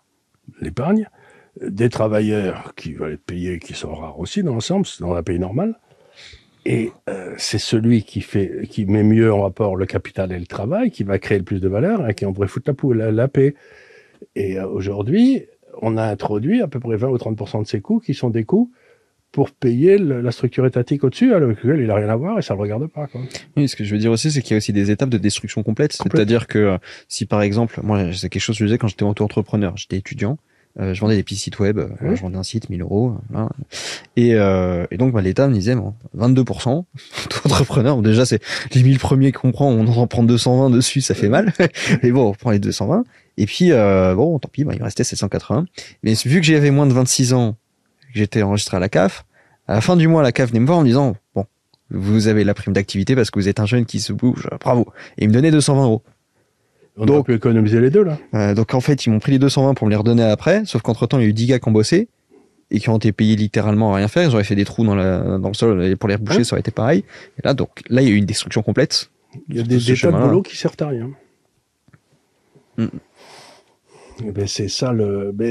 l'épargne, des travailleurs qui veulent être payés, qui sont rares aussi dans l'ensemble, dans un pays normal. Et c'est celui qui met mieux en rapport le capital et le travail, qui va créer le plus de valeur, et qui en pourrait foutre la paix. Et aujourd'hui, on a introduit à peu près 20 ou 30% de ces coûts, qui sont des coûts pour payer la structure étatique au-dessus, avec laquelle il n'a rien à voir et ça ne le regarde pas, quoi. Oui, ce que je veux dire aussi, c'est qu'il y a aussi des étapes de destruction complète. C'est-à-dire que si par exemple, moi, c'est quelque chose que je disais quand j'étais auto-entrepreneur, j'étais étudiant, je vendais des petits sites web, je vendais un site, 1000 €, voilà. Et donc, l'État me disait, bon, 22%, auto-entrepreneur, bon, déjà, c'est les 1000 premiers qu'on prend, on en prend 220 dessus, ça fait mal. Mais bon, on prend les 220. Et puis, bon, tant pis, il me restait 780. Mais vu que j'avais moins de 26 ans, que j'étais enregistré à la CAF, à la fin du mois, la CAF venait me voir en me disant, bon, vous avez la prime d'activité parce que vous êtes un jeune qui se bouge, bravo. Et ils me donnaient 220 €. On aurait pu économiser les deux, là. Donc en fait, ils m'ont pris les 220 pour me les redonner après, sauf qu'entre-temps, il y a eu 10 gars qui ont bossé et qui ont été payés littéralement à rien faire. Ils auraient fait des trous dans le sol et pour les reboucher, ça aurait été pareil. Et là, il y a eu une destruction complète. Il y a des tas de boulots qui servent à rien. Mm. Ben c'est ça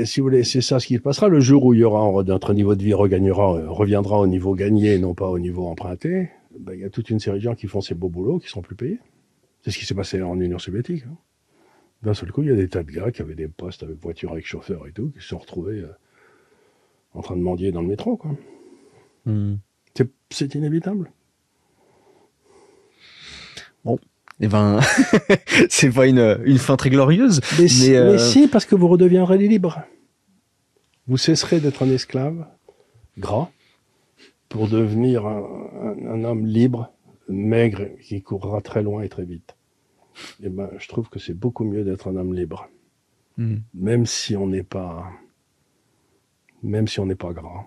si vous voulez, c'est ça ce qui se passera le jour où il y aura notre niveau de vie reviendra au niveau gagné, non pas au niveau emprunté. Ben, il y a toute une série de gens qui font ces beaux boulots qui seront plus payés. C'est ce qui s'est passé en Union soviétique. Hein. D'un seul coup, il y a des tas de gars qui avaient des postes avec voiture, avec chauffeur et tout, qui se sont retrouvés en train de mendier dans le métro, quoi. Mm. C'est inévitable. Bon. Eh ben, c'est pas une fin très glorieuse. Mais si, parce que vous redeviendrez libre. Vous cesserez d'être un esclave, gras, pour devenir un homme libre, maigre, qui courra très loin et très vite. Eh ben, je trouve que c'est beaucoup mieux d'être un homme libre. Même si on n'est pas gras.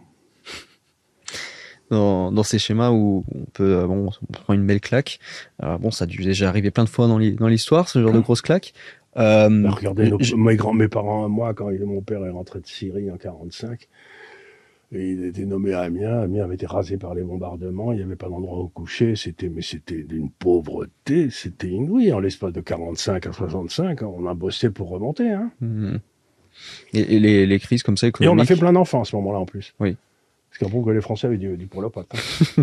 Dans ces schémas où on peut, on prend une belle claque. Bon, ça a dû déjà arriver plein de fois dans l'histoire, ce genre de grosse claque. Regardez mes parents, moi, quand mon père est rentré de Syrie en 45, et il était nommé à Amiens. Amiens avait été rasé par les bombardements. Il n'y avait pas d'endroit où coucher. C'était d'une pauvreté. C'était inouï. En l'espace de 45 à 65, on a bossé pour remonter, hein. Et les crises comme ça économiques. Et on a fait plein d'enfants à ce moment-là, en plus. Oui. Parce qu'en que les Français avaient du pour la patte. Hein.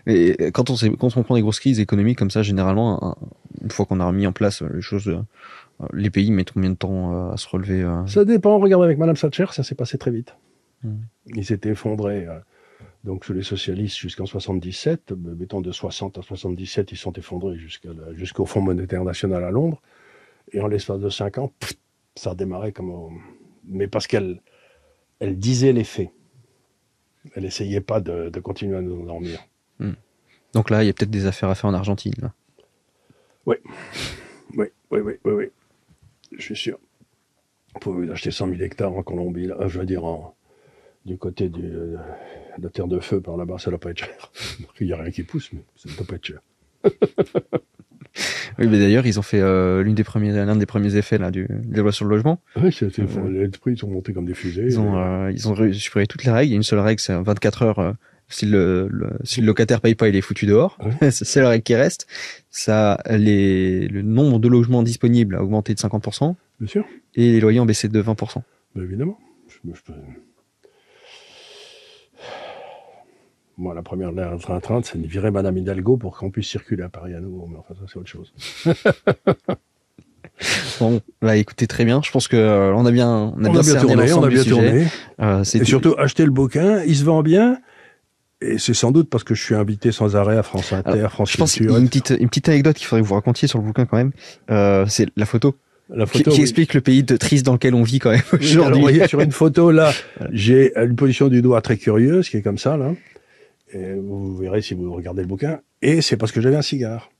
Et quand on prend des grosses crises économiques comme ça, généralement, une fois qu'on a remis en place les choses, les pays mettent combien de temps à se relever Ça dépend. Regarde avec Madame Thatcher, ça s'est passé très vite. Il s'était effondré donc sous les socialistes jusqu'en 77. Mettons de 60 à 77, ils sont effondrés jusqu'au Fonds monétaire national à Londres. Et en l'espace de 5 ans, ça a démarré mais parce qu'elle disait les faits. Elle essayait pas de continuer à nous endormir. Donc là, il y a peut-être des affaires à faire en Argentine. Là. Oui. Je suis sûr. Vous pouvez acheter 100 000 hectares en Colombie, là, je veux dire du côté de la terre de feu par là-bas, ça ne doit pas être cher. Il n'y a rien qui pousse, mais ça ne doit pas être cher. Oui, mais d'ailleurs, ils ont fait l'un des premiers effets là des lois sur le logement. Oui, les prix sont montés comme des fusées. Ils ont récupéré toutes les règles. Il y a une seule règle, c'est 24 heures si le locataire paye pas, il est foutu dehors. Ouais. C'est la règle qui reste. Le nombre de logements disponibles a augmenté de 50%. Bien sûr. Et les loyers ont baissé de 20%. Ben évidemment. Moi, la première lettre 30, c'est de virer Madame Hidalgo pour qu'on puisse circuler à Paris à nouveau. Mais enfin, ça, c'est autre chose. Bon, bah écoutez, très bien. Je pense que on a bien tourné. Et surtout, achetez le bouquin. Il se vend bien. Et c'est sans doute parce que je suis invité sans arrêt à France Inter, France Culture. Je pense qu'il y a une petite anecdote qu'il faudrait que vous racontiez sur le bouquin quand même. C'est la photo. Qui explique le pays triste dans lequel on vit quand même aujourd'hui. Alors, vous voyez, sur une photo, là, j'ai une position du doigt très curieuse, qui est comme ça, là. Et vous verrez si vous regardez le bouquin. Et c'est parce que j'avais un cigare.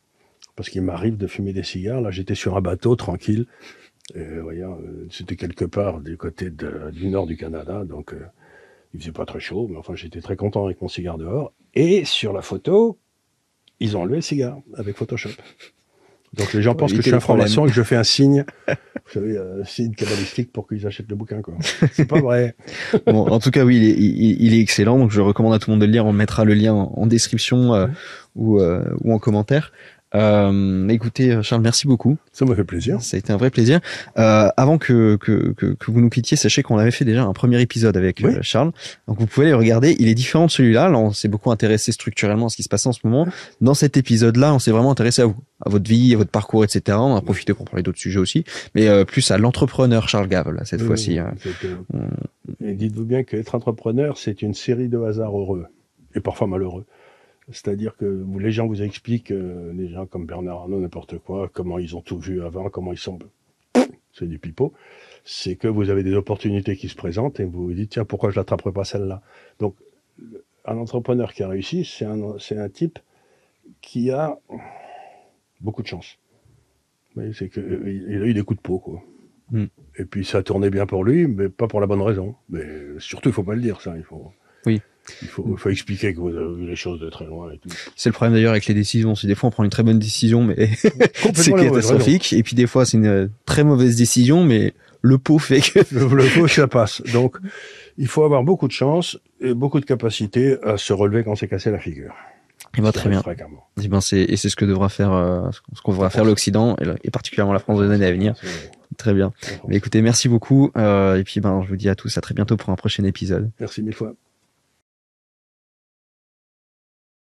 Parce qu'il m'arrive de fumer des cigares. Là, j'étais sur un bateau, tranquille. Et, voyez, c'était quelque part du côté du nord du Canada. Donc, il faisait pas très chaud. Mais enfin, j'étais très content avec mon cigare dehors. Et sur la photo, ils ont enlevé le cigare avec Photoshop. Donc, les gens pensent que je suis un franc-maçon et que je fais un signe. Vous savez, un signe cabalistique pour qu'ils achètent le bouquin, quoi. C'est pas vrai. Bon, en tout cas, oui, il est excellent. Donc, je recommande à tout le monde de le lire. On mettra le lien en description ou en commentaire. Écoutez, Charles, merci beaucoup. Ça m'a fait plaisir. Ça a été un vrai plaisir. Avant que vous nous quittiez, sachez qu'on avait fait déjà un premier épisode avec Charles. Donc vous pouvez les regarder. Il est différent de celui-là. Là, on s'est beaucoup intéressé structurellement à ce qui se passait en ce moment. Dans cet épisode-là, on s'est vraiment intéressé à vous, à votre vie, à votre parcours, etc. On a profité pour parler d'autres sujets aussi, mais plus à l'entrepreneur Charles Gave, là, cette fois-ci. Et dites-vous bien qu'être entrepreneur, c'est une série de hasards heureux et parfois malheureux. C'est-à-dire que les gens vous expliquent, les gens comme Bernard Arnault, n'importe quoi, comment ils ont tout vu avant, comment ils sont... C'est du pipeau. C'est que vous avez des opportunités qui se présentent et vous vous dites, tiens, pourquoi je l'attraperai pas celle-là? Donc, un entrepreneur qui a réussi, c'est un type qui a beaucoup de chance. Vous voyez, c'est qu'il a eu des coups de peau, quoi. Mm. Et puis, ça a tourné bien pour lui, mais pas pour la bonne raison. Mais surtout, il faut pas le dire, ça. Oui. Il faut expliquer que vous avez vu les choses de très loin et tout. C'est le problème d'ailleurs avec les décisions. C'est des fois on prend une très bonne décision, mais c'est catastrophique. Et puis des fois c'est une très mauvaise décision, mais le pot fait que... le pot, ça passe. Donc, il faut avoir beaucoup de chance et beaucoup de capacité à se relever quand on s'est cassé la figure. Et bah, très bien. Et ben c'est ce que devra faire, ce qu'on devra faire l'Occident et particulièrement la France dans les années à venir. Très bien. Mais écoutez, merci beaucoup. Et puis je vous dis à tous à très bientôt pour un prochain épisode. Merci mille fois.